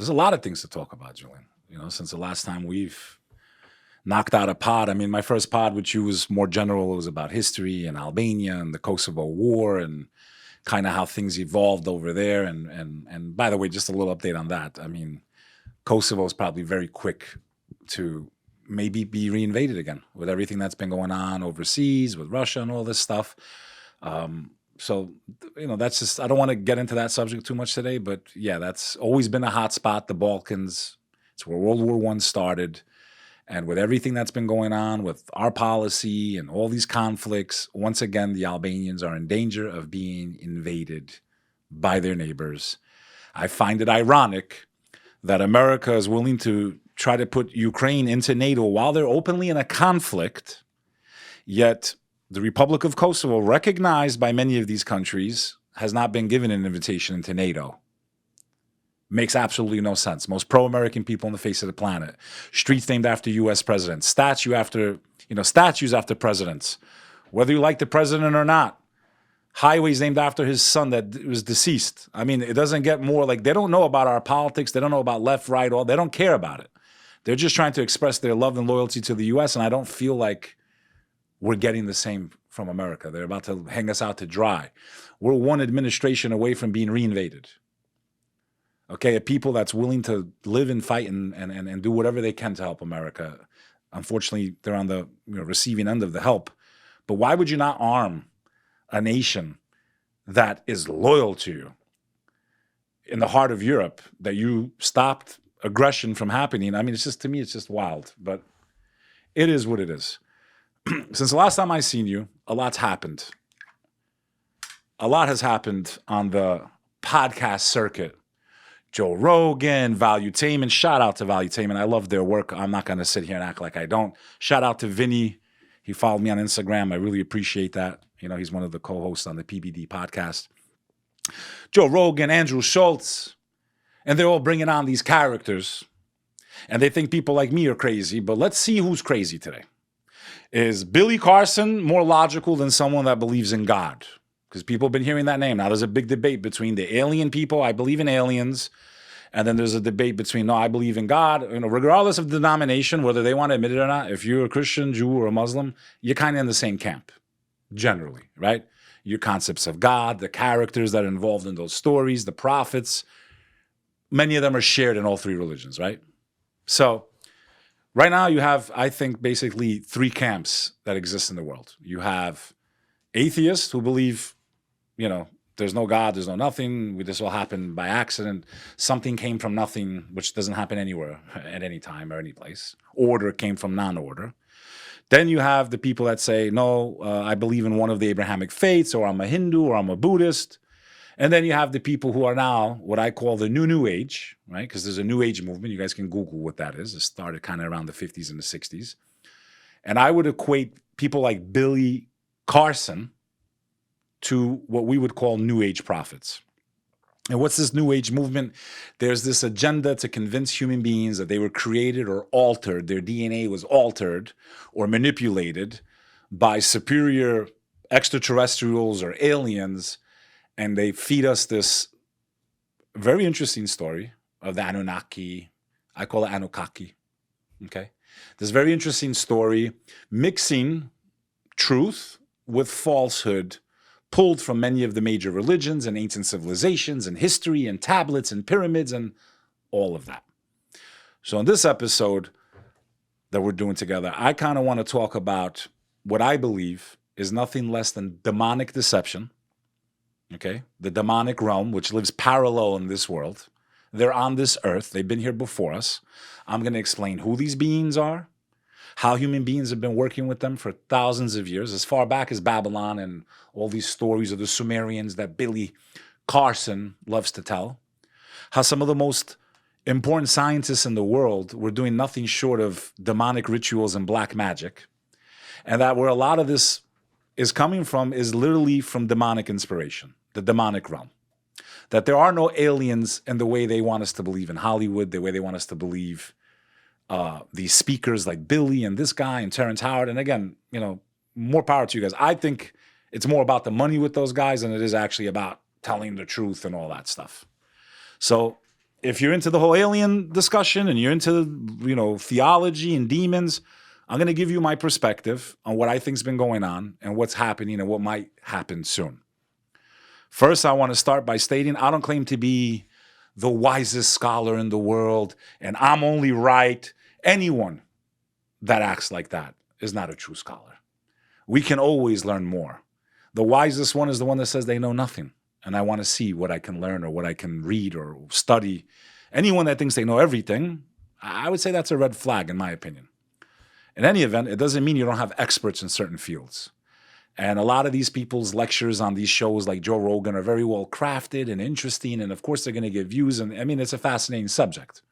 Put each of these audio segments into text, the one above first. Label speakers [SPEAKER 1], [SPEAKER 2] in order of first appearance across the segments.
[SPEAKER 1] There's a lot of things to talk about, Julian. Since the last time we've knocked out a pod. I mean, my first pod with you was more general. It was about history and Albania and the Kosovo War and kind of how things evolved over there. And by the way, just a little update on that. I mean, Kosovo is probably very quick to maybe be reinvaded again with everything that's been going on overseas with Russia and all this stuff. So, that's just, I don't want to get into that subject too much today, but yeah, that's always been a hot spot, the Balkans. It's where World War I started. And with everything that's been going on with our policy and all these conflicts, once again, the Albanians are in danger of being invaded by their neighbors. I find it ironic that America is willing to try to put Ukraine into NATO while they're openly in a conflict, yet the Republic of Kosovo, recognized by many of these countries, has not been given an invitation into NATO. Makes absolutely no sense. Most pro-American people on the face of the planet. Streets named after U.S. presidents. Statues after presidents. Whether you like the president or not. Highways named after his son that was deceased. I mean, it doesn't get more like, they don't know about our politics. They don't know about left, right, all. They don't care about it. They're just trying to express their love and loyalty to the U.S., and I don't feel like we're getting the same from America. They're about to hang us out to dry. We're one administration away from being reinvaded. Okay, a people that's willing to live and fight and do whatever they can to help America. Unfortunately, they're on the receiving end of the help. But why would you not arm a nation that is loyal to you in the heart of Europe, that you stopped aggression from happening? I mean, to me, it's just wild. But it is what it is. Since the last time I seen you, a lot's happened. A lot has happened on the podcast circuit. Joe Rogan, Valuetainment. Shout out to Valuetainment. I love their work. I'm not going to sit here and act like I don't. Shout out to Vinny. He followed me on Instagram. I really appreciate that. He's one of the co-hosts on the PBD podcast. Joe Rogan, Andrew Schultz. And they're all bringing on these characters. And they think people like me are crazy. But let's see who's crazy today. Is Billy Carson more logical than someone that believes in God? Because people have been hearing that name. Now, there's a big debate between the alien people, I believe in aliens, and then there's a debate between, no, I believe in God. Regardless of denomination, whether they want to admit it or not, if you're a Christian, Jew, or a Muslim, you're kind of in the same camp, generally, right? Your concepts of God, the characters that are involved in those stories, the prophets, many of them are shared in all three religions, right? So right now you have, I think, basically three camps that exist in the world. You have atheists who believe, there's no God, there's no nothing. This all happened by accident. Something came from nothing, which doesn't happen anywhere at any time or any place. Order came from non-order. Then you have the people that say, no, I believe in one of the Abrahamic faiths, or I'm a Hindu, or I'm a Buddhist. And then you have the people who are now what I call the New Age, right? Because there's a New Age movement. You guys can Google what that is. It started kind of around the 50s and the 60s. And I would equate people like Billy Carson to what we would call New Age prophets. And what's this New Age movement? There's this agenda to convince human beings that they were created or altered, their DNA was altered or manipulated by superior extraterrestrials or aliens, and they feed us this very interesting story of the Annunaki. I call it Annunaki, okay? This very interesting story mixing truth with falsehood, pulled from many of the major religions and ancient civilizations and history and tablets and pyramids and all of that. So in this episode that we're doing together, I kind of want to talk about what I believe is nothing less than demonic deception, okay? The demonic realm, which lives parallel in this world. They're on this earth. They've been here before us. I'm going to explain who these beings are, how human beings have been working with them for thousands of years, as far back as Babylon and all these stories of the Sumerians that Billy Carson loves to tell, how some of the most important scientists in the world were doing nothing short of demonic rituals and black magic, and that where a lot of this is coming from is literally from demonic inspiration, the demonic realm. That there are no aliens in the way they want us to believe in Hollywood, the way they want us to believe these speakers like Billy and this guy and Terrence Howard. And again, more power to you guys. I think it's more about the money with those guys than it is actually about telling the truth and all that stuff. So if you're into the whole alien discussion and you're into, theology and demons, I'm going to give you my perspective on what I think's been going on and what's happening and what might happen soon. First, I want to start by stating I don't claim to be the wisest scholar in the world and I'm only right. Anyone that acts like that is not a true scholar. We can always learn more. The wisest one is the one that says they know nothing. And I want to see what I can learn or what I can read or study. Anyone that thinks they know everything, I would say that's a red flag in my opinion. In any event, it doesn't mean you don't have experts in certain fields. And a lot of these people's lectures on these shows like Joe Rogan are very well crafted and interesting. And of course, they're going to get views. And I mean, it's a fascinating subject.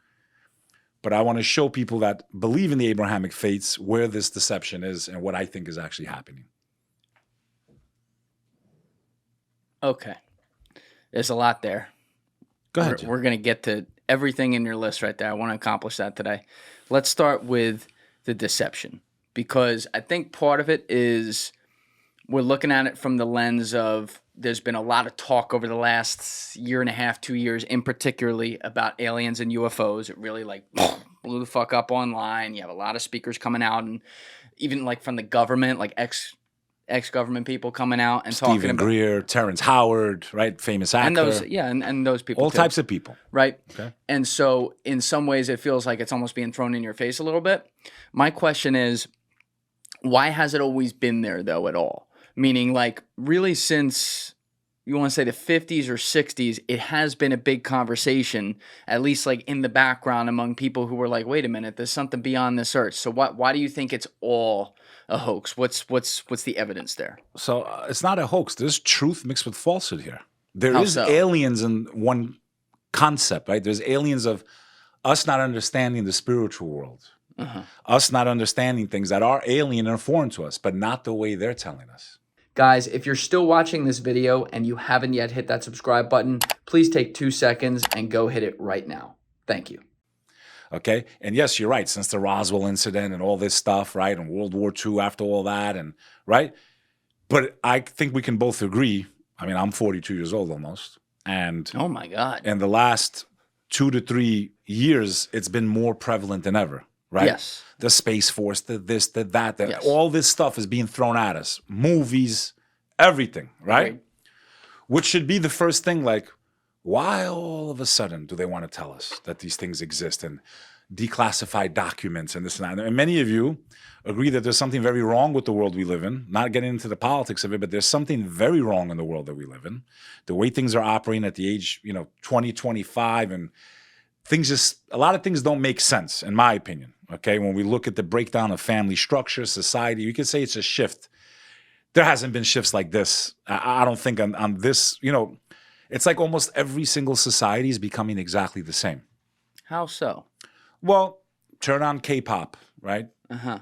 [SPEAKER 1] But I want to show people that believe in the Abrahamic faiths where this deception is and what I think is actually happening.
[SPEAKER 2] Okay. There's a lot there.
[SPEAKER 1] Go ahead.
[SPEAKER 2] We're going to get to everything in your list right there. I want to accomplish that today. Let's start with the deception, because I think part of it is we're looking at it from the lens of there's been a lot of talk over the last year and a half, 2 years in particularly about aliens and UFOs. It really blew the fuck up online. You have a lot of speakers coming out and even from the government, ex-government people coming out and talking about
[SPEAKER 1] Stephen Greer, Terrence Howard, right? Famous actor.
[SPEAKER 2] And those people
[SPEAKER 1] all
[SPEAKER 2] too.
[SPEAKER 1] types of people.
[SPEAKER 2] Right.
[SPEAKER 1] Okay.
[SPEAKER 2] And so in some ways it feels like it's almost being thrown in your face a little bit. My question is, why has it always been there though at all? Meaning really since you want to say the 50s or 60s, it has been a big conversation, at least in the background among people who were like, wait a minute, there's something beyond this earth. So why do you think it's all a hoax? What's the evidence there?
[SPEAKER 1] So it's not a hoax. There's truth mixed with falsehood here. There is
[SPEAKER 2] so?
[SPEAKER 1] aliens in one concept, right? There's aliens of us not understanding the spiritual world. Us not understanding things that are alien and foreign to us, but not the way they're telling us.
[SPEAKER 2] Guys, if you're still watching this video and you haven't yet hit that subscribe button, please take 2 seconds and go hit it right now. Thank you.
[SPEAKER 1] Okay. And yes, you're right. Since the Roswell incident and all this stuff, right? And World War II after all that, and right. But I think we can both agree. I mean, I'm 42 years old almost. And
[SPEAKER 2] oh my God.
[SPEAKER 1] In the last 2 to 3 years, it's been more prevalent than ever, right?
[SPEAKER 2] Yes.
[SPEAKER 1] The Space Force, the this, the that,
[SPEAKER 2] yes.
[SPEAKER 1] All this stuff is being thrown at us. Movies, everything, right? Which should be the first thing, why all of a sudden do they want to tell us that these things exist and declassified documents and this and that? And many of you agree that there's something very wrong with the world we live in. Not getting into the politics of it, but there's something very wrong in the world that we live in. The way things are operating at the age, 20, 25, and a lot of things don't make sense, in my opinion. Okay, when we look at the breakdown of family structure, society, you could say it's a shift. There hasn't been shifts like this. I don't think on this, it's like almost every single society is becoming exactly the same.
[SPEAKER 2] How so?
[SPEAKER 1] Well, turn on K-pop, right?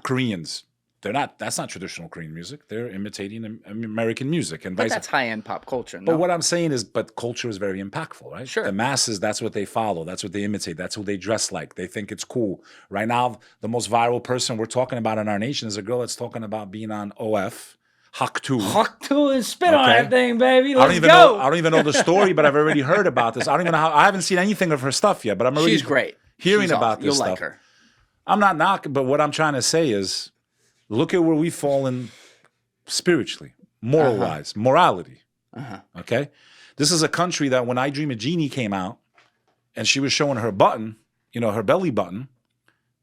[SPEAKER 1] Koreans, that's not traditional Korean music. They're imitating American music. And
[SPEAKER 2] but that's high-end pop culture, no?
[SPEAKER 1] But what I'm saying is, culture is very impactful, right?
[SPEAKER 2] Sure.
[SPEAKER 1] The masses, that's what they follow. That's what they imitate. That's who they dress like. They think it's cool. Right now, the most viral person we're talking about in our nation is a girl that's talking about being on OF. Hak2.
[SPEAKER 2] Hak2 is spit on that thing, baby. Let's
[SPEAKER 1] I don't even know the story, but I've already heard about this. I haven't seen anything of her stuff yet, but I'm already
[SPEAKER 2] She's great.
[SPEAKER 1] hearing about this
[SPEAKER 2] You'll
[SPEAKER 1] stuff.
[SPEAKER 2] like her.
[SPEAKER 1] I'm not knocking, but what I'm trying to say is, look at where we've fallen spiritually, moral-wise, morality. Okay? This is a country that when I Dream a Genie came out and she was showing her button, her belly button,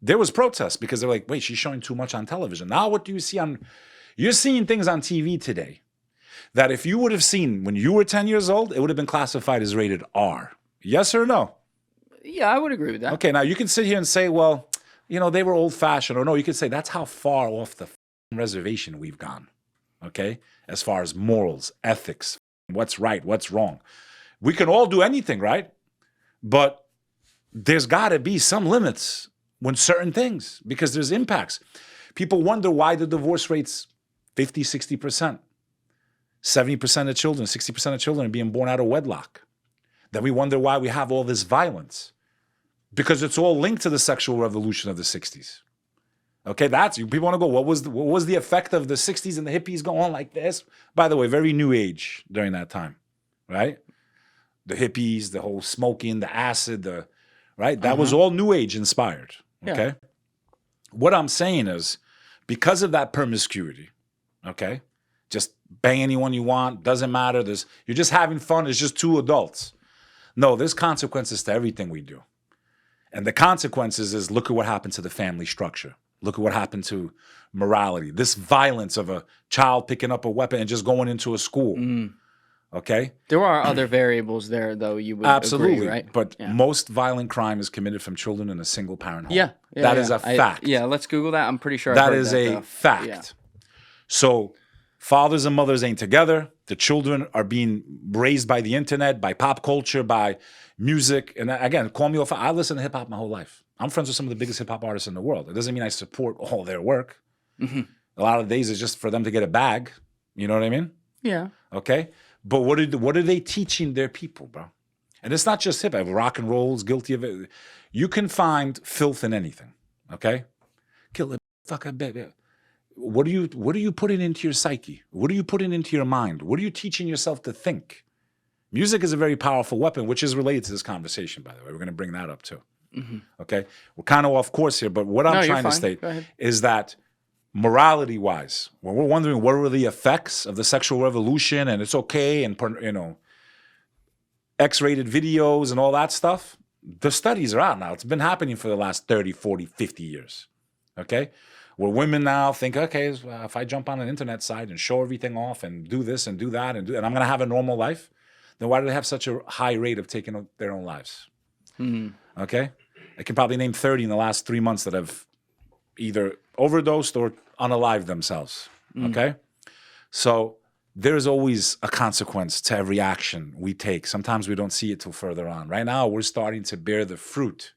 [SPEAKER 1] there was protests because they're like, wait, she's showing too much on television. Now what do you see on... You're seeing things on TV today that if you would have seen when you were 10 years old, it would have been classified as rated R. Yes or no?
[SPEAKER 2] Yeah, I would agree with that.
[SPEAKER 1] Okay, now you can sit here and say, well, they were old-fashioned. Or no, you could say that's how far off the reservation we've gone, okay? As far as morals, ethics, what's right, what's wrong. We can all do anything, right? But there's got to be some limits when certain things, because there's impacts. People wonder why the divorce rate's 50, 60%. 70% of children, 60% of children are being born out of wedlock. Then we wonder why we have all this violence. Because it's all linked to the sexual revolution of the 60s. Okay, people want to go, what was the effect of the 60s and the hippies going like this? By the way, very new age during that time, right? The hippies, the whole smoking, the acid, right? That was all New Age inspired,
[SPEAKER 2] Yeah.
[SPEAKER 1] okay? What I'm saying is, because of that promiscuity, okay, just bang anyone you want, doesn't matter. You're just having fun. It's just two adults. No, there's consequences to everything we do. And the consequences is, look at what happened to the family structure. Look at what happened to morality. This violence of a child picking up a weapon and just going into a school, okay?
[SPEAKER 2] There are other variables there, though, you would
[SPEAKER 1] Absolutely,
[SPEAKER 2] agree, right?
[SPEAKER 1] but
[SPEAKER 2] Yeah.
[SPEAKER 1] most violent crime is committed from children in a single-parent home.
[SPEAKER 2] Yeah.
[SPEAKER 1] That is a fact.
[SPEAKER 2] Let's Google that. I'm pretty sure I've
[SPEAKER 1] That
[SPEAKER 2] heard
[SPEAKER 1] is
[SPEAKER 2] that,
[SPEAKER 1] a
[SPEAKER 2] though.
[SPEAKER 1] fact.
[SPEAKER 2] Yeah.
[SPEAKER 1] So fathers and mothers ain't together. The children are being raised by the internet, by pop culture, by music. And again, call me off. I listen to hip-hop my whole life. I'm friends with some of the biggest hip-hop artists in the world. It doesn't mean I support all their work. A lot of days it's just for them to get a bag. You know what I mean?
[SPEAKER 2] Yeah.
[SPEAKER 1] Okay? But what are they teaching their people, bro? And it's not just hip-hop. Rock and roll is guilty of it. You can find filth in anything, okay? Kill a fucking baby. What are you putting into your psyche? What are you putting into your mind? What are you teaching yourself to think? Music is a very powerful weapon, which is related to this conversation, by the way. We're going to bring that up too. Okay? We're kind of off course here, but what I'm trying to state is that morality-wise, when we're wondering what were the effects of the sexual revolution and it's okay and, you know, X-rated videos and all that stuff, the studies are out now. It's been happening for the last 30, 40, 50 years. Okay? Where women now think, okay, if I jump on an internet site and show everything off and do this and do that and I'm going to have a normal life, then why do they have such a high rate of taking their own lives? Okay? I can probably name 30 in the last 3 months that have either overdosed or unalived themselves. Okay? So there's always a consequence to every action we take. Sometimes we don't see it till further on. Right now, we're starting to bear the fruit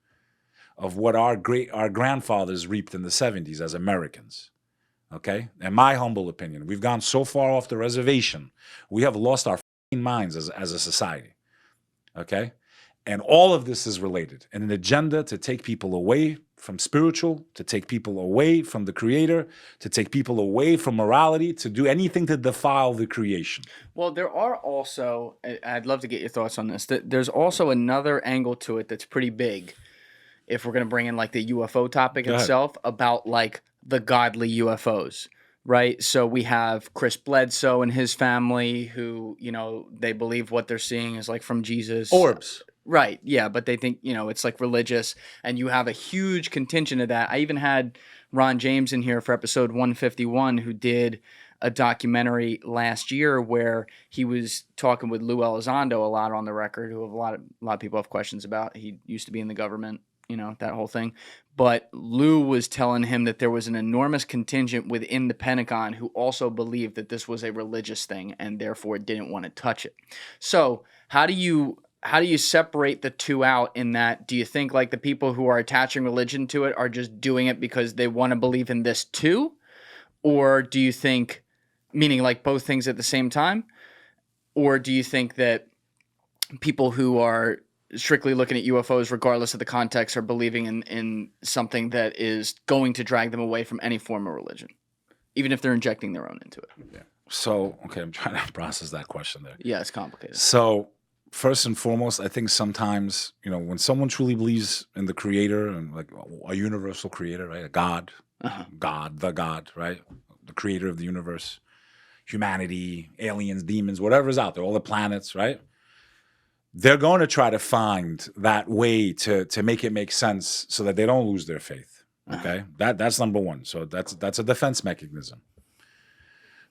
[SPEAKER 1] of what our grandfathers reaped in the 70s as Americans. Okay? In my humble opinion, we've gone so far off the reservation, we have lost our minds as a society. Okay? And all of this is related in an agenda to take people away from spiritual, to take people away from the creator, to take people away from morality, to do anything to defile the creation.
[SPEAKER 2] Well, there are also, I'd love to get your thoughts on this, there's also another angle to it that's pretty big, if we're going to bring in like the UFO topic itself, about like the godly UFOs, right? So we have Chris Bledsoe and his family who, you know, they believe what they're seeing is like from Jesus.
[SPEAKER 1] Orbs.
[SPEAKER 2] Right, yeah, but they think, you know, it's like religious, and you have a huge contingent of that. I even had Ron James in here for episode 151, who did a documentary last year where he was talking with Lou Elizondo a lot on the record, who a lot of people have questions about. He used to be in the government, you know, that whole thing. But Lou was telling him that there was an enormous contingent within the Pentagon who also believed that this was a religious thing and therefore didn't want to touch it. So how do you separate the two out in that? Do you think like the people who are attaching religion to it are just doing it because they want to believe in this too? Or do you think, meaning like both things at the same time? Or do you think that people who are strictly looking at UFOs, regardless of the context, are believing in something that is going to drag them away from any form of religion, even if they're injecting their own into it?
[SPEAKER 1] Yeah. So, okay, I'm trying to process that question there.
[SPEAKER 2] Yeah, it's complicated.
[SPEAKER 1] So, first and foremost, I think sometimes, you know, when someone truly believes in the creator and like a universal creator, right? A God, God, the God, right? The creator of the universe, humanity, aliens, demons, whatever's out there, all the planets, right? They're going to try to find that way to make it make sense so that they don't lose their faith. Okay? That's number one. So that's a defense mechanism.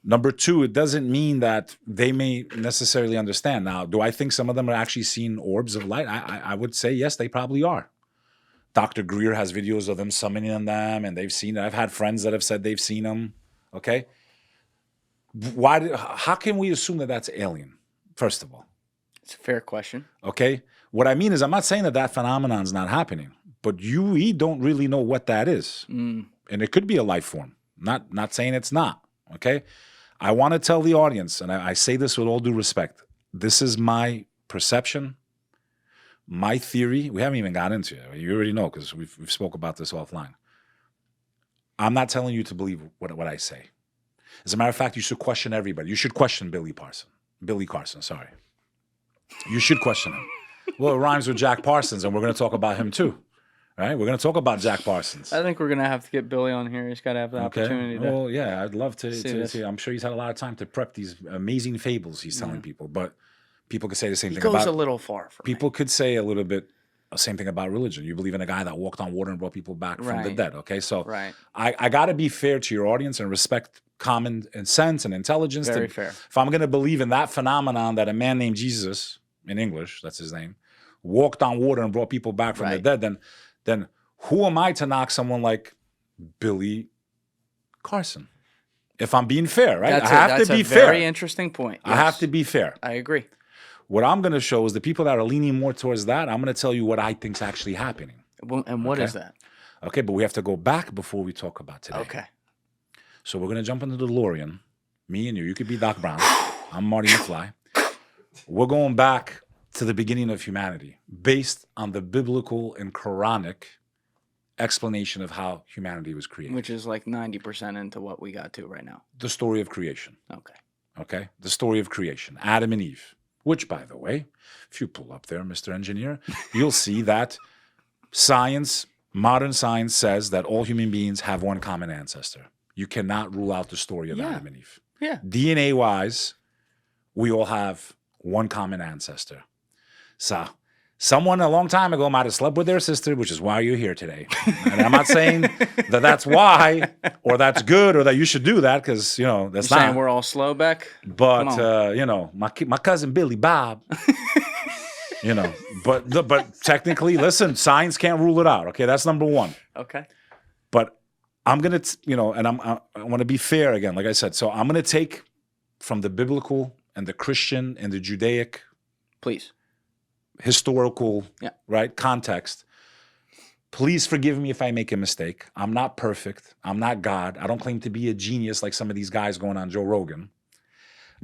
[SPEAKER 1] Number two, it doesn't mean that they may necessarily understand. Now, do I think some of them are actually seeing orbs of light? I would say yes, they probably are. Dr. Greer has videos of them summoning them, and they've seen it. I've had friends that have said they've seen them. Okay? How can we assume that that's alien, first of all?
[SPEAKER 2] It's a fair question.
[SPEAKER 1] Okay? What I mean is, I'm not saying that phenomenon's not happening, but we don't really know what that is. And it could be a life form. Not saying it's not. Okay? I want to tell the audience, and I say this with all due respect, this is my perception, my theory. We haven't even got into it. You already know because we've spoke about this offline. I'm not telling you to believe what I say. As a matter of fact, you should question everybody. You should question Billy Carson, sorry. You should question him. Well, it rhymes with Jack Parsons, and we're going to talk about him too. Right? We're going to talk about Jack Parsons.
[SPEAKER 2] I think we're gonna have to get Billy on here. He's got to have the opportunity. To
[SPEAKER 1] Well, yeah, I'd love to
[SPEAKER 2] this.
[SPEAKER 1] see. I'm sure he's had a lot of time to prep these amazing fables he's telling people. But people could say the same
[SPEAKER 2] he
[SPEAKER 1] thing
[SPEAKER 2] goes
[SPEAKER 1] about.
[SPEAKER 2] a little far for
[SPEAKER 1] People could say a little bit the same thing about religion. You believe in a guy that walked on water and brought people back from the
[SPEAKER 2] Right.
[SPEAKER 1] dead. Okay, so
[SPEAKER 2] Right.
[SPEAKER 1] I got to be fair to your audience and respect common sense and intelligence.
[SPEAKER 2] Very fair.
[SPEAKER 1] If I'm going to believe in that phenomenon that a man named Jesus, in English, that's his name, walked on water and brought people back from the
[SPEAKER 2] Right.
[SPEAKER 1] dead, then who am I to knock someone like Billy Carson? If I'm being fair, right?
[SPEAKER 2] That's
[SPEAKER 1] I have
[SPEAKER 2] that's
[SPEAKER 1] to be
[SPEAKER 2] a
[SPEAKER 1] fair.
[SPEAKER 2] very interesting point.
[SPEAKER 1] I have
[SPEAKER 2] Yes.
[SPEAKER 1] to be fair.
[SPEAKER 2] I agree.
[SPEAKER 1] What I'm going to show is the people that are leaning more towards that, I'm going to tell you what I think's actually happening.
[SPEAKER 2] Well, and what
[SPEAKER 1] Okay.
[SPEAKER 2] is that?
[SPEAKER 1] Okay, but we have to go back before we talk about today.
[SPEAKER 2] Okay.
[SPEAKER 1] So we're going to jump into the DeLorean. Me and you. You could be Doc Brown. I'm Marty McFly. We're going back to the beginning of humanity based on the biblical and Quranic explanation of how humanity was created.
[SPEAKER 2] Which is like 90% into what we got to right now.
[SPEAKER 1] The story of creation.
[SPEAKER 2] Okay.
[SPEAKER 1] Okay? The story of creation. Adam and Eve. Which, by the way, if you pull up there, Mr. Engineer, you'll see that science, modern science says that all human beings have one common ancestor. You cannot rule out the story of
[SPEAKER 2] Yeah.
[SPEAKER 1] Adam and Eve.
[SPEAKER 2] Yeah.
[SPEAKER 1] DNA-wise, we all have one common ancestor. So someone a long time ago might have slept with their sister, which is why you're here today. And I'm not saying that that's why, or that's good, or that you should do that, because, you know, that's
[SPEAKER 2] You're saying
[SPEAKER 1] not.
[SPEAKER 2] we're all slow, Beck?
[SPEAKER 1] But, you know, my cousin Billy Bob, you know, but technically, listen, science can't rule it out. Okay, that's number one.
[SPEAKER 2] Okay.
[SPEAKER 1] But I'm going to, you know, and I want to be fair again, like I said. So I'm going to take from the biblical and the Christian and the Judaic
[SPEAKER 2] Please.
[SPEAKER 1] historical,
[SPEAKER 2] Yeah.
[SPEAKER 1] right, context. Please forgive me if I make a mistake. I'm not perfect. I'm not God. I don't claim to be a genius like some of these guys going on Joe Rogan.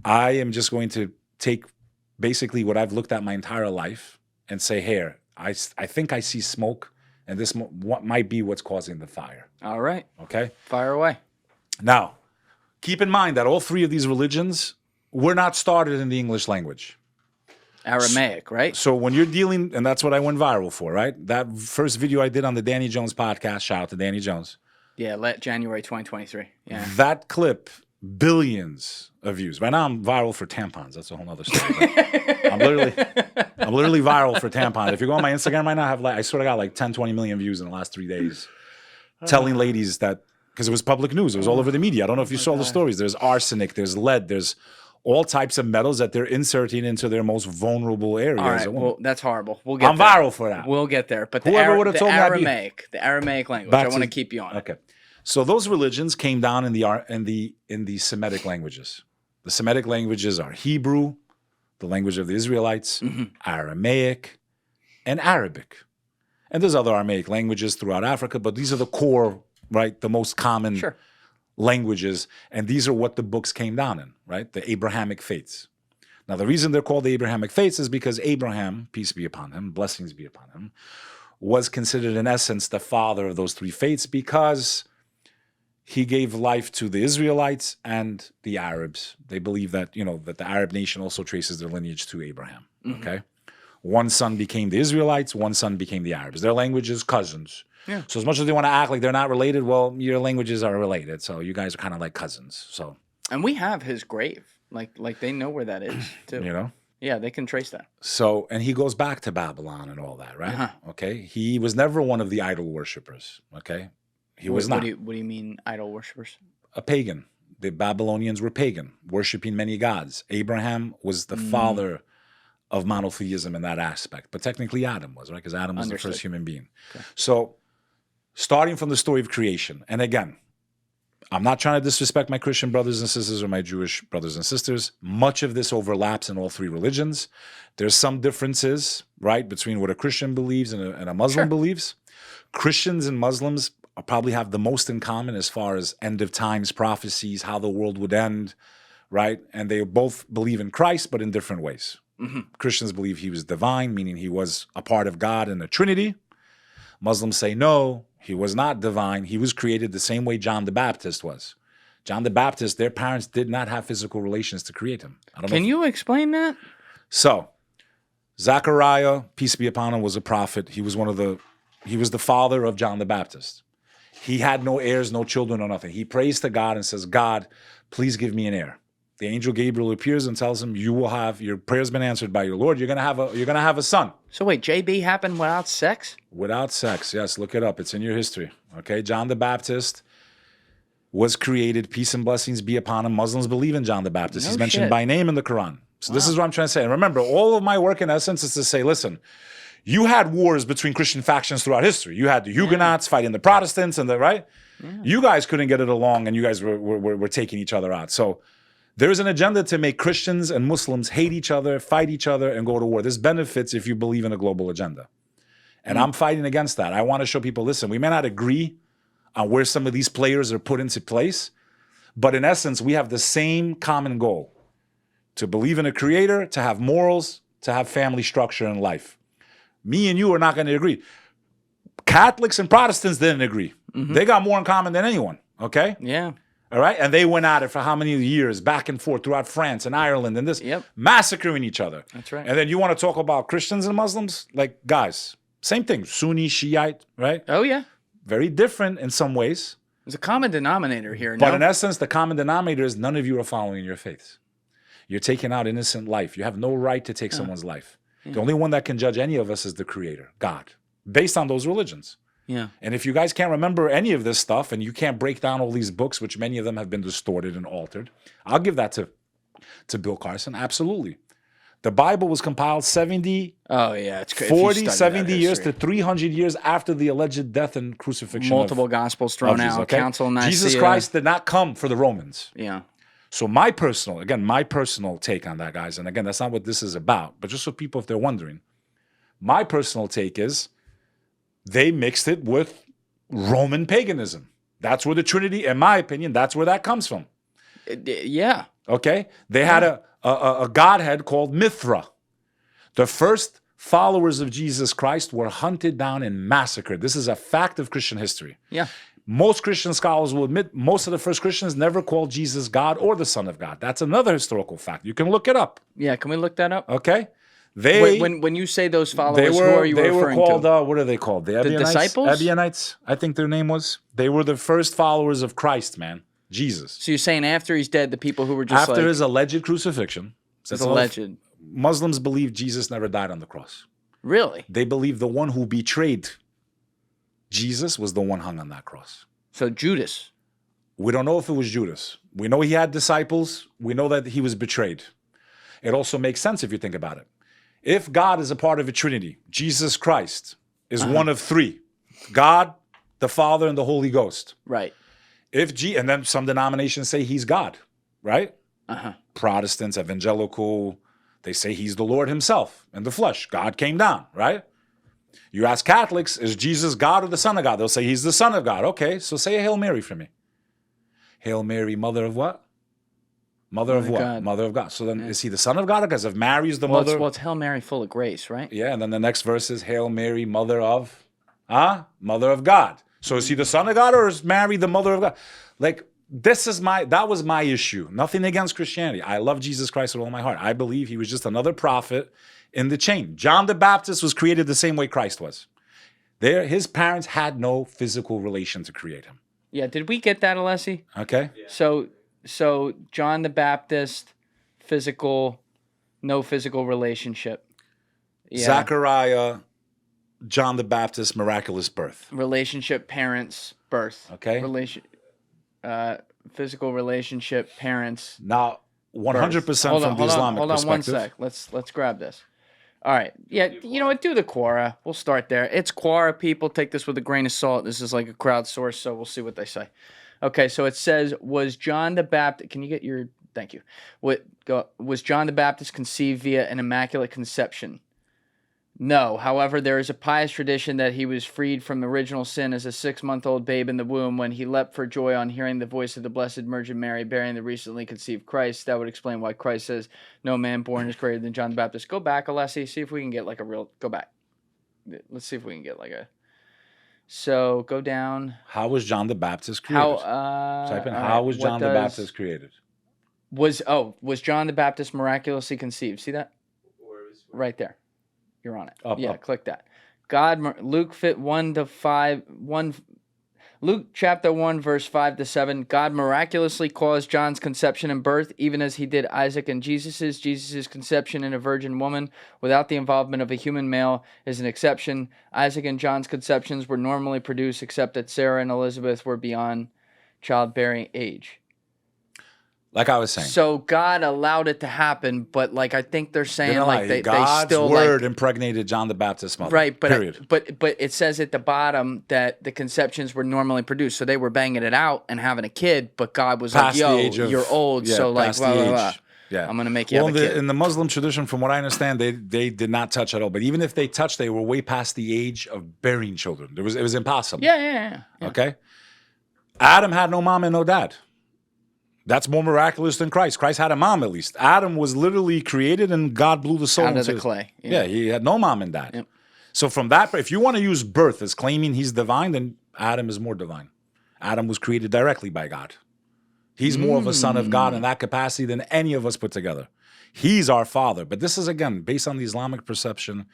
[SPEAKER 1] I am just going to take basically what I've looked at my entire life and say, here, I think I see smoke, and this what might be what's causing the fire.
[SPEAKER 2] All right.
[SPEAKER 1] Okay?
[SPEAKER 2] Fire away.
[SPEAKER 1] Now, keep in mind that all three of these religions were not started in the English language.
[SPEAKER 2] Aramaic, right?
[SPEAKER 1] So when you're dealing, and that's what I went viral for, right? That first video I did on the Danny Jones podcast, shout out to Danny Jones.
[SPEAKER 2] Yeah, January 2023. Yeah.
[SPEAKER 1] That clip, billions of views. Right now I'm viral for tampons. That's a whole other story. But I'm literally viral for tampons. If you go on my Instagram right now, I have I sort of got like 10, 20 million views in the last 3 days. Telling ladies that, because it was public news. It was all over the media. I don't know if you saw the stories. There's arsenic, there's lead, there's all types of metals that they're inserting into their most vulnerable areas.
[SPEAKER 2] All right. Well, that's horrible. We'll get
[SPEAKER 1] I'm
[SPEAKER 2] there.
[SPEAKER 1] viral for that.
[SPEAKER 2] We'll get there. But
[SPEAKER 1] Whoever would've
[SPEAKER 2] the
[SPEAKER 1] told me I'd be-
[SPEAKER 2] the Aramaic language.
[SPEAKER 1] Back
[SPEAKER 2] I want to
[SPEAKER 1] to-
[SPEAKER 2] keep you on.
[SPEAKER 1] Okay. So those religions came down in the Semitic languages. The Semitic languages are Hebrew, the language of the Israelites, Aramaic, and Arabic. And there's other Aramaic languages throughout Africa, but these are the core, right, the most common
[SPEAKER 2] Sure.
[SPEAKER 1] languages, and these are what the books came down in, right? The Abrahamic faiths. Now, the reason they're called the Abrahamic faiths is because Abraham, peace be upon him, blessings be upon him, was considered in essence the father of those three faiths because he gave life to the Israelites and the Arabs. They believe that, you know, that the Arab nation also traces their lineage to Abraham, okay? One son became the Israelites, one son became the Arabs. Their language is cousins.
[SPEAKER 2] Yeah.
[SPEAKER 1] So as much as they want to act like they're not related, well, your languages are related. So you guys are kind of like cousins. So,
[SPEAKER 2] And we have his grave. Like they know where that is too.
[SPEAKER 1] you know?
[SPEAKER 2] Yeah, they can trace that.
[SPEAKER 1] So, and he goes back to Babylon and all that, right?
[SPEAKER 2] Uh-huh.
[SPEAKER 1] Okay. He was never one of the idol worshippers. Okay. He was not.
[SPEAKER 2] What do you mean, idol worshippers?
[SPEAKER 1] A pagan. The Babylonians were pagan, worshiping many gods. Abraham was the father of monotheism in that aspect. But technically Adam was, right? Because Adam was the
[SPEAKER 2] Understood.
[SPEAKER 1] first human being.
[SPEAKER 2] Okay.
[SPEAKER 1] So, starting from the story of creation, and again, I'm not trying to disrespect my Christian brothers and sisters or my Jewish brothers and sisters. Much of this overlaps in all three religions. There's some differences, right, between what a Christian believes and a Muslim
[SPEAKER 2] Sure.
[SPEAKER 1] believes. Christians and Muslims probably have the most in common as far as end of times prophecies, how the world would end, right? And they both believe in Christ, but in different ways. Christians believe he was divine, meaning he was a part of God in the Trinity. Muslims say, no, he was not divine. He was created the same way John the Baptist was. John the Baptist, their parents did not have physical relations to create him. I don't know
[SPEAKER 2] Can you explain that?
[SPEAKER 1] So, Zechariah, peace be upon him, was a prophet. He was the father of John the Baptist. He had no heirs, no children, or nothing. He prays to God and says, God, please give me an heir. The angel Gabriel appears and tells him, your prayer's been answered by your Lord. You're gonna have a son.
[SPEAKER 2] So wait, JB happened without sex?
[SPEAKER 1] Without sex, yes, look it up. It's in your history. Okay, John the Baptist was created. Peace and blessings be upon him. Muslims believe in John the Baptist.
[SPEAKER 2] No
[SPEAKER 1] He's mentioned
[SPEAKER 2] shit.
[SPEAKER 1] by name in the Quran. So this is what I'm trying to say. And remember, all of my work in essence is to say, listen, you had wars between Christian factions throughout history. You had the Huguenots fighting the Protestants and right? Yeah. You guys couldn't get it along and you guys were taking each other out. So there's an agenda to make Christians and Muslims hate each other, fight each other, and go to war. This benefits if you believe in a global agenda. And I'm fighting against that. I want to show people, listen, we may not agree on where some of these players are put into place, but in essence, we have the same common goal: to believe in a creator, to have morals, to have family structure in life. Me and you are not going to agree. Catholics and Protestants didn't agree. Mm-hmm. They got more in common than anyone, okay?
[SPEAKER 2] Yeah.
[SPEAKER 1] All right? And they went at it for how many years, back and forth throughout France and Ireland and this, massacring each other.
[SPEAKER 2] That's right.
[SPEAKER 1] And then you want to talk about Christians and Muslims? Like, guys, same thing, Sunni, Shiite, right?
[SPEAKER 2] Oh, yeah.
[SPEAKER 1] Very different in some ways.
[SPEAKER 2] There's a common denominator here.
[SPEAKER 1] But in essence, the common denominator is none of you are following your faiths. You're taking out innocent life. You have no right to take someone's life. Yeah. The only one that can judge any of us is the Creator, God, based on those religions.
[SPEAKER 2] Yeah.
[SPEAKER 1] And if you guys can't remember any of this stuff and you can't break down all these books, which many of them have been distorted and altered, I'll give that to Bill Carson. Absolutely. The Bible was compiled 70,
[SPEAKER 2] it's crazy.
[SPEAKER 1] 40, 70 years to 300 years after the alleged death and crucifixion.
[SPEAKER 2] Multiple gospels thrown out. Okay? Council of Nicaea.
[SPEAKER 1] Jesus Christ did not come for the Romans.
[SPEAKER 2] Yeah.
[SPEAKER 1] So my personal take on that, guys, and again, that's not what this is about, but just for people if they're wondering, my personal take is they mixed it with Roman paganism. That's where the Trinity, in my opinion, that's where that comes from.
[SPEAKER 2] Yeah.
[SPEAKER 1] Okay? They had a godhead called Mithra. The first followers of Jesus Christ were hunted down and massacred. This is a fact of Christian history.
[SPEAKER 2] Yeah.
[SPEAKER 1] Most Christian scholars will admit most of the first Christians never called Jesus God or the Son of God. That's another historical fact. You can look it up.
[SPEAKER 2] Yeah, can we look that up?
[SPEAKER 1] Okay.
[SPEAKER 2] When you say those followers, who are you referring
[SPEAKER 1] called,
[SPEAKER 2] to?
[SPEAKER 1] What are they called? The Ebionites?
[SPEAKER 2] disciples?
[SPEAKER 1] Ebionites, I think their name was. They were the first followers of Christ, man. Jesus.
[SPEAKER 2] So you're saying after he's dead, the people who were just
[SPEAKER 1] after his alleged crucifixion.
[SPEAKER 2] It's alleged.
[SPEAKER 1] Muslims believe Jesus never died on the cross.
[SPEAKER 2] Really?
[SPEAKER 1] They believe the one who betrayed Jesus was the one hung on that cross.
[SPEAKER 2] So Judas.
[SPEAKER 1] We don't know if it was Judas. We know he had disciples. We know that he was betrayed. It also makes sense if you think about it. If God is a part of a Trinity, Jesus Christ is one of three. God, the Father, and the Holy Ghost.
[SPEAKER 2] Right.
[SPEAKER 1] And then some denominations say he's God, right? Protestants, evangelical, they say he's the Lord himself in the flesh. God came down, right? You ask Catholics, is Jesus God or the Son of God? They'll say he's the Son of God. Okay, so say a Hail Mary for me. Hail Mary, mother of what? Mother of what? God. Mother of God. So then is he the Son of God? Because if Mary is the mother...
[SPEAKER 2] Well, it's Hail Mary full of grace, right?
[SPEAKER 1] Yeah, and then the next verse is Hail Mary, mother of... Mother of God. So is he the Son of God or is Mary the mother of God? Like, that was my issue. Nothing against Christianity. I love Jesus Christ with all my heart. I believe he was just another prophet in the chain. John the Baptist was created the same way Christ was. His parents had no physical relation to create him.
[SPEAKER 2] Yeah, did we get that, Alessi?
[SPEAKER 1] Okay.
[SPEAKER 2] Yeah. So John the Baptist, no physical relationship.
[SPEAKER 1] Yeah. Zechariah, John the Baptist, miraculous birth.
[SPEAKER 2] Relationship, parents, birth.
[SPEAKER 1] Okay.
[SPEAKER 2] Physical relationship, parents.
[SPEAKER 1] Now, 100% from the Islamic perspective. Hold on
[SPEAKER 2] 1 sec. Let's grab this. All right. Yeah, you know what? Do the Quora. We'll start there. It's Quora, people. Take this with a grain of salt. This is like a crowdsource, so we'll see what they say. Okay, so it says, was John the Baptist... Can you get your... Thank you. Was John the Baptist conceived via an immaculate conception? No. However, there is a pious tradition that he was freed from original sin as a 6-month-old babe in the womb when he leapt for joy on hearing the voice of the Blessed Virgin Mary bearing the recently conceived Christ. That would explain why Christ says, no man born is greater than John the Baptist. Go back, Alessi. See if we can get like a real... Go back. Let's see if we can get like a... So, go down.
[SPEAKER 1] How was John the Baptist created? Type in, how was John the Baptist created?
[SPEAKER 2] Was John the Baptist miraculously conceived? See that? Right there. You're on it.
[SPEAKER 1] Up,
[SPEAKER 2] yeah,
[SPEAKER 1] up.
[SPEAKER 2] click that. Luke 1 Luke chapter 1, verse 5 to 7. God miraculously caused John's conception and birth, even as he did Isaac and Jesus's. Jesus's conception in a virgin woman without the involvement of a human male is an exception. Isaac and John's conceptions were normally produced, except that Sarah and Elizabeth were beyond childbearing age.
[SPEAKER 1] Like I was saying.
[SPEAKER 2] So God allowed it to happen, but like I think they're saying like they
[SPEAKER 1] God's
[SPEAKER 2] still
[SPEAKER 1] word
[SPEAKER 2] like,
[SPEAKER 1] impregnated John the Baptist's mother.
[SPEAKER 2] right, but
[SPEAKER 1] period.
[SPEAKER 2] but it says at the bottom that the conceptions were normally produced, so they were banging it out and having a kid, but God was
[SPEAKER 1] Past
[SPEAKER 2] like, "Yo,
[SPEAKER 1] the age of,
[SPEAKER 2] you're old, so like
[SPEAKER 1] past
[SPEAKER 2] blah
[SPEAKER 1] the
[SPEAKER 2] blah
[SPEAKER 1] age.
[SPEAKER 2] blah.
[SPEAKER 1] Yeah.
[SPEAKER 2] I'm gonna make you have a kid."
[SPEAKER 1] In the Muslim tradition, from what I understand, they did not touch at all. But even if they touched, they were way past the age of bearing children. It was impossible.
[SPEAKER 2] Yeah.
[SPEAKER 1] Okay. Adam had no mom and no dad. That's more miraculous than Christ. Christ had a mom at least. Adam was literally created and God blew the soul
[SPEAKER 2] Out of
[SPEAKER 1] into
[SPEAKER 2] the clay.
[SPEAKER 1] Yeah, he had no mom and dad.
[SPEAKER 2] Yep.
[SPEAKER 1] So from that, if you want to use birth as claiming he's divine, then Adam is more divine. Adam was created directly by God. He's more of a son of God in that capacity than any of us put together. He's our father. But this is, again, based on the Islamic perception,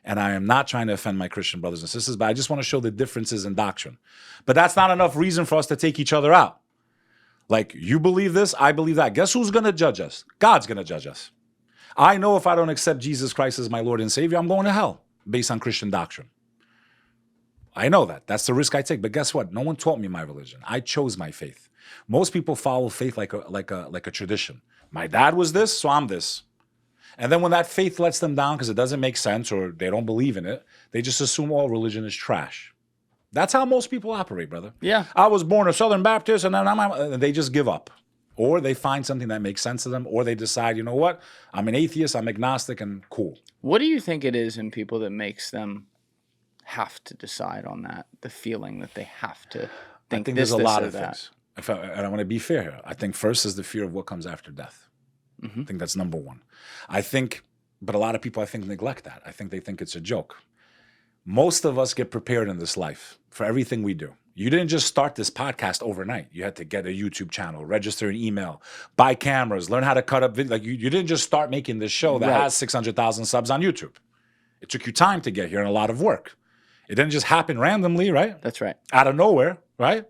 [SPEAKER 1] and I am not trying to offend my Christian brothers and sisters, but I just want to show the differences in doctrine. But that's not enough reason for us to take each other out. Like, you believe this, I believe that. Guess who's going to judge us? God's going to judge us. I know if I don't accept Jesus Christ as my Lord and Savior, I'm going to hell based on Christian doctrine. I know that. That's the risk I take. But guess what? No one taught me my religion. I chose my faith. Most people follow faith like a tradition. My dad was this, so I'm this. And then when that faith lets them down because it doesn't make sense or they don't believe in it, they just assume all religion is trash. That's how most people operate, brother.
[SPEAKER 2] Yeah.
[SPEAKER 1] I was born a Southern Baptist, and then they just give up. Or they find something that makes sense to them, or they decide, you know what? I'm an atheist, I'm agnostic, and cool.
[SPEAKER 2] What do you think it is in people that makes them have to decide on that? The feeling that they have to think this,
[SPEAKER 1] there's a lot of
[SPEAKER 2] that.
[SPEAKER 1] things. And I want to be fair here. I think first is the fear of what comes after death. I think that's number one. But a lot of people, I think, neglect that. I think they think it's a joke. Most of us get prepared in this life for everything we do. You didn't just start this podcast overnight. You had to get a YouTube channel, register an email, buy cameras, learn how to cut up video. Like you didn't just start making this show that has 600,000 subs on YouTube. It took you time to get here and a lot of work. It didn't just happen randomly, right?
[SPEAKER 2] That's right.
[SPEAKER 1] Out of nowhere, right?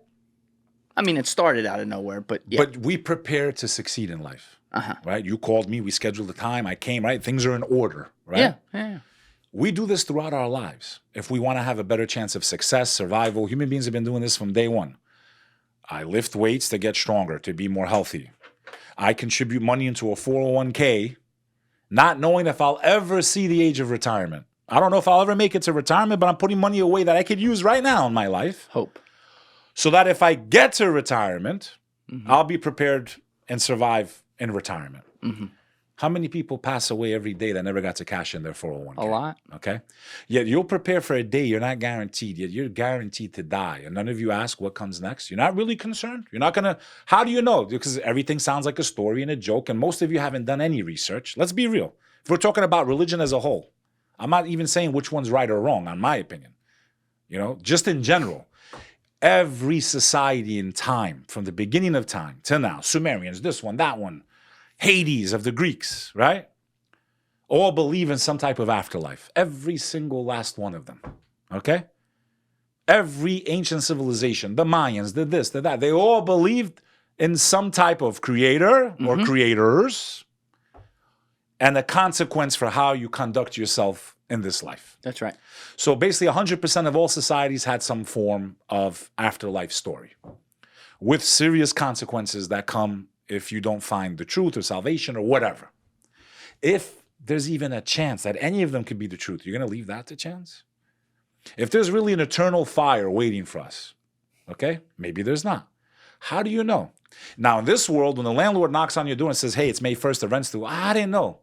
[SPEAKER 2] I mean, it started out of nowhere, but yeah.
[SPEAKER 1] But we prepare to succeed in life, right? You called me, we scheduled the time, I came, right? Things are in order, right?
[SPEAKER 2] Yeah.
[SPEAKER 1] We do this throughout our lives. If we want to have a better chance of success, survival, human beings have been doing this from day one. I lift weights to get stronger, to be more healthy. I contribute money into a 401k, not knowing if I'll ever see the age of retirement. I don't know if I'll ever make it to retirement, but I'm putting money away that I could use right now in my life.
[SPEAKER 2] Hope.
[SPEAKER 1] So that if I get to retirement, I'll be prepared and survive in retirement. How many people pass away every day that never got to cash in their 401k?
[SPEAKER 2] A lot.
[SPEAKER 1] Okay? Yet you'll prepare for a day you're not guaranteed. Yet you're guaranteed to die. And none of you ask what comes next. You're not really concerned. You're not going to... How do you know? Because everything sounds like a story and a joke. And most of you haven't done any research. Let's be real. If we're talking about religion as a whole, I'm not even saying which one's right or wrong, on my opinion. You know, just in general. Every society in time, from the beginning of time to now, Sumerians, this one, that one, Hades of the Greeks, right? All believe in some type of afterlife. Every single last one of them, okay? Every ancient civilization, the Mayans, the this, the that, they all believed in some type of creator or creators and a consequence for how you conduct yourself in this life.
[SPEAKER 2] That's right.
[SPEAKER 1] So basically 100% of all societies had some form of afterlife story with serious consequences that come if you don't find the truth or salvation or whatever. If there's even a chance that any of them could be the truth, you're going to leave that to chance? If there's really an eternal fire waiting for us, okay, maybe there's not. How do you know? Now, in this world, when the landlord knocks on your door and says, hey, it's May 1st, the rent's due, I didn't know.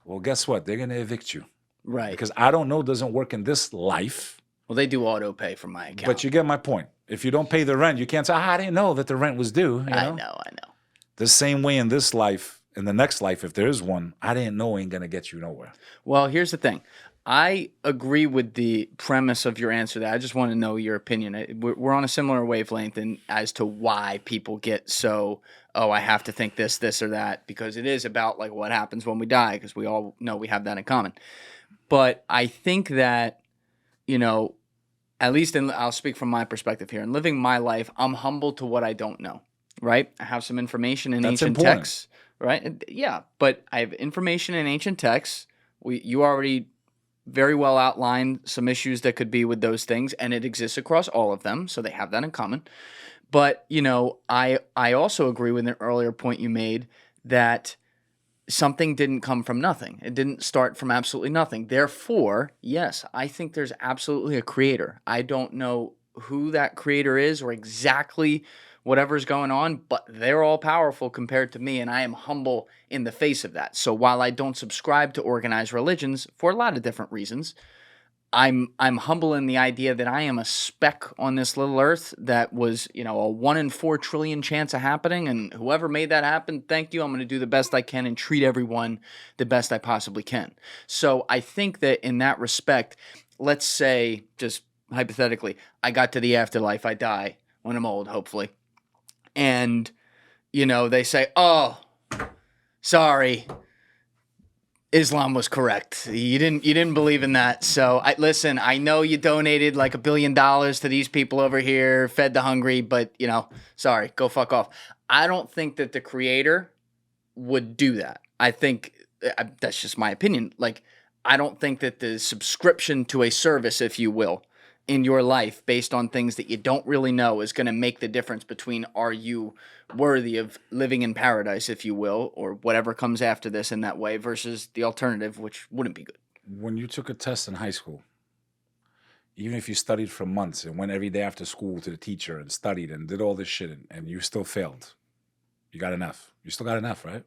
[SPEAKER 1] Well, guess what? They're going to evict you.
[SPEAKER 2] Right.
[SPEAKER 1] Because I don't know doesn't work in this life.
[SPEAKER 2] Well, they do auto pay from my account.
[SPEAKER 1] But you get my point. If you don't pay the rent, you can't say, I didn't know that the rent was due. You know?
[SPEAKER 2] I know.
[SPEAKER 1] The same way in this life, in the next life, if there is one, I didn't know ain't going to get you nowhere.
[SPEAKER 2] Well, here's the thing. I agree with the premise of your answer there. I just want to know your opinion. We're on a similar wavelength as to why people get so, I have to think this or that, because it is about like what happens when we die, because we all know we have that in common. But I think that, you know, at least I'll speak from my perspective here. In living my life, I'm humble to what I don't know, right? I have some information in
[SPEAKER 1] That's
[SPEAKER 2] ancient
[SPEAKER 1] important.
[SPEAKER 2] texts, right? Yeah, but I have information in ancient texts. You already very well outlined some issues that could be with those things, and it exists across all of them, so they have that in common. But, you know, I also agree with an earlier point you made that something didn't come from nothing. It didn't start from absolutely nothing. Therefore, yes, I think there's absolutely a creator. I don't know who that creator is or exactly whatever's going on, but they're all powerful compared to me, and I am humble in the face of that. So while I don't subscribe to organized religions for a lot of different reasons, I'm humble in the idea that I am a speck on this little earth that was, you know, a 1 in 4 trillion chance of happening, and whoever made that happen, thank you. I'm going to do the best I can and treat everyone the best I possibly can. So I think that in that respect, let's say, just hypothetically, I got to the afterlife, I die when I'm old, hopefully. And, you know, they say, "Oh, sorry, Islam was correct. You didn't believe in that. So listen, I know you donated like $1 billion to these people over here, fed the hungry, but you know, sorry, go fuck off." I don't think that the creator would do that. I think that's just my opinion. Like, I don't think that the subscription to a service, if you will, in your life based on things that you don't really know is going to make the difference between are you worthy of living in paradise, if you will, or whatever comes after this in that way versus the alternative, which wouldn't be good.
[SPEAKER 1] When you took a test in high school, even if you studied for months and went every day after school to the teacher and studied and did all this shit and you still failed, you got an F. You still got an F, right?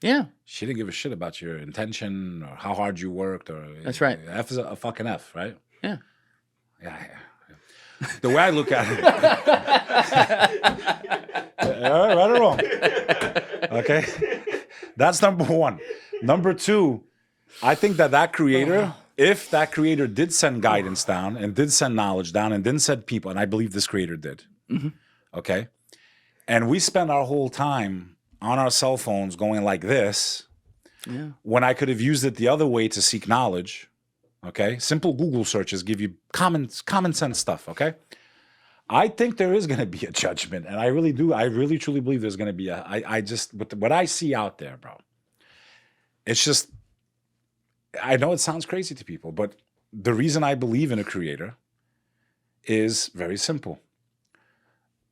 [SPEAKER 2] Yeah.
[SPEAKER 1] She didn't give a shit about your intention or how hard you worked. Or
[SPEAKER 2] That's right.
[SPEAKER 1] F is a fucking F, right?
[SPEAKER 2] Yeah.
[SPEAKER 1] Yeah. The way I look at it, right or wrong? Okay, that's number one. Number two, I think that creator, if that creator did send guidance down and did send knowledge down and didn't send people, and I believe this creator did, okay, and we spend our whole time on our cell phones going like this, when I could have used it the other way to seek knowledge. Okay, simple Google searches give you common sense stuff. Okay, I think there is going to be a judgment, and I really do. I really truly believe there's going to be I just with what I see out there, bro. It's just, I know it sounds crazy to people, but the reason I believe in a creator is very simple.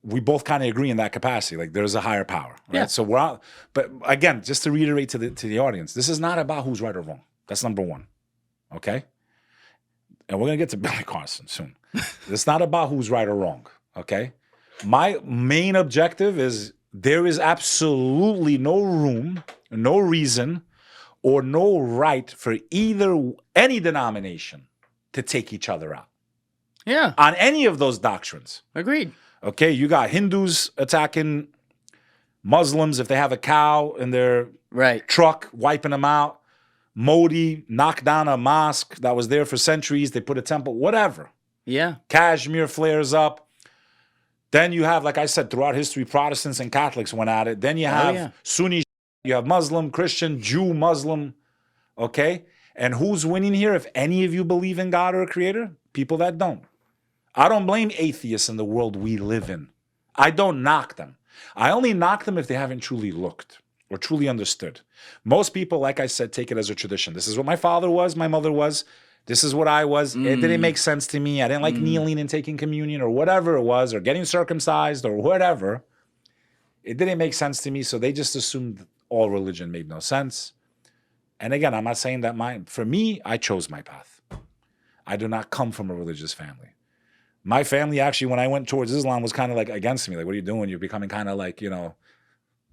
[SPEAKER 1] We both kind of agree in that capacity. Like, there's a higher power, right?
[SPEAKER 2] Yeah.
[SPEAKER 1] So we're out. But again, just to reiterate to the audience, this is not about who's right or wrong. That's number one. Okay. And we're going to get to Billy Carson soon. It's not about who's right or wrong, okay? My main objective is there is absolutely no room, no reason, or no right for any denomination to take each other out.
[SPEAKER 2] Yeah.
[SPEAKER 1] On any of those doctrines.
[SPEAKER 2] Agreed.
[SPEAKER 1] Okay, you got Hindus attacking Muslims if they have a cow in their truck, wiping them out. Modi knocked down a mosque that was there for centuries. They put a temple, whatever.
[SPEAKER 2] Yeah.
[SPEAKER 1] Kashmir flares up. Then you have, like I said, throughout history, Protestants and Catholics went at it. Then you have Sunni, you have Muslim, Christian, Jew, Muslim. Okay? And who's winning here? If any of you believe in God or a creator, people that don't. I don't blame atheists in the world we live in. I don't knock them. I only knock them if they haven't truly looked or truly understood. Most people, like I said, take it as a tradition. This is what my father was, my mother was. This is what I was. It didn't make sense to me. I didn't like kneeling and taking communion or whatever it was, or getting circumcised or whatever. It didn't make sense to me, so they just assumed all religion made no sense. And again, I'm not saying that for me, I chose my path. I do not come from a religious family. My family, actually, when I went towards Islam, was kind of like against me. Like, what are you doing? You're becoming kind of like, you're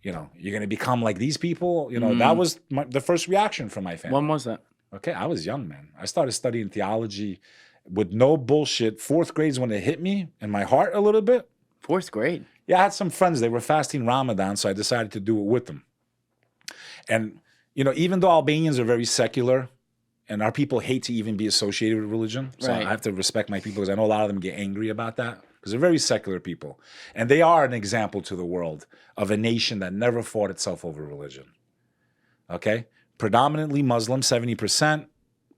[SPEAKER 1] going to become like these people. That was the first reaction from my family.
[SPEAKER 2] When was that?
[SPEAKER 1] Okay, I was young, man. I started studying theology with no bullshit. 4th grade is when it hit me in my heart a little bit.
[SPEAKER 2] 4th grade?
[SPEAKER 1] Yeah, I had some friends. They were fasting Ramadan, so I decided to do it with them. And, even though Albanians are very secular, and our people hate to even be associated with religion, so I have to respect my people because I know a lot of them get angry about that. Because they're very secular people. And they are an example to the world of a nation that never fought itself over religion. Okay? Predominantly Muslim, 70%.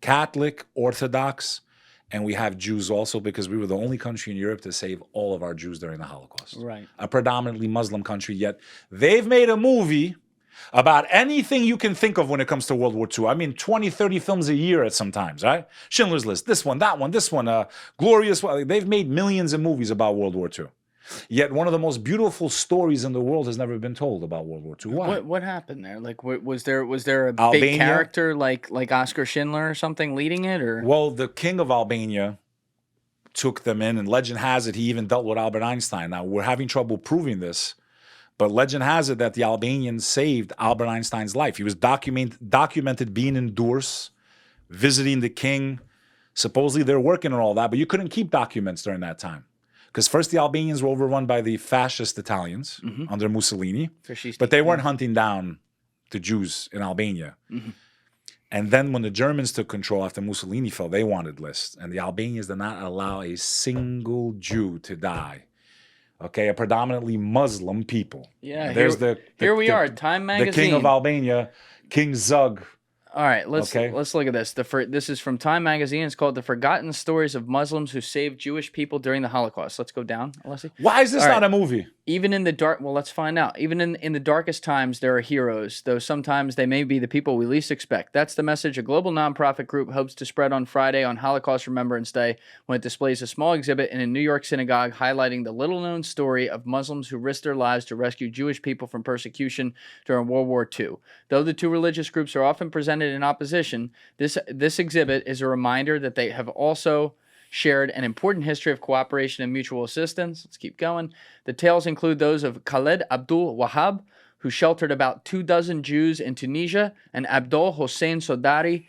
[SPEAKER 1] Catholic, Orthodox, and we have Jews also because we were the only country in Europe to save all of our Jews during the Holocaust.
[SPEAKER 2] Right.
[SPEAKER 1] A predominantly Muslim country, yet they've made a movie about anything you can think of when it comes to World War II. I mean, 20, 30 films a year at sometimes, right? Schindler's List, this one, this one, Glorious. They've made millions of movies about World War II. Yet one of the most beautiful stories in the world has never been told about World War II. Why?
[SPEAKER 2] What happened there? Like, was there a big
[SPEAKER 1] Albania?
[SPEAKER 2] character like Oscar Schindler or something leading it, or?
[SPEAKER 1] Well, the king of Albania took them in, and legend has it he even dealt with Albert Einstein. Now, we're having trouble proving this, but legend has it that the Albanians saved Albert Einstein's life. He was documented being in Durs, visiting the king. Supposedly they're working on all that, but you couldn't keep documents during that time. Because first the Albanians were overrun by the fascist Italians under Mussolini, but they weren't hunting down the Jews in Albania. And then when the Germans took control after Mussolini fell, they wanted lists. And the Albanians did not allow a single Jew to die. Okay, a predominantly Muslim people.
[SPEAKER 2] Yeah,
[SPEAKER 1] there's
[SPEAKER 2] here we are, Time Magazine.
[SPEAKER 1] The king of Albania, King Zug.
[SPEAKER 2] All right, let's look at this. This is from Time Magazine. It's called "The Forgotten Stories of Muslims Who Saved Jewish People During the Holocaust." Let's go down, Alessi.
[SPEAKER 1] Why is this not a movie?
[SPEAKER 2] Even in the dark, well, let's find out. Even in the darkest times, there are heroes, though sometimes they may be the people we least expect. That's the message a global nonprofit group hopes to spread on Friday on Holocaust Remembrance Day, when it displays a small exhibit in a New York synagogue highlighting the little-known story of Muslims who risked their lives to rescue Jewish people from persecution during World War II. Though the two religious groups are often presented in opposition, this exhibit is a reminder that they have also shared an important history of cooperation and mutual assistance. Let's keep going. The tales include those of Khaled Abdul Wahab, who sheltered about 24 Jews in Tunisia, and Abdul Hossein Sodari,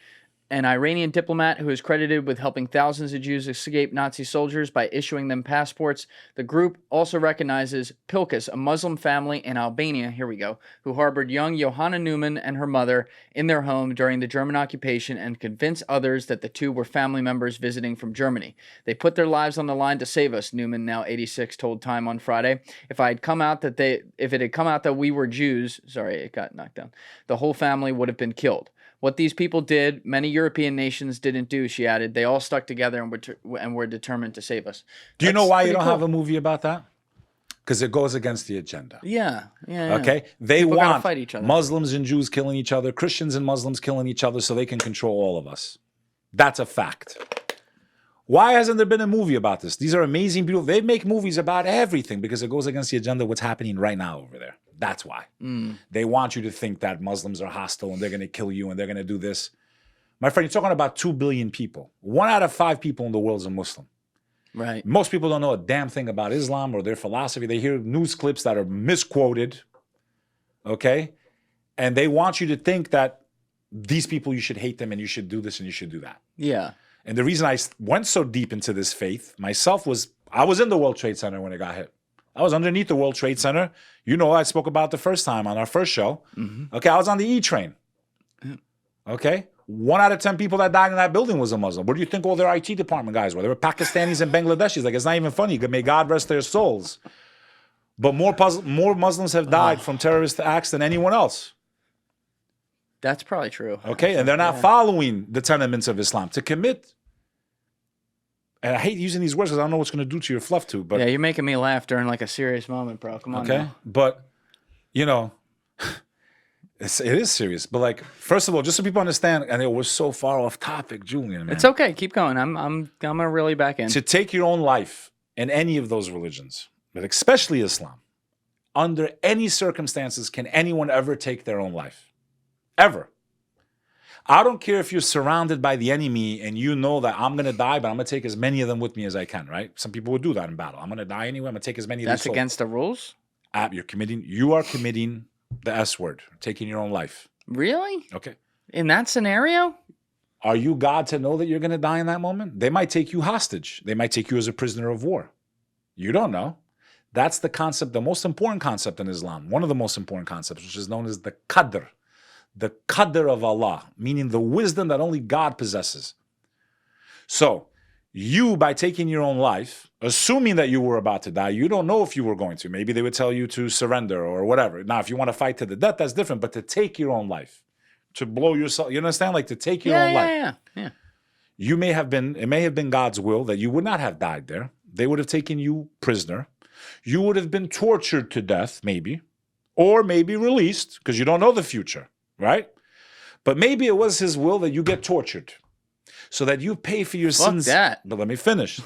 [SPEAKER 2] an Iranian diplomat who is credited with helping thousands of Jews escape Nazi soldiers by issuing them passports. The group also recognizes Pilkus, a Muslim family in Albania, here we go, who harbored young Johanna Newman and her mother in their home during the German occupation and convinced others that the two were family members visiting from Germany. They put their lives on the line to save us, Newman, now 86, told Time on Friday. If it had come out that we were Jews, sorry, it got knocked down, the whole family would have been killed. What these people did, many European nations didn't do, she added. They all stuck together and were determined to save us.
[SPEAKER 1] Do you know why you don't have a movie about that? Because it goes against the agenda.
[SPEAKER 2] Yeah.
[SPEAKER 1] Okay? They
[SPEAKER 2] people
[SPEAKER 1] want
[SPEAKER 2] fight each other.
[SPEAKER 1] Muslims and Jews killing each other, Christians and Muslims killing each other so they can control all of us. That's a fact. Why hasn't there been a movie about this? These are amazing people. They make movies about everything because it goes against the agenda of what's happening right now over there. That's why. They want you to think that Muslims are hostile and they're going to kill you and they're going to do this. My friend, you're talking about 2 billion people. 1 out of 5 people in the world is a Muslim.
[SPEAKER 2] Right.
[SPEAKER 1] Most people don't know a damn thing about Islam or their philosophy. They hear news clips that are misquoted, okay? And they want you to think that these people, you should hate them and you should do this and you should do that.
[SPEAKER 2] Yeah.
[SPEAKER 1] And the reason I went so deep into this faith myself was I was in the World Trade Center when it got hit. I was underneath the World Trade Center. You know, I spoke about the first time on our first show. Okay, I was on the E train. Okay, 1 out of 10 people that died in that building was a Muslim. What do you think all their IT department guys were? They were Pakistanis and Bangladeshis. Like, it's not even funny. May God rest their souls. But more Muslims have died from terrorist acts than anyone else.
[SPEAKER 2] That's probably true.
[SPEAKER 1] Okay, and they're not following the tenements of Islam. To commit, and I hate using these words because I don't know what's going to do to your fluff tube. But
[SPEAKER 2] yeah, you're making me laugh during like a serious moment, bro. Come on.
[SPEAKER 1] Okay,
[SPEAKER 2] now.
[SPEAKER 1] but you know, it is serious. But like, first of all, just so people understand, and it was so far off topic, Julian. Man.
[SPEAKER 2] It's okay. Keep going. I'm gonna really back in.
[SPEAKER 1] To take your own life in any of those religions, but especially Islam, under any circumstances, can anyone ever take their own life? Ever. I don't care if you're surrounded by the enemy and you know that I'm going to die, but I'm going to take as many of them with me as I can, right? Some people would do that in battle. I'm going to die anyway. I'm going to take as many of these.
[SPEAKER 2] That's against the rules?
[SPEAKER 1] You are committing the S word, taking your own life.
[SPEAKER 2] Really?
[SPEAKER 1] Okay.
[SPEAKER 2] In that scenario?
[SPEAKER 1] Are you God to know that you're going to die in that moment? They might take you hostage. They might take you as a prisoner of war. You don't know. That's the concept, the most important concept in Islam. One of the most important concepts, which is known as the qadr. The qadr of Allah, meaning the wisdom that only God possesses. So, you, by taking your own life, assuming that you were about to die, you don't know if you were going to. Maybe they would tell you to surrender or whatever. Now, if you want to fight to the death, that's different. But to take your own life, to blow yourself. You understand? Like to take your
[SPEAKER 2] Yeah,
[SPEAKER 1] own life.
[SPEAKER 2] yeah.
[SPEAKER 1] It may have been God's will that you would not have died there. They would have taken you prisoner. You would have been tortured to death, maybe, or maybe released, because you don't know the future, right? But maybe it was his will that you get tortured so that you pay for your sins.
[SPEAKER 2] That.
[SPEAKER 1] But let me finish.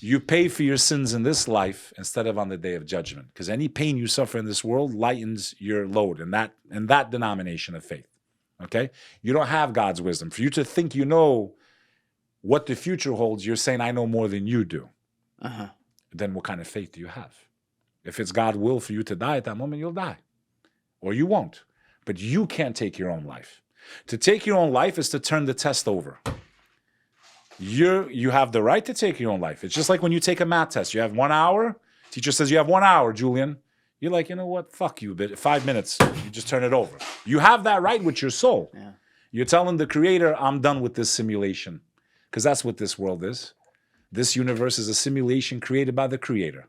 [SPEAKER 1] You pay for your sins in this life instead of on the day of judgment, because any pain you suffer in this world lightens your load in that denomination of faith, okay? You don't have God's wisdom. For you to think you know what the future holds, you're saying, I know more than you do. Then what kind of faith do you have? If it's God's will for you to die at that moment, you'll die. Or you won't. But you can't take your own life. To take your own life is to turn the test over. You have the right to take your own life. It's just like when you take a math test. You have 1 hour. Teacher says you have 1 hour, Julian. You're like, you know what? Fuck you, but 5 minutes. You just turn it over. You have that right with your soul.
[SPEAKER 2] Yeah.
[SPEAKER 1] You're telling the creator, I'm done with this simulation. Because that's what this world is. This universe is a simulation created by the creator.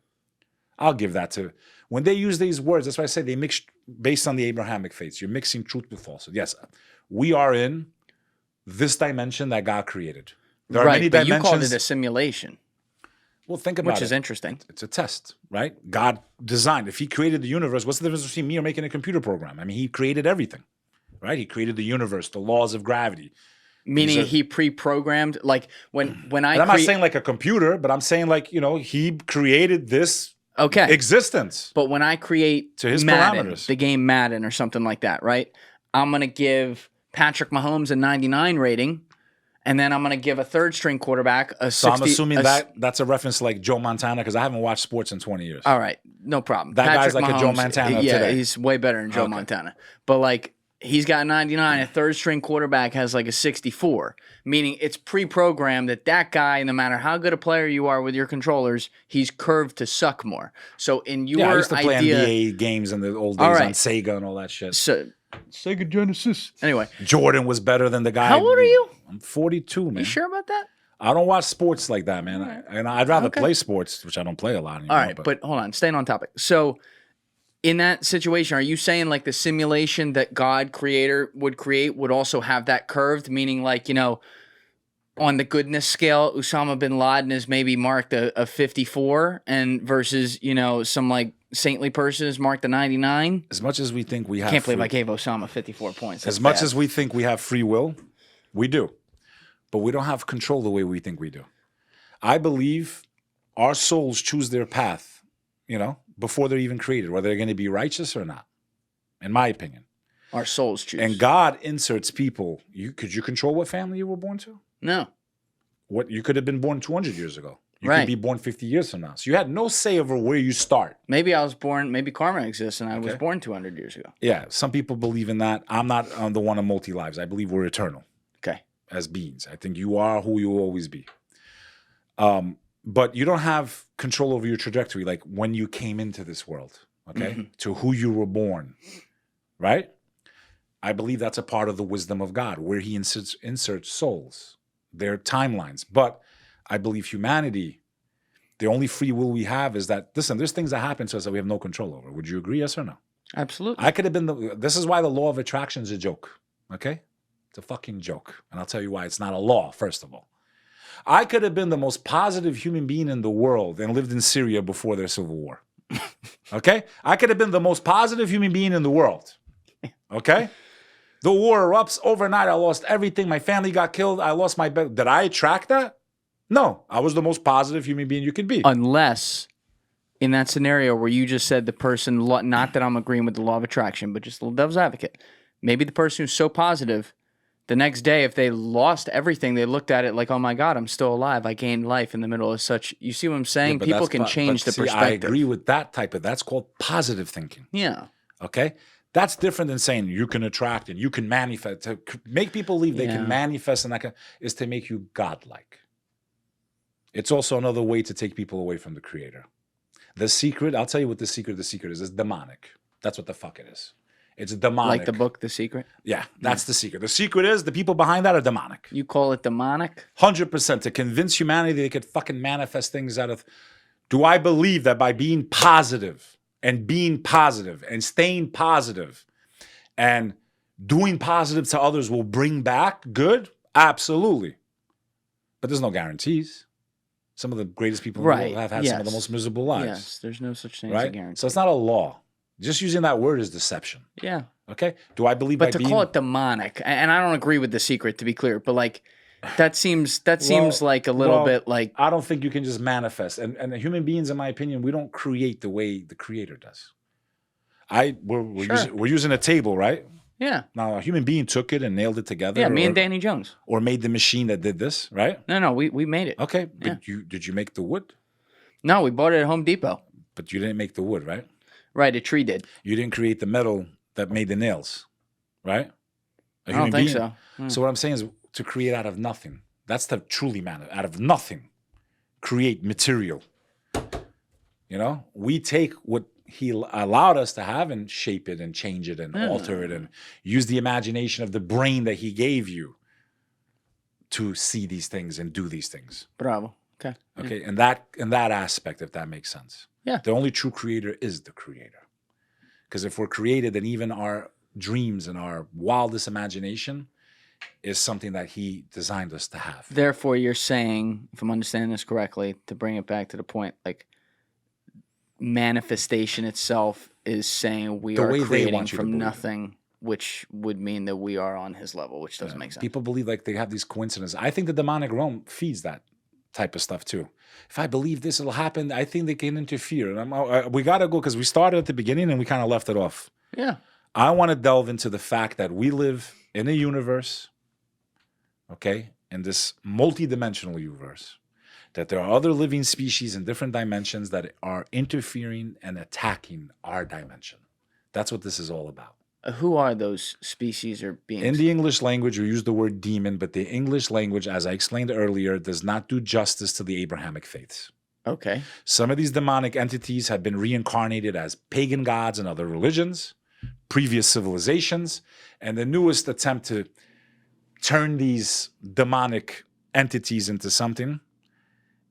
[SPEAKER 1] I'll give that to... When they use these words, that's why I say they mix based on the Abrahamic faiths. You're mixing truth with falsehood. Yes, we are in this dimension that God created. There are many
[SPEAKER 2] but
[SPEAKER 1] dimensions.
[SPEAKER 2] you called it a simulation.
[SPEAKER 1] Well, think about it.
[SPEAKER 2] Which is interesting.
[SPEAKER 1] It's a test, right? God designed. If he created the universe, what's the difference between me or making a computer program? I mean, he created everything, right? He created the universe, the laws of gravity.
[SPEAKER 2] Meaning he pre-programmed, like when I...
[SPEAKER 1] And I'm not saying like a computer, but I'm saying like, he created this existence.
[SPEAKER 2] But when I create
[SPEAKER 1] to his
[SPEAKER 2] Madden,
[SPEAKER 1] parameters,
[SPEAKER 2] the game Madden or something like that, right? I'm going to give Patrick Mahomes a 99 rating, and then I'm going to give a third-string quarterback a 60.
[SPEAKER 1] So I'm assuming that's a reference to like Joe Montana, because I haven't watched sports in 20 years.
[SPEAKER 2] All right, no problem.
[SPEAKER 1] That
[SPEAKER 2] Patrick
[SPEAKER 1] guy's like
[SPEAKER 2] Mahomes,
[SPEAKER 1] a Joe Montana today.
[SPEAKER 2] He's way better than Joe Montana. But like, he's got 99. A third-string quarterback has like a 64. Meaning it's pre-programmed that guy, no matter how good a player you are with your controllers, he's curved to suck more. So in your
[SPEAKER 1] I used to play
[SPEAKER 2] idea,
[SPEAKER 1] NBA games in the old days on Sega and all that shit.
[SPEAKER 2] So,
[SPEAKER 1] Sega Genesis.
[SPEAKER 2] Anyway.
[SPEAKER 1] Jordan was better than the guy.
[SPEAKER 2] How old are you?
[SPEAKER 1] I'm 42, man.
[SPEAKER 2] You sure about that?
[SPEAKER 1] I don't watch sports like that, man. And I'd rather play sports, which I don't play a lot anymore.
[SPEAKER 2] All right, but hold on. Staying on topic. So in that situation, are you saying like the simulation that God creator would create would also have that curved? Meaning like, on the goodness scale, Osama bin Laden is maybe marked a 54 and versus, some like saintly person is marked a 99.
[SPEAKER 1] As much as we think we have...
[SPEAKER 2] Can't believe I gave Osama 54 points.
[SPEAKER 1] As much as we think we have free will, we do. But we don't have control the way we think we do. I believe our souls choose their path, before they're even created, whether they're going to be righteous or not, in my opinion.
[SPEAKER 2] Our souls choose.
[SPEAKER 1] And God inserts people. Could you control what family you were born to?
[SPEAKER 2] No.
[SPEAKER 1] You could have been born 200 years ago. You
[SPEAKER 2] right.
[SPEAKER 1] could be born 50 years from now. So you had no say over where you start.
[SPEAKER 2] Maybe karma exists and I was born 200 years ago.
[SPEAKER 1] Yeah, some people believe in that. I'm not the one of multi-lives. I believe we're eternal.
[SPEAKER 2] Okay.
[SPEAKER 1] As beings. I think you are who you will always be. But you don't have control over your trajectory, like when you came into this world, okay? To who you were born, right? I believe that's a part of the wisdom of God, where he inserts souls, their timelines. But I believe humanity, the only free will we have is that, listen, there's things that happen to us that we have no control over. Would you agree, yes or no?
[SPEAKER 2] Absolutely.
[SPEAKER 1] I could have been this is why the law of attraction is a joke, okay? It's a fucking joke. And I'll tell you why. It's not a law, first of all. I could have been the most positive human being in the world and lived in Syria before their civil war. Okay? I could have been the most positive human being in the world. Okay? The war erupts overnight. I lost everything. My family got killed. I lost my bed. Did I attract that? No. I was the most positive human being you could be.
[SPEAKER 2] Unless in that scenario where you just said the person, not that I'm agreeing with the law of attraction, but just a little devil's advocate. Maybe the person who's so positive, the next day, if they lost everything, they looked at it like, oh my God, I'm still alive. I gained life in the middle of such... You see what I'm saying?
[SPEAKER 1] Yeah,
[SPEAKER 2] people can change the perspective.
[SPEAKER 1] I agree with that that's called positive thinking.
[SPEAKER 2] Yeah.
[SPEAKER 1] Okay? That's different than saying you can attract and you can manifest. To make people believe they can manifest and that is to make you godlike. It's also another way to take people away from the creator. The secret, I'll tell you what the secret is. It's demonic. That's what the fuck it is. It's demonic.
[SPEAKER 2] Like the book, The Secret?
[SPEAKER 1] Yeah, that's the secret. The secret is the people behind that are demonic.
[SPEAKER 2] You call it demonic?
[SPEAKER 1] 100%. To convince humanity they could fucking manifest things out of... Do I believe that by being positive and staying positive and Doing positive to others will bring back good? Absolutely. But there's no guarantees. Some of the greatest people in the world have had some of the most miserable lives.
[SPEAKER 2] Yes, there's no such thing as a guarantee.
[SPEAKER 1] So it's not a law. Just using that word is deception.
[SPEAKER 2] Yeah.
[SPEAKER 1] Okay? Do I believe
[SPEAKER 2] But to call it demonic, and I don't agree with The Secret, to be clear, but like that seems like a little bit like...
[SPEAKER 1] I don't think you can just manifest. And human beings, in my opinion, we don't create the way the Creator does. We're using a table, right?
[SPEAKER 2] Yeah.
[SPEAKER 1] Now, a human being took it and nailed it together.
[SPEAKER 2] Yeah, me and Danny Jones.
[SPEAKER 1] Or made the machine that did this, right?
[SPEAKER 2] No, we made it.
[SPEAKER 1] Okay, but did you make the wood?
[SPEAKER 2] No, we bought it at Home Depot.
[SPEAKER 1] But you didn't make the wood, right?
[SPEAKER 2] Right, a tree did.
[SPEAKER 1] You didn't create the metal that made the nails, right?
[SPEAKER 2] I don't think so.
[SPEAKER 1] So what I'm saying is to create out of nothing. That's the truly out of nothing. Create material. You know? We take what he allowed us to have and shape it and change it and alter it and use the imagination of the brain that he gave you to see these things and do these things.
[SPEAKER 2] Bravo. Okay.
[SPEAKER 1] Okay. In that aspect, if that makes sense.
[SPEAKER 2] Yeah.
[SPEAKER 1] The only true creator is the creator. Because if we're created, then even our dreams and our wildest imagination is something that he designed us to have.
[SPEAKER 2] Therefore, you're saying, if I'm understanding this correctly, to bring it back to the point, like manifestation itself is saying we are creating from nothing, which would mean that we are on his level, which doesn't make sense.
[SPEAKER 1] People believe like they have these coincidences. I think the demonic realm feeds that type of stuff too. If I believe this will happen, I think they can interfere. And we got to go because we started at the beginning and we kind of left it off.
[SPEAKER 2] Yeah.
[SPEAKER 1] I want to delve into the fact that we live in a universe, okay, in this multi-dimensional universe, that there are other living species in different dimensions that are interfering and attacking our dimension. That's what this is all about.
[SPEAKER 2] Who are those species or beings?
[SPEAKER 1] In the English language, we use the word demon, but the English language, as I explained earlier, does not do justice to the Abrahamic faiths.
[SPEAKER 2] Okay.
[SPEAKER 1] Some of these demonic entities have been reincarnated as pagan gods in other religions, previous civilizations, and the newest attempt to turn these demonic entities into something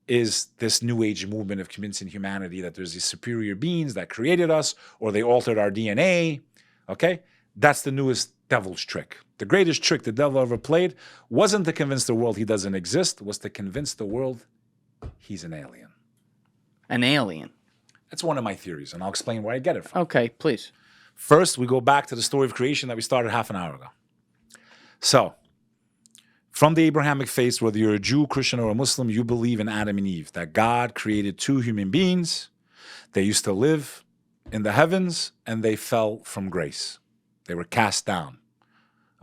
[SPEAKER 1] is this new age movement of convincing humanity that there's these superior beings that created us or they altered our DNA. Okay? That's the newest devil's trick. The greatest trick the devil ever played wasn't to convince the world he doesn't exist, was to convince the world he's an alien.
[SPEAKER 2] An alien?
[SPEAKER 1] That's one of my theories, and I'll explain where I get it from.
[SPEAKER 2] Okay, please.
[SPEAKER 1] First, we go back to the story of creation that we started half an hour ago. So, from the Abrahamic faith, whether you're a Jew, Christian, or a Muslim, you believe in Adam and Eve, that God created two human beings. They used to live in the heavens, and they fell from grace. They were cast down.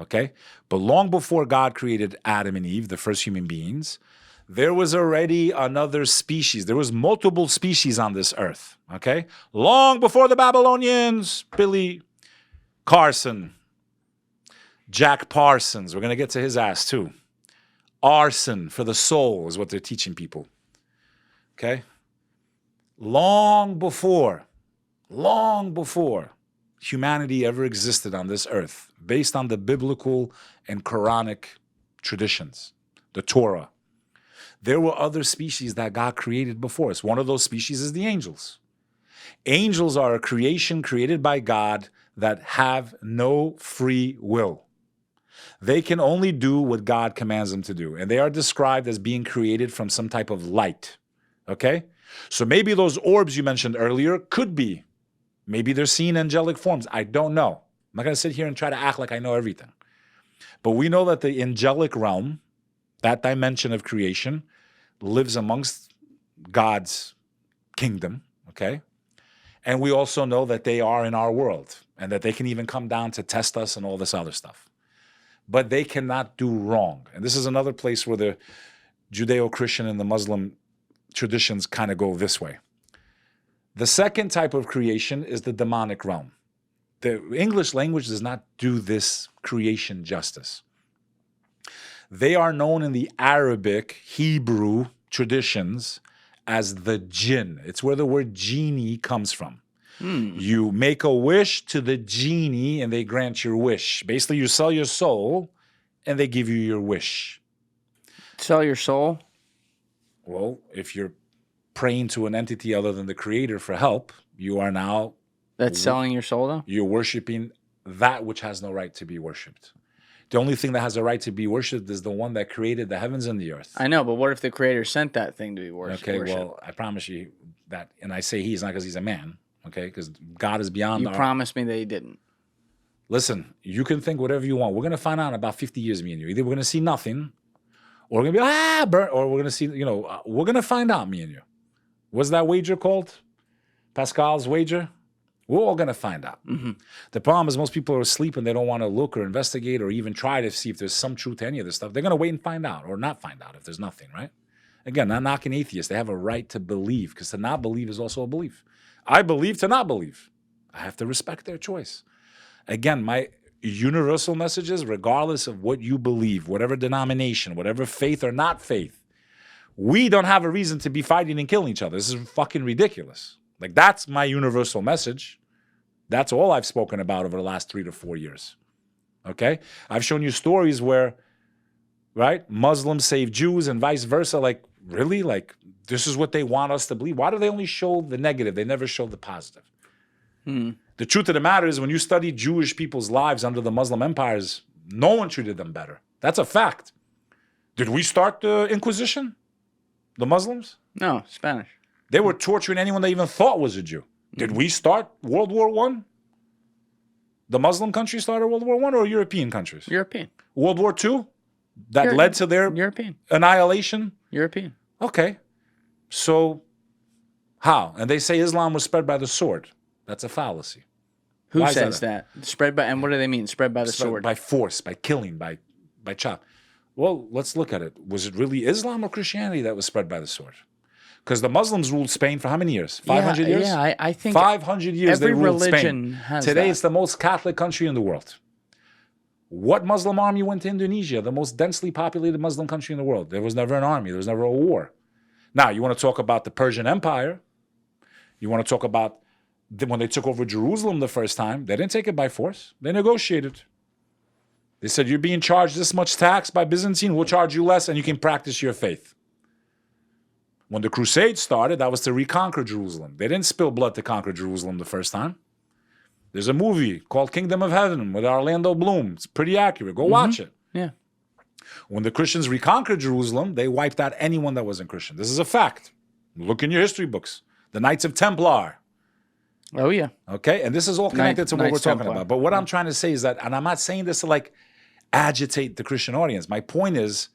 [SPEAKER 1] Okay? But long before God created Adam and Eve, the first human beings, there was already another species. There was multiple species on this earth. Okay? Long before the Babylonians, Billy Carson, Jack Parsons, we're going to get to his ass too. Arson for the soul is what they're teaching people. Okay? Long before humanity ever existed on this earth, based on the biblical and Quranic traditions, the Torah, there were other species that God created before us. One of those species is the angels. Angels are a creation created by God that have no free will. They can only do what God commands them to do. And they are described as being created from some type of light. Okay? So maybe those orbs you mentioned earlier could be. Maybe they're seeing angelic forms. I don't know. I'm not going to sit here and try to act like I know everything. But we know that the angelic realm, that dimension of creation, lives amongst God's kingdom. Okay? And we also know that they are in our world and that they can even come down to test us and all this other stuff. But they cannot do wrong. And this is another place where the Judeo-Christian and the Muslim traditions kind of go this way. The second type of creation is the demonic realm. The English language does not do this creation justice. They are known in the Arabic, Hebrew traditions as the jinn. It's where the word genie comes from. You make a wish to the genie and they grant your wish. Basically, you sell your soul and they give you your wish.
[SPEAKER 2] Sell your soul?
[SPEAKER 1] Well, if you're praying to an entity other than the creator for help, you are now...
[SPEAKER 2] That's selling your soul, though?
[SPEAKER 1] You're worshiping that which has no right to be worshipped. The only thing that has a right to be worshipped is the one that created the heavens and the earth.
[SPEAKER 2] I know, but what if the creator sent that thing to be worshipped?
[SPEAKER 1] Okay, well, I promise you that, and I say he's not because he's a man, okay, because God is beyond
[SPEAKER 2] You promised me that he didn't.
[SPEAKER 1] Listen, you can think whatever you want. We're going to find out in about 50 years, me and you. Either we're going to see nothing, or we're going to be, burn, or we're going to see, we're going to find out, me and you. What's that wager called? Pascal's wager? We're all going to find out.
[SPEAKER 2] Mm-hmm.
[SPEAKER 1] The problem is most people are asleep and they don't want to look or investigate or even try to see if there's some truth to any of this stuff. They're going to wait and find out or not find out if there's nothing, right? Again, not knocking atheists. They have a right to believe because to not believe is also a belief. I believe to not believe. I have to respect their choice. Again, my universal message is regardless of what you believe, whatever denomination, whatever faith or not faith, we don't have a reason to be fighting and killing each other. This is fucking ridiculous. Like, that's my universal message. That's all I've spoken about over the last 3 to 4 years. Okay? I've shown you stories where, right, Muslims save Jews and vice versa. Like, really? Like, this is what they want us to believe? Why do they only show the negative? They never show the positive. The truth of the matter is when you study Jewish people's lives under the Muslim empires, no one treated them better. That's a fact. Did we start the Inquisition? The Muslims?
[SPEAKER 2] No, Spanish.
[SPEAKER 1] They were torturing anyone they even thought was a Jew. Did we start World War I? The Muslim countries started World War I or European countries?
[SPEAKER 2] European.
[SPEAKER 1] World War II? That led to their
[SPEAKER 2] European
[SPEAKER 1] annihilation?
[SPEAKER 2] European.
[SPEAKER 1] Okay. So, how? And they say Islam was spread by the sword. That's a fallacy.
[SPEAKER 2] Who
[SPEAKER 1] Why is
[SPEAKER 2] says that? Spread by, and what do they mean? Spread by the sword?
[SPEAKER 1] By force, by killing, by chop. Well, let's look at it. Was it really Islam or Christianity that was spread by the sword? Because the Muslims ruled Spain for how many years? 500 years?
[SPEAKER 2] Yeah, I think
[SPEAKER 1] 500 years they ruled Spain.
[SPEAKER 2] Has
[SPEAKER 1] Today
[SPEAKER 2] that.
[SPEAKER 1] it's the most Catholic country in the world. What Muslim army went to Indonesia, the most densely populated Muslim country in the world? There was never an army. There was never a war. Now, you want to talk about the Persian Empire. You want to talk about when they took over Jerusalem the first time. They didn't take it by force. They negotiated. They said, you're being charged this much tax by Byzantine. We'll charge you less and you can practice your faith. When the Crusades started, that was to reconquer Jerusalem. They didn't spill blood to conquer Jerusalem the first time. There's a movie called Kingdom of Heaven with Orlando Bloom. It's pretty accurate. Go watch it.
[SPEAKER 2] Yeah.
[SPEAKER 1] When the Christians reconquered Jerusalem, they wiped out anyone that wasn't Christian. This is a fact. Look in your history books. The Knights of Templar.
[SPEAKER 2] Oh, yeah.
[SPEAKER 1] Okay? And this is all connected to what we're talking
[SPEAKER 2] Templar.
[SPEAKER 1] about. But what I'm trying to say is that, and I'm not saying this to like agitate the Christian audience. My point is,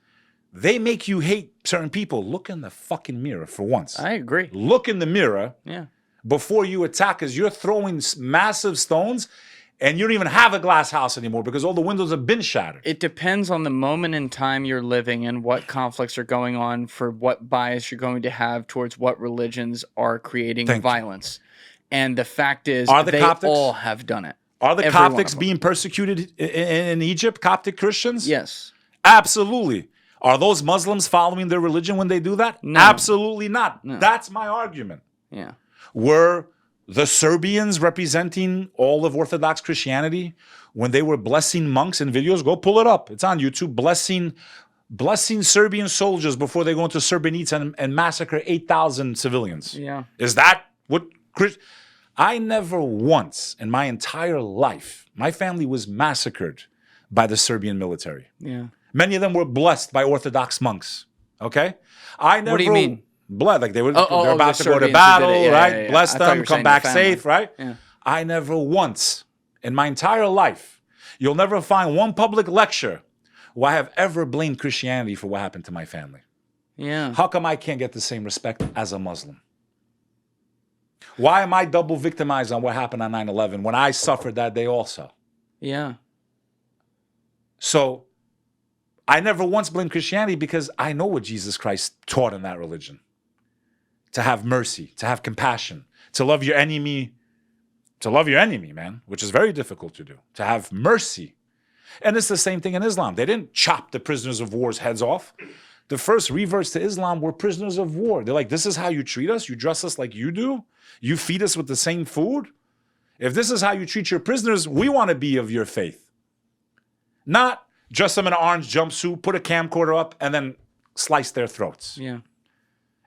[SPEAKER 1] they make you hate certain people. Look in the fucking mirror for once.
[SPEAKER 2] I agree.
[SPEAKER 1] Look in the mirror before you attack, because you're throwing massive stones and you don't even have a glass house anymore because all the windows have been shattered.
[SPEAKER 2] It depends on the moment in time you're living and what conflicts are going on for what bias you're going to have towards what religions are creating violence. And the fact is, they all have done it.
[SPEAKER 1] Are the Coptics being persecuted in Egypt, Coptic Christians?
[SPEAKER 2] Yes.
[SPEAKER 1] Absolutely. Are those Muslims following their religion when they do that?
[SPEAKER 2] No.
[SPEAKER 1] Absolutely not.
[SPEAKER 2] No.
[SPEAKER 1] That's my argument.
[SPEAKER 2] Yeah.
[SPEAKER 1] Were the Serbians representing all of Orthodox Christianity when they were blessing monks in videos? Go pull it up. It's on YouTube. Blessing Serbian soldiers before they go into Srebrenica and massacre 8,000 civilians.
[SPEAKER 2] Yeah.
[SPEAKER 1] Is that what... I never once in my entire life, my family was massacred by the Serbian military.
[SPEAKER 2] Yeah.
[SPEAKER 1] Many of them were blessed by Orthodox monks. Okay? I never...
[SPEAKER 2] What do you mean?
[SPEAKER 1] Blessed. Like they're about to go to
[SPEAKER 2] Serbians
[SPEAKER 1] battle, right?
[SPEAKER 2] Yeah.
[SPEAKER 1] Bless them, come back safe, right?
[SPEAKER 2] Yeah.
[SPEAKER 1] I never once in my entire life, you'll never find one public lecture where I have ever blamed Christianity for what happened to my family.
[SPEAKER 2] Yeah.
[SPEAKER 1] How come I can't get the same respect as a Muslim? Why am I double victimized on what happened on 9/11 when I suffered that day also?
[SPEAKER 2] Yeah.
[SPEAKER 1] So I never once blamed Christianity because I know what Jesus Christ taught in that religion. To have mercy, to have compassion, to love your enemy, man, which is very difficult to do. To have mercy. And it's the same thing in Islam. They didn't chop the prisoners of war's heads off. The first reverts to Islam were prisoners of war. They're like, this is how you treat us? You dress us like you do? You feed us with the same food? If this is how you treat your prisoners, we want to be of your faith. Not dress them in an orange jumpsuit, put a camcorder up, and then slice their throats.
[SPEAKER 2] Yeah.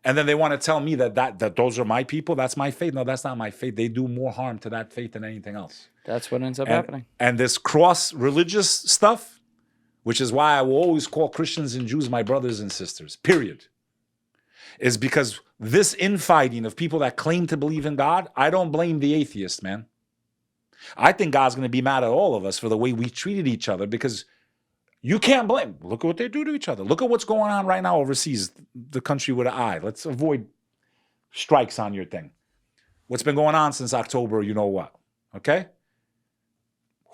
[SPEAKER 1] And then they want to tell me that those are my people. That's my faith. No, that's not my faith. They do more harm to that faith than anything else.
[SPEAKER 2] That's what ends up happening.
[SPEAKER 1] And this cross-religious stuff, which is why I will always call Christians and Jews my brothers and sisters, period, is because this infighting of people that claim to believe in God, I don't blame the atheist, man. I think God's going to be mad at all of us for the way we treated each other, because you can't blame. Look at what they do to each other. Look at what's going on right now overseas, the country with an eye. Let's avoid strikes on your thing. What's been going on since October, you know what, okay?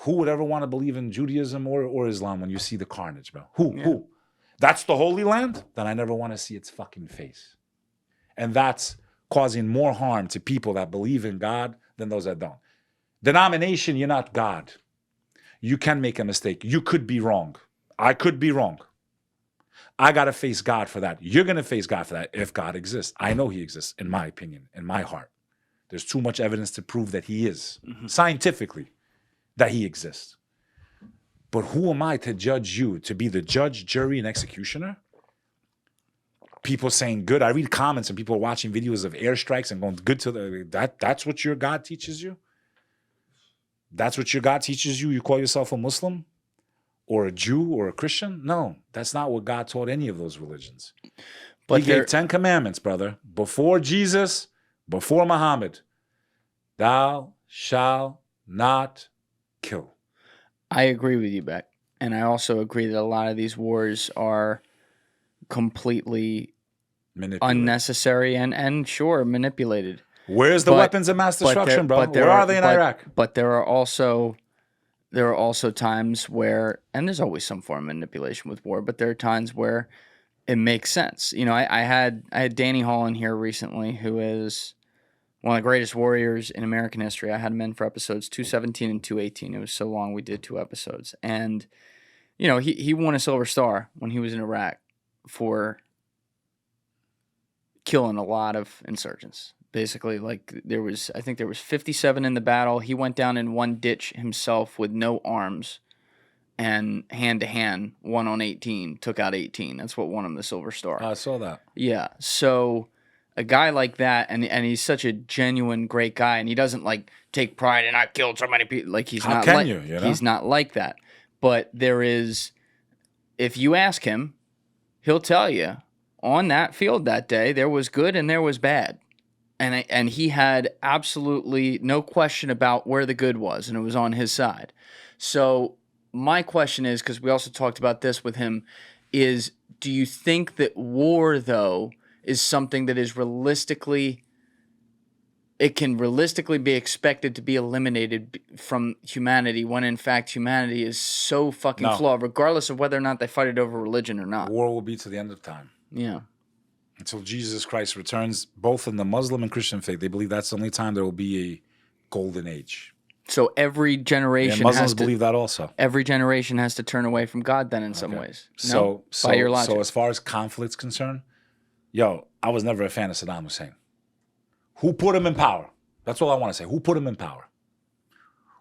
[SPEAKER 1] Who would ever want to believe in Judaism or Islam when you see the carnage, bro? Who? That's the Holy Land? Then I never want to see its fucking face. And that's causing more harm to people that believe in God than those that don't. Denomination, you're not God. You can make a mistake. You could be wrong. I could be wrong. I got to face God for that. You're going to face God for that if God exists. I know he exists, in my opinion, in my heart. There's too much evidence to prove that he is, scientifically, that he exists. But who am I to judge you, to be the judge, jury, and executioner? People saying good. I read comments and people are watching videos of airstrikes and going good to that's what your God teaches you? That's what your God teaches you? You call yourself a Muslim or a Jew or a Christian? No, that's not what God taught any of those religions. But he gave 10 commandments, brother. Before Jesus, before Muhammad, thou shalt not kill.
[SPEAKER 2] I agree with you, Bek. And I also agree that a lot of these wars are completely unnecessary and sure, manipulated.
[SPEAKER 1] Where's the weapons of mass destruction, bro? Where are they in Iraq?
[SPEAKER 2] But there are also times where, and there's always some form of manipulation with war, but there are times where it makes sense. You know, I had Danny Hall in here recently, who is one of the greatest warriors in American history. I had him in for episodes 217 and 218. It was so long we did 2 episodes. And, you know, he won a Silver Star when he was in Iraq for killing a lot of insurgents. Basically, like I think there was 57 in the battle. He went down in one ditch himself with no arms, and hand to hand, 1 on 18, took out 18. That's what won him the Silver Star.
[SPEAKER 1] I saw that.
[SPEAKER 2] Yeah. So a guy like that, and he's such a genuine great guy, and he doesn't like take pride in I killed so many people. Like he's not like you know? He's not like that. But there is, if you ask him, he'll tell you on that field that day there was good and there was bad. And he had absolutely no question about where the good was, and it was on his side. So my question is, because we also talked about this with him, is do you think that war, though, is something that is it can realistically be expected to be eliminated from humanity when, in fact, humanity is so fucking flawed, regardless of whether or not they fight it over religion or not?
[SPEAKER 1] War will be to the end of time.
[SPEAKER 2] Yeah.
[SPEAKER 1] Until Jesus Christ returns, both in the Muslim and Christian faith, they believe that's the only time there will be a golden age.
[SPEAKER 2] So every generation
[SPEAKER 1] Muslims believe that also.
[SPEAKER 2] Every generation has to turn away from God then in some ways.
[SPEAKER 1] So
[SPEAKER 2] by your logic.
[SPEAKER 1] So as far as conflict's concerned, I was never a fan of Saddam Hussein. Who put him in power? That's all I want to say. Who put him in power?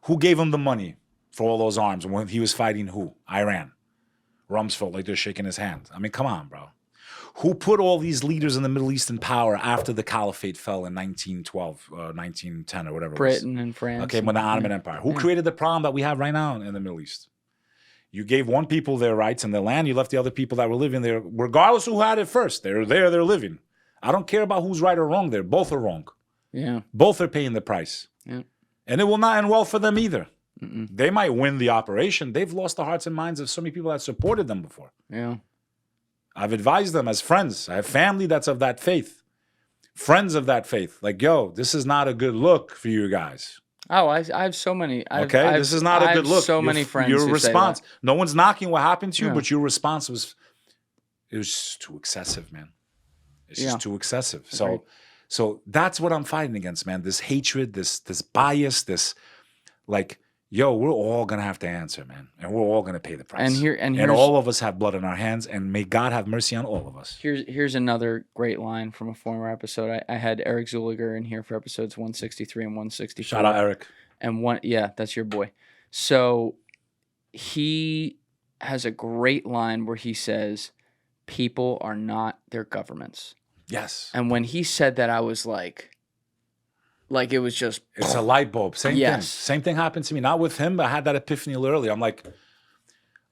[SPEAKER 1] Who gave him the money for all those arms when he was fighting who? Iran. Rumsfeld, like they're shaking his hand. I mean, come on, bro. Who put all these leaders in the Middle East in power after the caliphate fell in 1912, 1910, or whatever it was?
[SPEAKER 2] Britain and France.
[SPEAKER 1] Okay, when the Ottoman Empire. Who created the problem that we have right now in the Middle East? You gave one people their rights and their land. You left the other people that were living there, regardless who had it first. They're there, they're living. I don't care about who's right or wrong there. Both are wrong.
[SPEAKER 2] Yeah.
[SPEAKER 1] Both are paying the price.
[SPEAKER 2] Yeah.
[SPEAKER 1] And it will not end well for them either. They might win the operation. They've lost the hearts and minds of so many people that supported them before.
[SPEAKER 2] Yeah.
[SPEAKER 1] I've advised them as friends. I have family that's of that faith. Friends of that faith. Like, this is not a good look for you guys.
[SPEAKER 2] Oh, I have so many.
[SPEAKER 1] This is not a good look.
[SPEAKER 2] So many friends.
[SPEAKER 1] Your
[SPEAKER 2] who
[SPEAKER 1] response.
[SPEAKER 2] Say that.
[SPEAKER 1] No one's knocking what happened to you, but your response was just too excessive, man. It's just too excessive. So that's what I'm fighting against, man. This hatred, this bias, this like, we're all gonna have to answer, man, and we're all gonna pay the price. And all of us have blood on our hands, and may God have mercy on all of us.
[SPEAKER 2] Here's another great line from a former episode. I had Eric Zuliger in here for episodes 163 and 164.
[SPEAKER 1] Shout out Eric.
[SPEAKER 2] And that's your boy. So he has a great line where he says, "People are not their governments."
[SPEAKER 1] Yes.
[SPEAKER 2] And when he said that, I was like it was just.
[SPEAKER 1] It's a light bulb. Same thing.
[SPEAKER 2] Yes.
[SPEAKER 1] Same thing happened to me. Not with him, but I had that epiphany a little earlier. I'm like,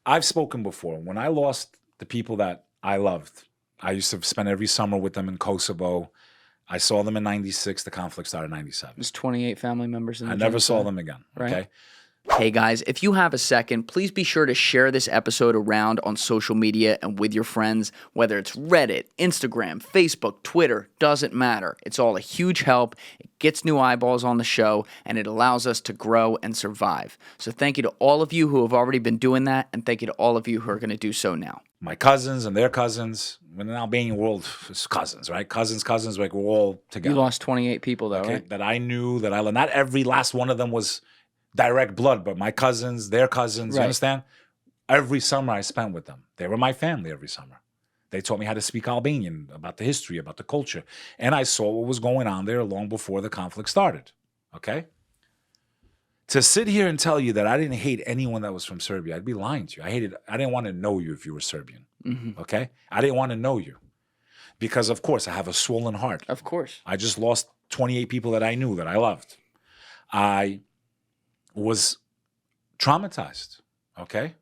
[SPEAKER 1] I've spoken before. When I lost the people that I loved, I used to spend every summer with them in Kosovo. I saw them in 96. The conflict started in 97.
[SPEAKER 2] There's 28 family members in the
[SPEAKER 1] I never saw
[SPEAKER 2] genocide.
[SPEAKER 1] them again.
[SPEAKER 2] Right.
[SPEAKER 1] Okay.
[SPEAKER 2] Hey guys, if you have a second, please be sure to share this episode around on social media and with your friends, whether it's Reddit, Instagram, Facebook, Twitter, doesn't matter. It's all a huge help. It gets new eyeballs on the show, and it allows us to grow and survive. So thank you to all of you who have already been doing that, and thank you to all of you who are going to do so now.
[SPEAKER 1] My cousins and their cousins. In the Albanian world, it's cousins, right? Cousins, like we're all together.
[SPEAKER 2] You lost 28 people though,
[SPEAKER 1] Okay?
[SPEAKER 2] right?
[SPEAKER 1] That I knew, that I loved. Not every last one of them was direct blood, but my cousins, their cousins, you
[SPEAKER 2] Right.
[SPEAKER 1] understand? Every summer I spent with them. They were my family every summer. They taught me how to speak Albanian, about the history, about the culture. And I saw what was going on there long before the conflict started. Okay? To sit here and tell you that I didn't hate anyone that was from Serbia, I'd be lying to you. I didn't want to know you if you were Serbian. Okay? I didn't want to know you. Because, of course, I have a swollen heart.
[SPEAKER 2] Of course.
[SPEAKER 1] I just lost 28 people that I knew, that I loved. I was traumatized, okay?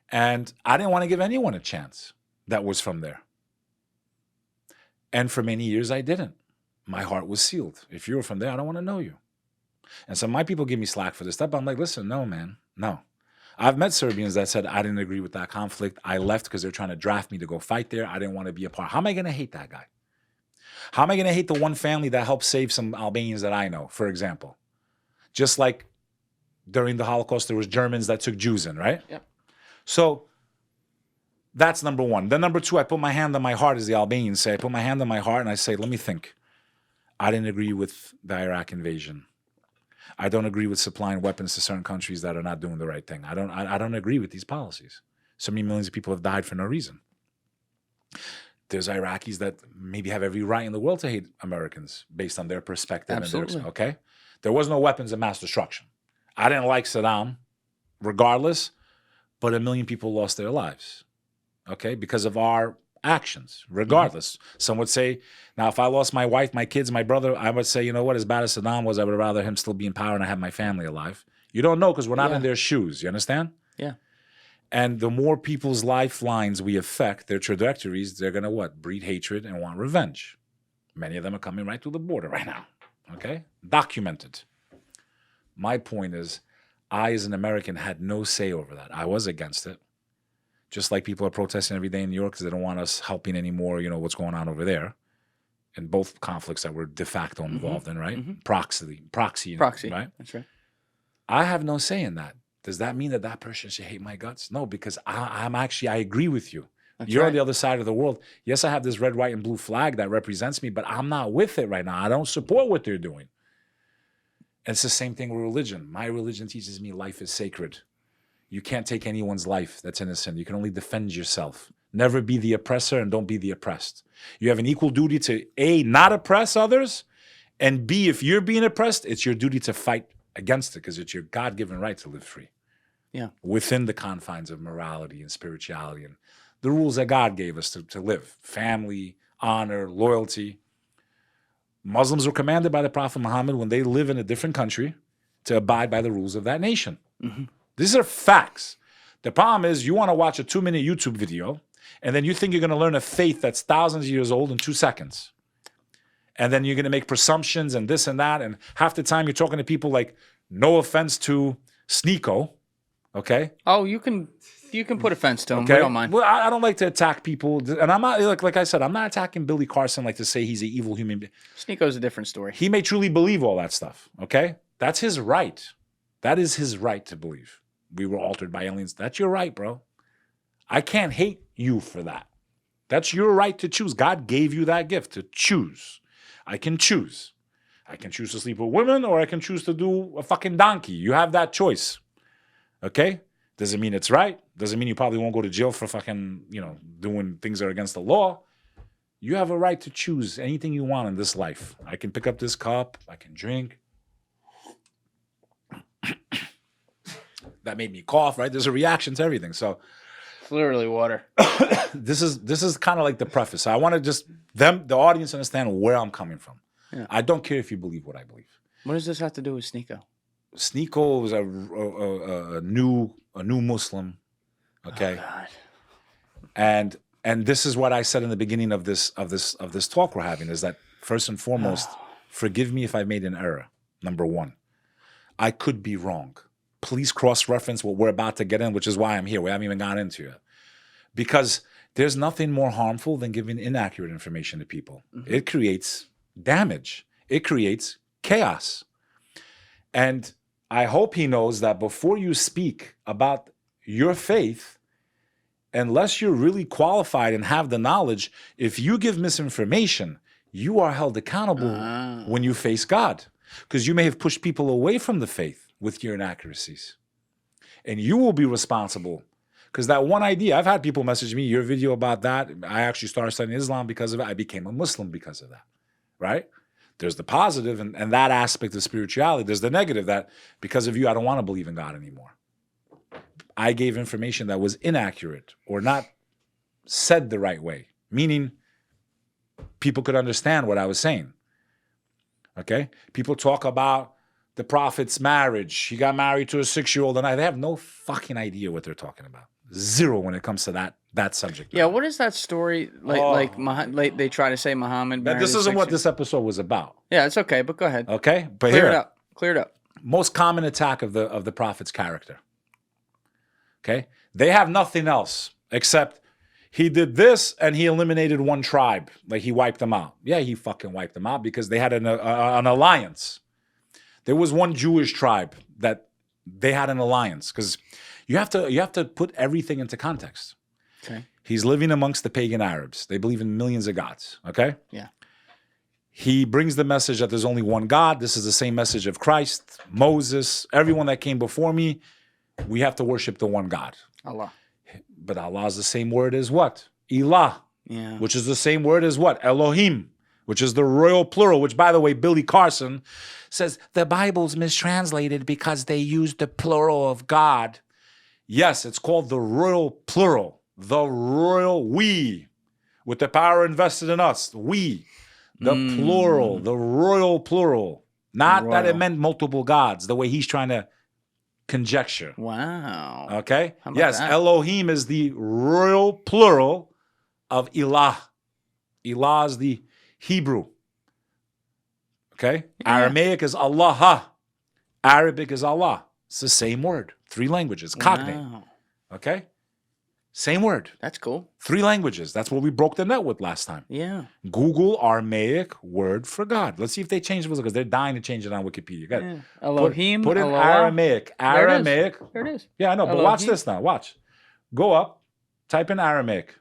[SPEAKER 1] And I didn't want to give anyone a chance that was from there. And for many years, I didn't. My heart was sealed. If you were from there, I don't want to know you. And so my people give me slack for this stuff. But I'm like, listen, no, man, no. I've met Serbians that said, I didn't agree with that conflict. I left because they're trying to draft me to go fight there. I didn't want to be a part. How am I going to hate that guy? How am I going to hate the one family that helped save some Albanians that I know, for example? Just like during the Holocaust, there was Germans that took Jews in, right?
[SPEAKER 2] Yep.
[SPEAKER 1] So that's number one. Then number two, I put my hand on my heart, as the Albanians say. I put my hand on my heart and I say, let me think. I didn't agree with the Iraq invasion. I don't agree with supplying weapons to certain countries that are not doing the right thing. I don't agree with these policies. So many millions of people have died for no reason. There's Iraqis that maybe have every right in the world to hate Americans based on their perspective.
[SPEAKER 2] Absolutely.
[SPEAKER 1] And okay? There was no weapons of mass destruction. I didn't like Saddam, regardless, but 1 million people lost their lives, okay, because of our actions, regardless. Some would say, now, if I lost my wife, my kids, my brother, I would say, you know what, as bad as Saddam was, I would rather him still be in power and I have my family alive. You don't know because we're not in their shoes. You understand?
[SPEAKER 2] Yeah.
[SPEAKER 1] And the more people's lifelines we affect, their trajectories, they're going to what? Breed hatred and want revenge. Many of them are coming right through the border right now, okay? Documented. My point is, I, as an American, had no say over that. I was against it. Just like people are protesting every day in New York because they don't want us helping anymore, you know, what's going on over there. In both conflicts that we're de facto involved in, right? Proxy, right?
[SPEAKER 2] That's right.
[SPEAKER 1] I have no say in that. Does that mean that that person should hate my guts? No, because I agree with you. You're
[SPEAKER 2] right.
[SPEAKER 1] on the other side of the world. Yes, I have this red, white, and blue flag that represents me, but I'm not with it right now. I don't support what they're doing. And it's the same thing with religion. My religion teaches me life is sacred. You can't take anyone's life that's innocent. You can only defend yourself. Never be the oppressor and don't be the oppressed. You have an equal duty to A, not oppress others, and B, if you're being oppressed, it's your duty to fight against it because it's your God-given right to live free.
[SPEAKER 2] Yeah.
[SPEAKER 1] Within the confines of morality and spirituality and the rules that God gave us to live. Family, honor, loyalty. Muslims were commanded by the Prophet Muhammad when they live in a different country to abide by the rules of that nation. These are facts. The problem is you want to watch a 2-minute YouTube video and then you think you're going to learn a faith that's thousands of years old in 2 seconds. And then you're going to make presumptions and this and that. And half the time you're talking to people like, no offense to Sneeko, okay?
[SPEAKER 2] Oh, you can put offense to him.
[SPEAKER 1] Okay.
[SPEAKER 2] We don't mind.
[SPEAKER 1] Well, I don't like to attack people. And I'm not, like I said, I'm not attacking Billy Carson like to say he's an evil human being.
[SPEAKER 2] Sneeko's a different story.
[SPEAKER 1] He may truly believe all that stuff, okay? That's his right. That is his right to believe. We were altered by aliens. That's your right, bro. I can't hate you for that. That's your right to choose. God gave you that gift to choose. I can choose. I can choose to sleep with women or I can choose to do a fucking donkey. You have that choice, okay? Doesn't mean it's right. Doesn't mean you probably won't go to jail for fucking, doing things that are against the law. You have a right to choose anything you want in this life. I can pick up this cup. I can drink. That made me cough, right? There's a reaction to everything. So
[SPEAKER 2] It's literally water.
[SPEAKER 1] This is kind of like the preface. I want to just the audience understand where I'm coming from.
[SPEAKER 2] Yeah.
[SPEAKER 1] I don't care if you believe what I believe.
[SPEAKER 2] What does this have to do with Sneeko?
[SPEAKER 1] Sneeko was a new Muslim, okay,
[SPEAKER 2] Oh,
[SPEAKER 1] God. and this is what I said in the beginning of this talk we're having, is that first and foremost, forgive me if I made an error. Number one, I could be wrong. Please cross-reference what we're about to get in, which is why I'm here. We haven't even gotten into it, because there's nothing more harmful than giving inaccurate information to people. Mm-hmm. It creates damage. It creates chaos. And I hope he knows that before you speak about your faith, unless you're really qualified and have the knowledge, if you give misinformation, you are held accountable when you face God, because you may have pushed people away from the faith with your inaccuracies. And you will be responsible, because that one idea, I've had people message me, your video about that, I actually started studying Islam because of it. I became a Muslim because of that, right? There's the positive and that aspect of spirituality. There's the negative, that because of you, I don't want to believe in God anymore. I gave information that was inaccurate or not said the right way, meaning people could understand what I was saying. Okay? People talk about the prophet's marriage. He got married to a 6-year-old, and they have no fucking idea what they're talking about. Zero when it comes to that subject.
[SPEAKER 2] Yeah, what is that story? Like they try to say Muhammad.
[SPEAKER 1] But this isn't what this episode was about.
[SPEAKER 2] Yeah, it's okay, but go ahead.
[SPEAKER 1] Okay, but
[SPEAKER 2] Clear it up. Clear it up.
[SPEAKER 1] Most common attack of the prophet's character. Okay, they have nothing else except he did this and he eliminated one tribe, like he wiped them out. Yeah, he fucking wiped them out because they had an alliance. There was one Jewish tribe that they had an alliance, because you have to put everything into context.
[SPEAKER 2] Okay.
[SPEAKER 1] He's living amongst the pagan Arabs. They believe in millions of gods. Okay.
[SPEAKER 2] Yeah.
[SPEAKER 1] He brings the message that there's only one God. This is the same message of Christ, Moses, everyone that came before me. We have to worship the one God.
[SPEAKER 2] Allah.
[SPEAKER 1] But Allah is the same word as what? Ilah.
[SPEAKER 2] Yeah.
[SPEAKER 1] Which is the same word as what? Elohim. Which is the royal plural, which, by the way, Billy Carson says the Bible's mistranslated because they used the plural of God. Yes, it's called the royal plural. The royal we, with the power invested in us. We. The plural. The royal plural. Not that it meant multiple gods, the way he's trying to conjecture.
[SPEAKER 2] Wow.
[SPEAKER 1] Okay?
[SPEAKER 2] How about
[SPEAKER 1] Yes,
[SPEAKER 2] that?
[SPEAKER 1] Elohim is the royal plural of Ilah. Ilah is the Hebrew. Okay?
[SPEAKER 2] Yeah.
[SPEAKER 1] Aramaic is Allah. Arabic is Allah. It's the same word. 3 languages. Cognate.
[SPEAKER 2] Wow.
[SPEAKER 1] Okay? Same word.
[SPEAKER 2] That's cool.
[SPEAKER 1] 3 languages. That's what we broke the net with last time.
[SPEAKER 2] Yeah.
[SPEAKER 1] Google Aramaic word for God. Let's see if they change it, because they're dying to change it on Wikipedia. Go ahead.
[SPEAKER 2] Yeah. Elohim.
[SPEAKER 1] Put in
[SPEAKER 2] Allah.
[SPEAKER 1] Aramaic.
[SPEAKER 2] There it is.
[SPEAKER 1] Aramaic.
[SPEAKER 2] There it is.
[SPEAKER 1] Yeah, I know, but watch
[SPEAKER 2] Elohim.
[SPEAKER 1] this now. Watch. Go up. Type in Aramaic.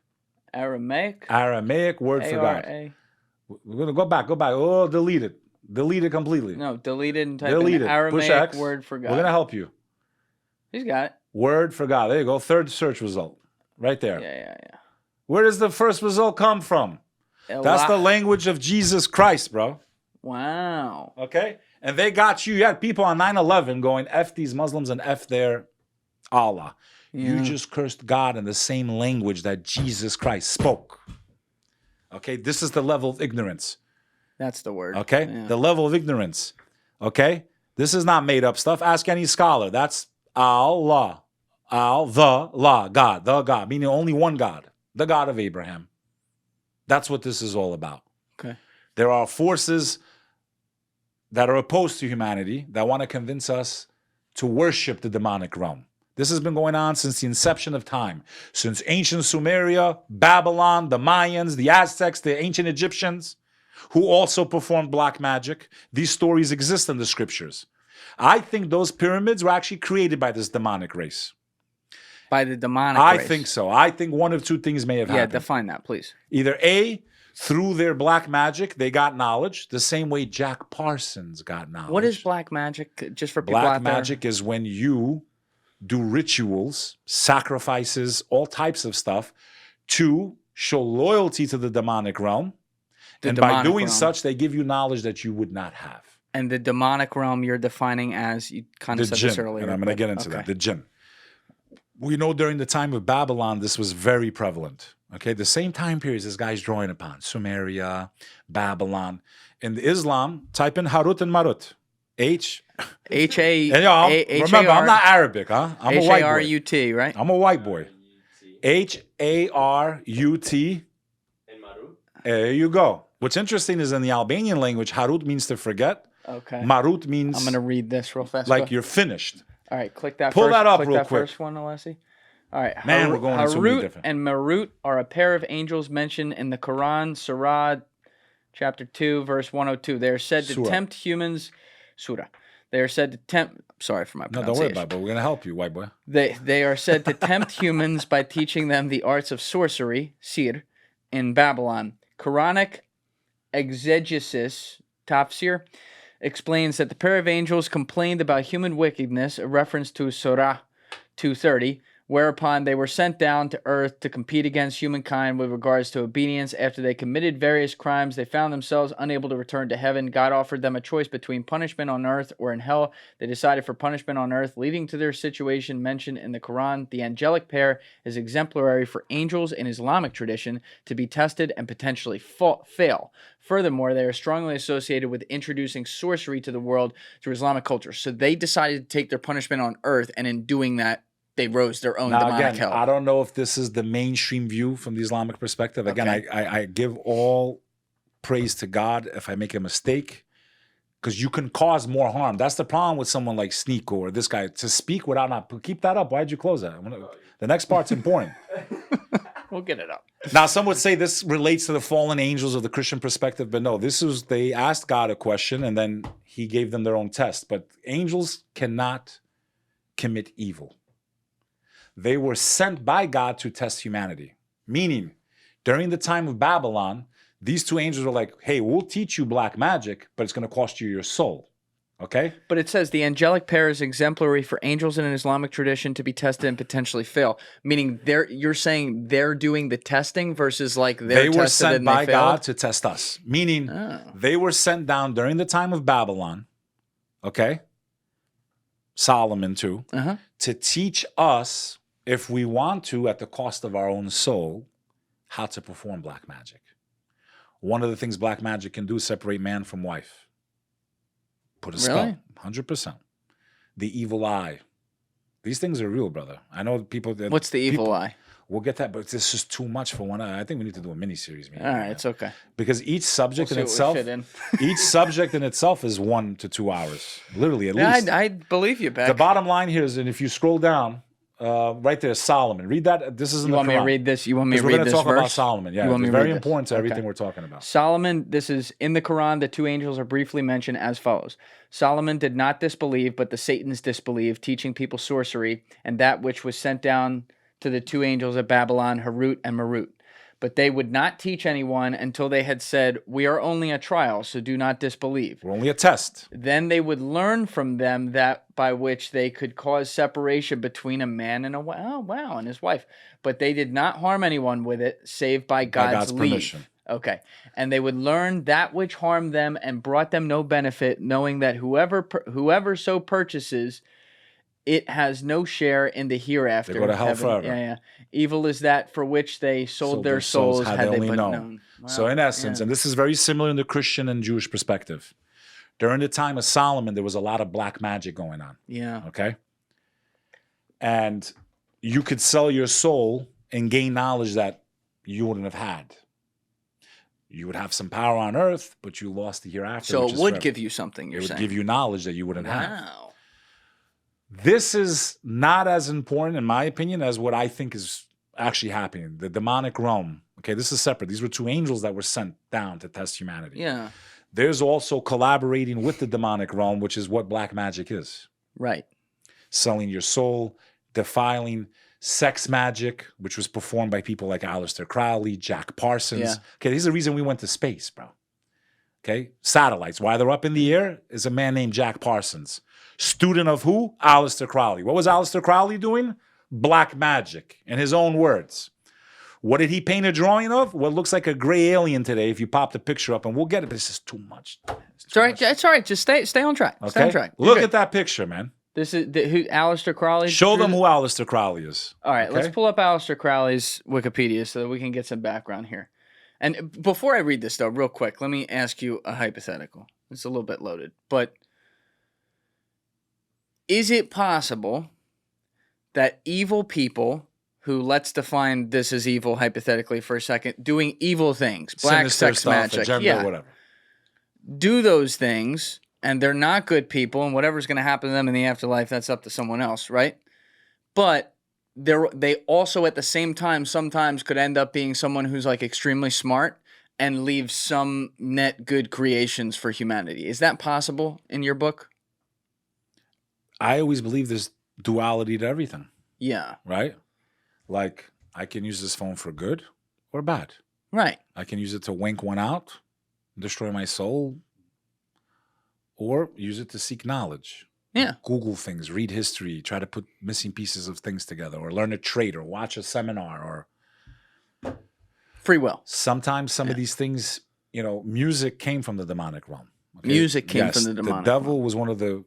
[SPEAKER 2] Aramaic.
[SPEAKER 1] Aramaic word for God.
[SPEAKER 2] A-R-A.
[SPEAKER 1] We're going to go back. Oh, delete it. Delete it completely.
[SPEAKER 2] No, delete it and type
[SPEAKER 1] Delete
[SPEAKER 2] in
[SPEAKER 1] it. Push
[SPEAKER 2] Aramaic
[SPEAKER 1] X.
[SPEAKER 2] word for God.
[SPEAKER 1] We're going to help you.
[SPEAKER 2] He's got it.
[SPEAKER 1] Word for God. There you go. 3rd search result. Right there.
[SPEAKER 2] Yeah.
[SPEAKER 1] Where does the first result come from? That's the language of Jesus Christ, bro.
[SPEAKER 2] Wow.
[SPEAKER 1] Okay? And they got you. You had people on 9/11 going, F these Muslims and F their Allah.
[SPEAKER 2] Yeah.
[SPEAKER 1] You just cursed God in the same language that Jesus Christ spoke. Okay? This is the level of ignorance.
[SPEAKER 2] That's the word.
[SPEAKER 1] Okay?
[SPEAKER 2] Yeah.
[SPEAKER 1] The level of ignorance. Okay? This is not made up stuff. Ask any scholar. That's Allah. God, the God, meaning only one God, the God of Abraham. That's what this is all about.
[SPEAKER 2] Okay.
[SPEAKER 1] There are forces that are opposed to humanity that want to convince us to worship the demonic realm. This has been going on since the inception of time, since ancient Sumeria, Babylon, the Mayans, the Aztecs, the ancient Egyptians, who also performed black magic. These stories exist in the scriptures. I think those pyramids were actually created by this demonic race.
[SPEAKER 2] By the demonic
[SPEAKER 1] I
[SPEAKER 2] race.
[SPEAKER 1] think so. I think one of 2 things may have happened.
[SPEAKER 2] Yeah, define that, please.
[SPEAKER 1] Either A, through their black magic, they got knowledge, the same way Jack Parsons got knowledge.
[SPEAKER 2] What is black magic? Just for people
[SPEAKER 1] Black
[SPEAKER 2] out there?
[SPEAKER 1] magic is when you do rituals, sacrifices, all types of stuff to show loyalty to the demonic realm. And by doing such, they give you knowledge that you would not have.
[SPEAKER 2] And the demonic realm you're defining as, you kind of said this earlier.
[SPEAKER 1] And I'm going to get into that. The jinn. We know during the time of Babylon, this was very prevalent. Okay, the same time periods this guy's drawing upon. Sumeria, Babylon. In Islam, type in Harut and Marut.
[SPEAKER 2] H-A...
[SPEAKER 1] And remember, I'm not Arabic, huh? I'm a white boy.
[SPEAKER 2] H-A-R-U-T, right?
[SPEAKER 1] I'm a white boy. H-A-R-U-T.
[SPEAKER 3] And Marut?
[SPEAKER 1] There you go. What's interesting is in the Albanian language, Harut means to forget.
[SPEAKER 2] Okay.
[SPEAKER 1] Marut means...
[SPEAKER 2] I'm going to read this real fast.
[SPEAKER 1] Like you're finished.
[SPEAKER 2] All right, click that
[SPEAKER 1] Pull
[SPEAKER 2] first,
[SPEAKER 1] that up
[SPEAKER 2] click
[SPEAKER 1] real
[SPEAKER 2] that
[SPEAKER 1] quick.
[SPEAKER 2] first one, Alessi. All right.
[SPEAKER 1] Man, we're going on so many
[SPEAKER 2] Harut
[SPEAKER 1] different...
[SPEAKER 2] and Marut are a pair of angels mentioned in the Quran, Surah, chapter 2, verse 102. They are said to tempt humans... Surah. They are said to tempt... Sorry for my pronunciation.
[SPEAKER 1] No, don't worry about it, but we're going to help you, white boy.
[SPEAKER 2] They are said to tempt humans by teaching them the arts of sorcery, sir, in Babylon. Quranic exegesis, tafsir, explains that the pair of angels complained about human wickedness, a reference to Surah 230, whereupon they were sent down to earth to compete against humankind with regards to obedience. After they committed various crimes, they found themselves unable to return to heaven. God offered them a choice between punishment on earth or in hell. They decided for punishment on earth, leading to their situation mentioned in the Quran. The angelic pair is exemplary for angels in Islamic tradition to be tested and potentially fail. Furthermore, they are strongly associated with introducing sorcery to the world through Islamic culture. So they decided to take their punishment on earth, and in doing that, they rose their own demonic hell.
[SPEAKER 1] I don't know if this is the mainstream view from the Islamic perspective. Again,
[SPEAKER 2] Okay.
[SPEAKER 1] I give all praise to God if I make a mistake, because you can cause more harm. That's the problem with someone like Sneeko or this guy. To speak without not... Keep that up. Why'd you close that? The next part's important.
[SPEAKER 2] We'll get it up.
[SPEAKER 1] Now, some would say this relates to the fallen angels of the Christian perspective, but no, they asked God a question and then he gave them their own test. But angels cannot commit evil. They were sent by God to test humanity. Meaning, during the time of Babylon, these two angels were like, hey, we'll teach you black magic, but it's going to cost you your soul. Okay?
[SPEAKER 2] But it says the angelic pair is exemplary for angels in an Islamic tradition to be tested and potentially fail. Meaning you're saying they're doing the testing versus like
[SPEAKER 1] they were
[SPEAKER 2] tested
[SPEAKER 1] sent
[SPEAKER 2] and
[SPEAKER 1] by
[SPEAKER 2] they failed?
[SPEAKER 1] God to test us. Meaning they were sent down during the time of Babylon, okay? Solomon too, to teach us, if we want to, at the cost of our own soul, how to perform black magic. One of the things black magic can do is separate man from wife. Put a spell. 100%. The evil eye. These things are real, brother. I know people...
[SPEAKER 2] What's the evil eye?
[SPEAKER 1] We'll get that, but this is too much for one. I think we need to do a mini-series.
[SPEAKER 2] All right, it's okay.
[SPEAKER 1] Because each subject in itself... each subject in itself is 1 to 2 hours. Literally, at least.
[SPEAKER 2] I believe you, Bek.
[SPEAKER 1] The bottom line here is, and if you scroll down... right there, Solomon. Read that. This is in the Quran.
[SPEAKER 2] You want me to read this? You want me to read
[SPEAKER 1] we're going
[SPEAKER 2] this
[SPEAKER 1] to talk
[SPEAKER 2] verse?
[SPEAKER 1] about Solomon. Yeah, it's very important to everything we're talking about.
[SPEAKER 2] Solomon, this is in the Quran. The two angels are briefly mentioned as follows. Solomon did not disbelieve, but the Satans disbelieved, teaching people sorcery, and that which was sent down to the two angels at Babylon, Harut and Marut. But they would not teach anyone until they had said, we are only a trial, so do not disbelieve.
[SPEAKER 1] We're only a test.
[SPEAKER 2] Then they would learn from them that by which they could cause separation between a man and and his wife. But they did not harm anyone with it, save by God's leave.
[SPEAKER 1] Permission.
[SPEAKER 2] Okay. And they would learn that which harmed them and brought them no benefit, knowing that whoever so purchases, it has no share in the hereafter.
[SPEAKER 1] They go to hell forever.
[SPEAKER 2] Yeah. Evil is that for which they sold their souls had they but known. Wow.
[SPEAKER 1] So in essence, and this is very similar in the Christian and Jewish perspective, during the time of Solomon, there was a lot of black magic going on.
[SPEAKER 2] Yeah.
[SPEAKER 1] Okay? And you could sell your soul and gain knowledge that you wouldn't have had. You would have some power on earth, but you lost the hereafter.
[SPEAKER 2] So it would give you something, you're saying.
[SPEAKER 1] It would give you knowledge that you wouldn't have.
[SPEAKER 2] Wow.
[SPEAKER 1] This is not as important, in my opinion, as what I think is actually happening. The demonic realm. Okay, this is separate. These were two angels that were sent down to test humanity.
[SPEAKER 2] Yeah.
[SPEAKER 1] There's also collaborating with the demonic realm, which is what black magic is.
[SPEAKER 2] Right.
[SPEAKER 1] Selling your soul, defiling, sex magic, which was performed by people like Aleister Crowley, Jack Parsons.
[SPEAKER 2] Yeah.
[SPEAKER 1] Okay, this is the reason we went to space, bro. Okay, satellites. Why they're up in the air is a man named Jack Parsons. Student of who? Aleister Crowley. What was Aleister Crowley doing? Black magic, in his own words. What did he paint a drawing of? What looks like a gray alien today if you pop the picture up, and we'll get it. This is too much.
[SPEAKER 2] It's all right. It's all right. Just stay on track.
[SPEAKER 1] Okay?
[SPEAKER 2] Stay on track.
[SPEAKER 1] Look at that picture, man.
[SPEAKER 2] This is who Aleister Crowley.
[SPEAKER 1] Show them who Aleister Crowley is.
[SPEAKER 2] All right,
[SPEAKER 1] okay?
[SPEAKER 2] let's pull up Aleister Crowley's Wikipedia so that we can get some background here. And before I read this, though, real quick, let me ask you a hypothetical. It's a little bit loaded, but is it possible that evil people who, let's define this as evil hypothetically for a second, doing evil things, black
[SPEAKER 1] Sinister
[SPEAKER 2] sex
[SPEAKER 1] stuff,
[SPEAKER 2] magic,
[SPEAKER 1] agenda, whatever,
[SPEAKER 2] do those things, and they're not good people, and whatever's going to happen to them in the afterlife, that's up to someone else, right? But they also at the same time sometimes could end up being someone who's like extremely smart and leave some net good creations for humanity. Is that possible in your book?
[SPEAKER 1] I always believe there's duality to everything.
[SPEAKER 2] Yeah.
[SPEAKER 1] Right? Like, I can use this phone for good or bad.
[SPEAKER 2] Right.
[SPEAKER 1] I can use it to wink one out, destroy my soul, or use it to seek knowledge.
[SPEAKER 2] Yeah.
[SPEAKER 1] Google things, read history, try to put missing pieces of things together, or learn a trade, or watch a seminar, or
[SPEAKER 2] free will.
[SPEAKER 1] Sometimes some of these things, music came from the demonic realm. Okay?
[SPEAKER 2] Music came from the demonic realm.
[SPEAKER 1] The devil was one of the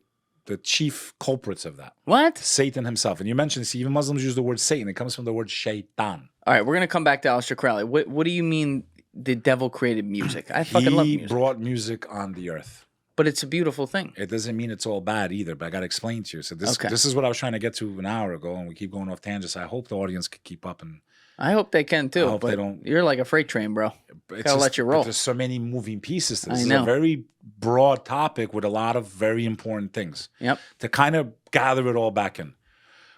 [SPEAKER 1] chief culprits of that.
[SPEAKER 2] What?
[SPEAKER 1] Satan himself. And you mentioned, even Muslims use the word Satan. It comes from the word shaitan.
[SPEAKER 2] All right, we're going to come back to Aleister Crowley. What do you mean the devil created music? I fucking love music.
[SPEAKER 1] He brought music on the earth.
[SPEAKER 2] But it's a beautiful thing.
[SPEAKER 1] It doesn't mean it's all bad either, but I got to explain to you. So this is what I was trying to get to an hour ago, and we keep going off tangents. I hope the audience could keep up. And
[SPEAKER 2] I hope they can too.
[SPEAKER 1] I hope they don't.
[SPEAKER 2] You're like a freight train, bro. Gotta let you roll.
[SPEAKER 1] There's so many moving pieces to this.
[SPEAKER 2] I
[SPEAKER 1] It's
[SPEAKER 2] know.
[SPEAKER 1] a very broad topic with a lot of very important things.
[SPEAKER 2] Yep.
[SPEAKER 1] To kind of gather it all back in.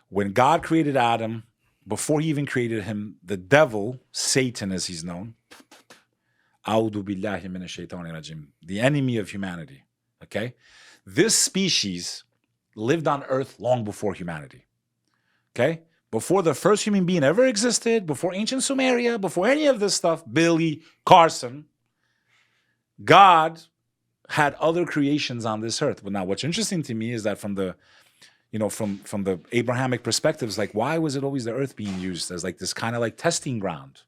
[SPEAKER 1] When God created Adam, before he even created him, the devil, Satan as he's known, A'udhu billahi minash shaitani rajim, the enemy of humanity. Okay? This species lived on Earth long before humanity. Okay? Before the first human being ever existed, before ancient Sumeria, before any of this stuff, Billy, Carson, God had other creations on this earth. But now what's interesting to me is that from the Abrahamic perspectives, like, why was it always the earth being used as like this kind of like testing ground?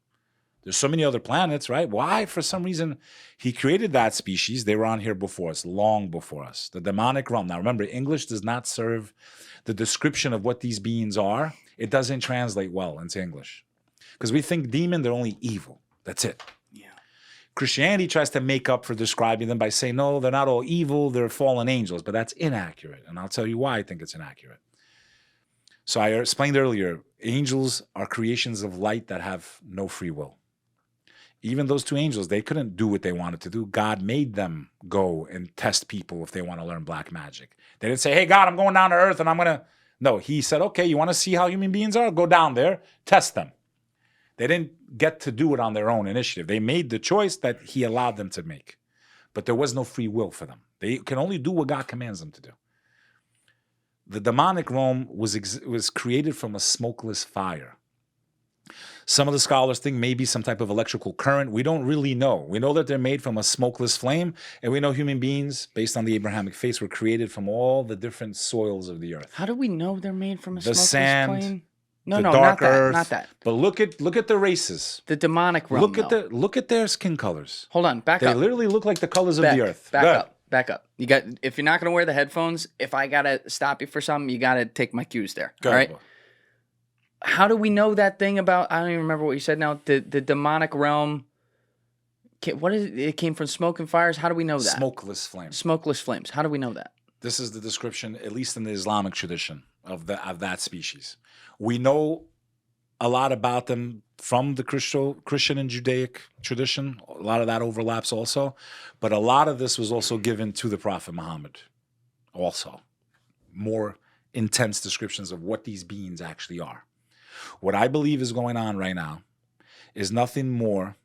[SPEAKER 1] There's so many other planets, right? Why, for some reason, he created that species? They were on here before us, long before us. The demonic realm. Now, remember, English does not serve the description of what these beings are. It doesn't translate well into English. Because we think demon, they're only evil. That's it.
[SPEAKER 2] Yeah.
[SPEAKER 1] Christianity tries to make up for describing them by saying, no, they're not all evil, they're fallen angels. But that's inaccurate. And I'll tell you why I think it's inaccurate. So I explained earlier, angels are creations of light that have no free will. Even those two angels, they couldn't do what they wanted to do. God made them go and test people if they want to learn black magic. They didn't say, hey, God, I'm going down to earth and I'm going to... No, he said, okay, you want to see how human beings are? Go down there, test them. They didn't get to do it on their own initiative. They made the choice that he allowed them to make. But there was no free will for them. They can only do what God commands them to do. The demonic realm was created from a smokeless fire. Some of the scholars think maybe some type of electrical current. We don't really know. We know that they're made from a smokeless flame, and we know human beings, based on the Abrahamic faith, were created from all the different soils of the earth.
[SPEAKER 2] How do we know they're made from a
[SPEAKER 1] The
[SPEAKER 2] smokeless
[SPEAKER 1] sand,
[SPEAKER 2] flame?
[SPEAKER 1] the
[SPEAKER 2] No,
[SPEAKER 1] dark
[SPEAKER 2] not that.
[SPEAKER 1] earth.
[SPEAKER 2] Not that.
[SPEAKER 1] But look at the races.
[SPEAKER 2] The demonic realm.
[SPEAKER 1] Look at their skin colors.
[SPEAKER 2] Hold on, back
[SPEAKER 1] They
[SPEAKER 2] up.
[SPEAKER 1] literally look like the colors of the earth.
[SPEAKER 2] Back up. You got. If you're not gonna wear the headphones, if I gotta stop you for something, you gotta take my cues there. All right. How do we know that thing about? I don't even remember what you said now. The demonic realm. What is it? It came from smoke and fires. How do we know that?
[SPEAKER 1] Smokeless flames.
[SPEAKER 2] Smokeless flames. How do we know that?
[SPEAKER 1] This is the description, at least in the Islamic tradition, of that species. We know a lot about them from the Christian and Judaic tradition. A lot of that overlaps also. But a lot of this was also given to the Prophet Muhammad also. More intense descriptions of what these beings actually are. What I believe is going on right now is nothing more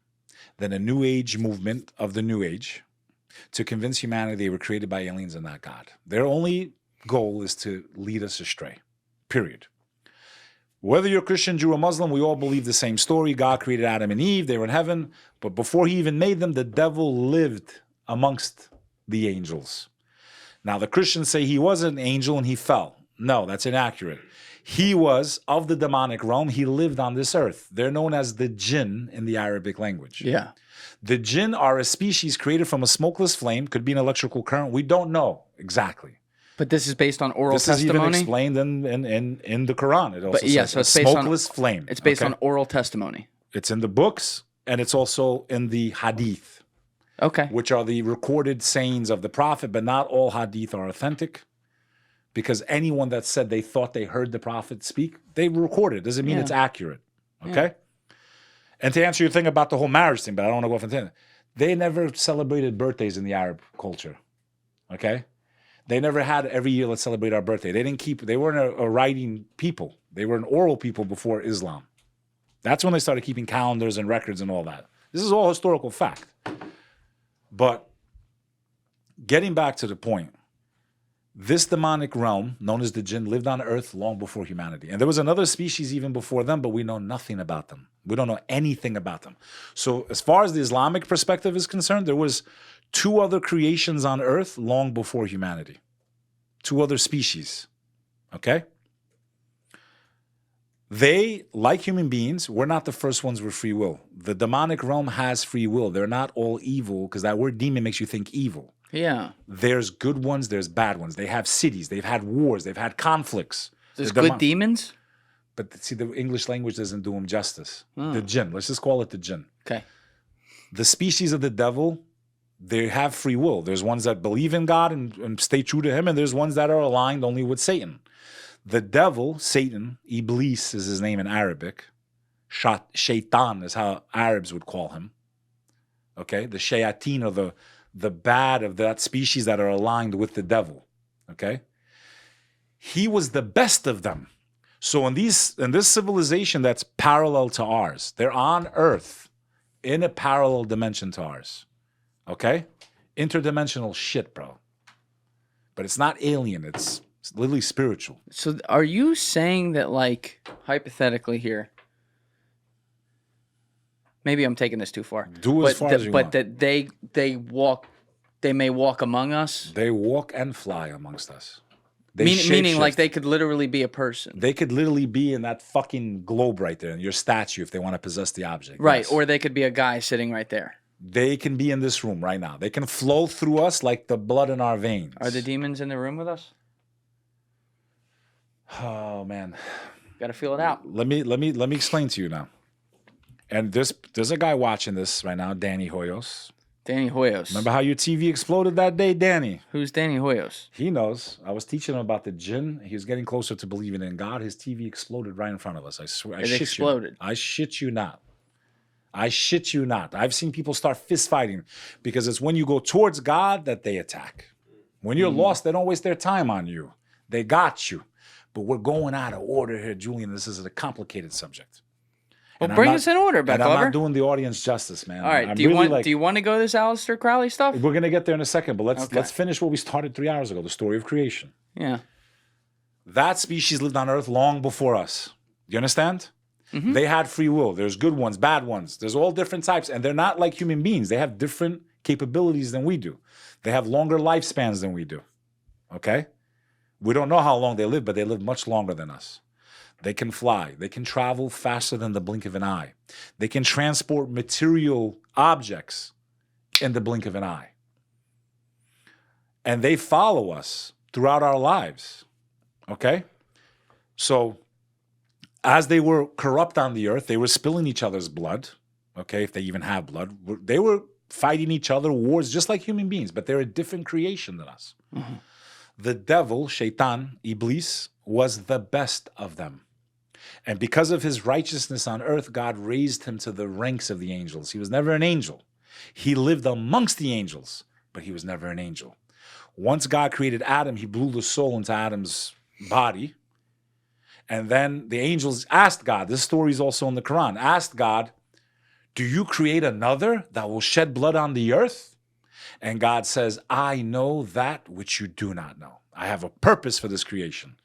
[SPEAKER 1] than a New Age movement of the New Age to convince humanity they were created by aliens and not God. Their only goal is to lead us astray, period. Whether you're Christian, Jew, or Muslim, we all believe the same story. God created Adam and Eve. They were in heaven. But before he even made them, the devil lived amongst the angels. Now, the Christians say he was an angel and he fell. No, that's inaccurate. He was of the demonic realm. He lived on this earth. They're known as the jinn in the Arabic language.
[SPEAKER 2] Yeah.
[SPEAKER 1] The jinn are a species created from a smokeless flame. Could be an electrical current. We don't know exactly.
[SPEAKER 2] But this is based on oral
[SPEAKER 1] This
[SPEAKER 2] testimony?
[SPEAKER 1] is even explained in the Quran. It also says
[SPEAKER 2] so
[SPEAKER 1] a
[SPEAKER 2] it's based
[SPEAKER 1] smokeless flame.
[SPEAKER 2] It's based on oral testimony.
[SPEAKER 1] It's in the books, and it's also in the hadith,
[SPEAKER 2] Okay.
[SPEAKER 1] which are the recorded sayings of the Prophet, but not all hadith are authentic. Because anyone that said they thought they heard the Prophet speak, they recorded it. Doesn't mean it's accurate. Okay? And to answer your thing about the whole marriage thing, but I don't want to go off into it, they never celebrated birthdays in the Arab culture. Okay? They never had every year, let's celebrate our birthday. They weren't a writing people. They were an oral people before Islam. That's when they started keeping calendars and records and all that. This is all historical fact. But getting back to the point, this demonic realm, known as the jinn, lived on Earth long before humanity. And there was another species even before them, but we know nothing about them. We don't know anything about them. So as far as the Islamic perspective is concerned, there was 2 other creations on Earth long before humanity. 2 other species. Okay? They, like human beings, were not the first ones with free will. The demonic realm has free will. They're not all evil, because that word demon makes you think evil.
[SPEAKER 2] Yeah.
[SPEAKER 1] There's good ones, there's bad ones. They have cities, they've had wars, they've had conflicts.
[SPEAKER 2] There's good demons?
[SPEAKER 1] But see, the English language doesn't do them justice. The jinn, let's just call it the jinn.
[SPEAKER 2] Okay.
[SPEAKER 1] The species of the devil, they have free will. There's ones that believe in God and stay true to him, and there's ones that are aligned only with Satan. The devil, Satan, Iblis is his name in Arabic. Shaitan is how Arabs would call him. Okay? The shayateen are the bad of that species that are aligned with the devil. Okay? He was the best of them. So in this civilization that's parallel to ours, they're on Earth in a parallel dimension to ours. Okay? Interdimensional shit, bro. But it's not alien, it's literally spiritual.
[SPEAKER 2] So are you saying that, like, hypothetically here, maybe I'm taking this too far.
[SPEAKER 1] Do as far as you want.
[SPEAKER 2] But that they may walk among us?
[SPEAKER 1] They walk and fly amongst us.
[SPEAKER 2] Meaning like they could literally be a person.
[SPEAKER 1] They could literally be in that fucking globe right there, in your statue, if they want to possess the object.
[SPEAKER 2] Right,
[SPEAKER 1] yes.
[SPEAKER 2] Or they could be a guy sitting right there.
[SPEAKER 1] They can be in this room right now. They can flow through us like the blood in our veins.
[SPEAKER 2] Are the demons in the room with us?
[SPEAKER 1] Oh man,
[SPEAKER 2] got to feel it out.
[SPEAKER 1] Let me explain to you now. And there's a guy watching this right now, Danny Hoyos.
[SPEAKER 2] Danny Hoyos.
[SPEAKER 1] Remember how your TV exploded that day, Danny?
[SPEAKER 2] Who's Danny Hoyos?
[SPEAKER 1] He knows. I was teaching him about the jinn. He was getting closer to believing in God. His TV exploded right in front of us. I swear.
[SPEAKER 2] It exploded.
[SPEAKER 1] I shit you not. I shit you not. I've seen people start fist fighting because it's when you go towards God that they attack. When you're lost, they don't waste their time on you. They got you. But we're going out of order here, Julian. This is a complicated subject.
[SPEAKER 2] Well, bring us in order, Bek Lover.
[SPEAKER 1] I'm not doing the audience justice, man.
[SPEAKER 2] All right. Do you want to go this Aleister Crowley stuff?
[SPEAKER 1] We're gonna get there in a second, but let's finish what we started 3 hours ago, the story of creation.
[SPEAKER 2] Yeah.
[SPEAKER 1] That species lived on Earth long before us. Do you understand? Mm-hmm. They had free will. There's good ones, bad ones. There's all different types, and they're not like human beings. They have different capabilities than we do. They have longer lifespans than we do. Okay? We don't know how long they live, but they live much longer than us. They can fly. They can travel faster than the blink of an eye. They can transport material objects in the blink of an eye. And they follow us throughout our lives. Okay? So, as they were corrupt on the earth, they were spilling each other's blood. Okay? If they even have blood. They were fighting each other, wars, just like human beings, but they're a different creation than us. Mm-hmm. The devil, Shaitan, Iblis, was the best of them. And because of his righteousness on earth, God raised him to the ranks of the angels. He was never an angel. He lived amongst the angels, but he was never an angel. Once God created Adam, he blew the soul into Adam's body. And then the angels asked God, this story is also in the Quran, asked God, do you create another that will shed blood on the earth? And God says, I know that which you do not know. I have a purpose for this creation.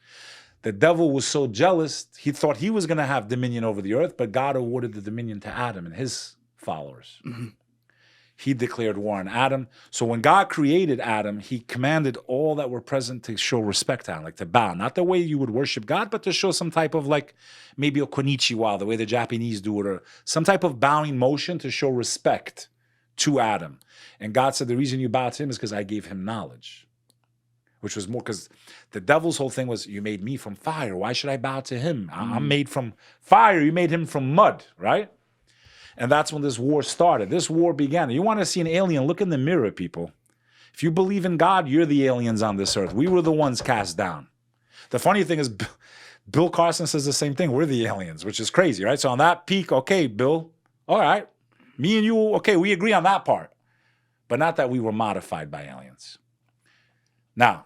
[SPEAKER 1] The devil was so jealous, he thought he was going to have dominion over the earth, but God awarded the dominion to Adam and his followers. Mm-hmm. He declared war on Adam. So when God created Adam, he commanded all that were present to show respect to him, like to bow. Not the way you would worship God, but to show some type of like maybe a konnichiwa, the way the Japanese do it, or some type of bowing motion to show respect to Adam. And God said, the reason you bow to him is because I gave him knowledge. which was more because the devil's whole thing was, you made me from fire. Why should I bow to him? I'm made from fire. You made him from mud, right? And that's when this war started. This war began. You want to see an alien? Look in the mirror, people. If you believe in God, you're the aliens on this earth. We were the ones cast down. The funny thing is, Bill Carson says the same thing. We're the aliens, which is crazy, right? So on that peak, okay, Bill, all right. Me and you, okay, we agree on that part. But not that we were modified by aliens. Now,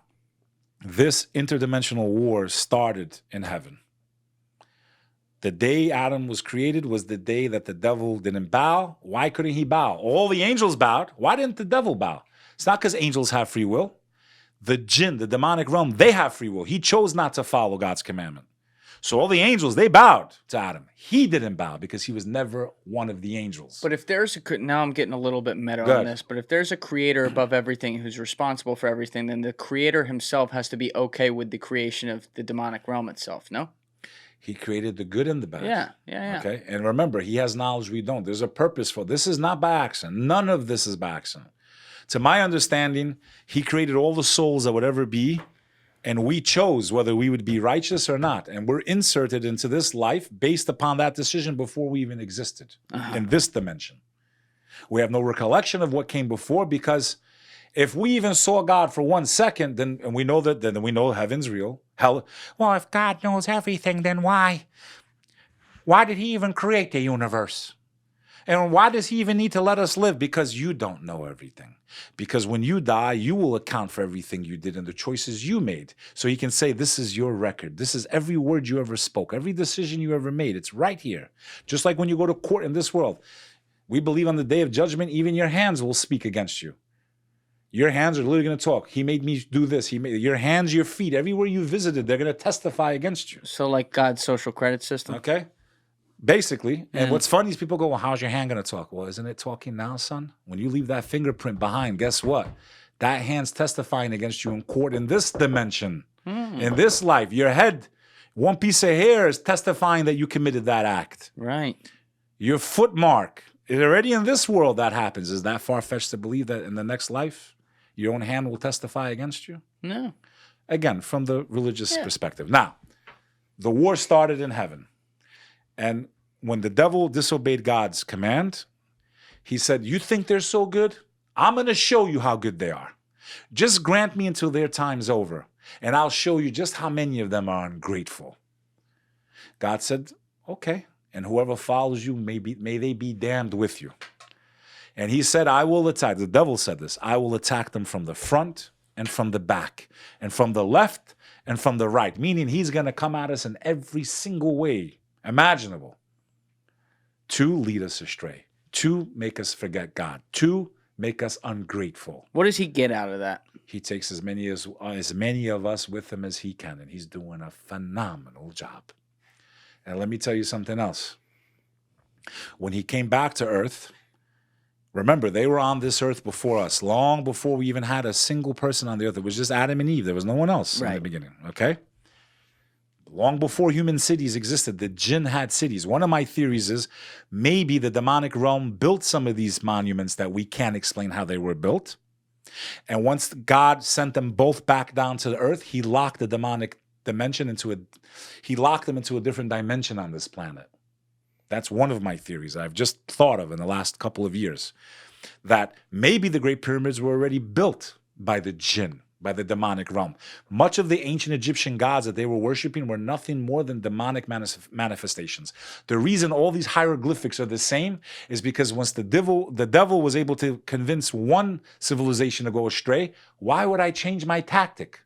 [SPEAKER 1] this interdimensional war started in heaven. The day Adam was created was the day that the devil didn't bow. Why couldn't he bow? All the angels bowed. Why didn't the devil bow? It's not because angels have free will. The jinn, the demonic realm, they have free will. He chose not to follow God's commandment. So all the angels, they bowed to Adam. He didn't bow because he was never one of the angels.
[SPEAKER 2] But if there's now I'm getting a little bit meta
[SPEAKER 1] Good.
[SPEAKER 2] on this, but if there's a creator above everything who's responsible for everything, then the creator himself has to be okay with the creation of the demonic realm itself, no?
[SPEAKER 1] He created the good and the bad.
[SPEAKER 2] Yeah.
[SPEAKER 1] Okay? And remember, he has knowledge we don't. There's a purpose for this. Is not by accident. None of this is by accident. To my understanding, he created all the souls that would ever be, and we chose whether we would be righteous or not. And we're inserted into this life based upon that decision before we even existed in this dimension. We have no recollection of what came before, because if we even saw God for 1 second, then we know heaven's real. Hell, well, if God knows everything, then why did he even create the universe? And why does he even need to let us live? Because you don't know everything. Because when you die, you will account for everything you did and the choices you made. So he can say, this is your record. This is every word you ever spoke, every decision you ever made. It's right here. Just like when you go to court in this world. We believe on the day of judgment, even your hands will speak against you. Your hands are literally going to talk. He made me do this. He made your hands, your feet, everywhere you visited, they're going to testify against you.
[SPEAKER 2] So like God's social credit system?
[SPEAKER 1] Okay. Basically. And what's funny is people go, well, how's your hand going to talk? Well, isn't it talking now, son? When you leave that fingerprint behind, guess what? That hand's testifying against you in court in this dimension, in this life. Your head, one piece of hair is testifying that you committed that act.
[SPEAKER 2] Right.
[SPEAKER 1] Your footmark, already in this world that happens. Is that far-fetched to believe that in the next life, your own hand will testify against you?
[SPEAKER 2] No.
[SPEAKER 1] Again, from the religious perspective. Now, the war started in heaven. And when the devil disobeyed God's command, he said, you think they're so good? I'm going to show you how good they are. Just grant me until their time's over, and I'll show you just how many of them are ungrateful. God said, okay, and whoever follows you, may they be damned with you. And he said, I will attack. The devil said this. I will attack them from the front and from the back and from the left and from the right, meaning he's going to come at us in every single way imaginable to lead us astray, to make us forget God, to make us ungrateful.
[SPEAKER 2] What does he get out of that?
[SPEAKER 1] He takes as many of us with him as he can, and he's doing a phenomenal job. And let me tell you something else. When he came back to earth, remember, they were on this earth before us, long before we even had a single person on the earth. It was just Adam and Eve. There was no one else in the beginning, okay? Long before human cities existed, the jinn had cities. One of my theories is maybe the demonic realm built some of these monuments that we can't explain how they were built. And once God sent them both back down to the earth, he locked the demonic dimension into a different dimension on this planet. That's one of my theories I've just thought of in the last couple of years. That maybe the Great Pyramids were already built by the jinn, by the demonic realm. Much of the ancient Egyptian gods that they were worshiping were nothing more than demonic manifestations. The reason all these hieroglyphics are the same is because once the devil was able to convince one civilization to go astray, why would I change my tactic?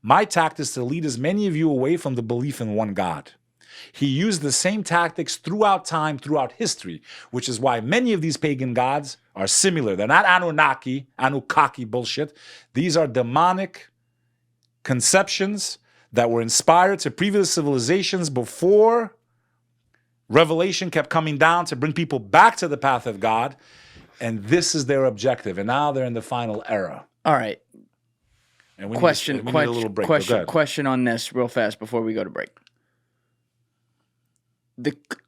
[SPEAKER 1] My tactic is to lead as many of you away from the belief in one God. He used the same tactics throughout time, throughout history, which is why many of these pagan gods are similar. They're not Annunaki bullshit. These are demonic conceptions that were inspired to previous civilizations before revelation kept coming down to bring people back to the path of God. And this is their objective. And now they're in the final era.
[SPEAKER 2] All right.
[SPEAKER 1] And we
[SPEAKER 2] Question
[SPEAKER 1] need a little break.
[SPEAKER 2] Question on this real fast before we go to break.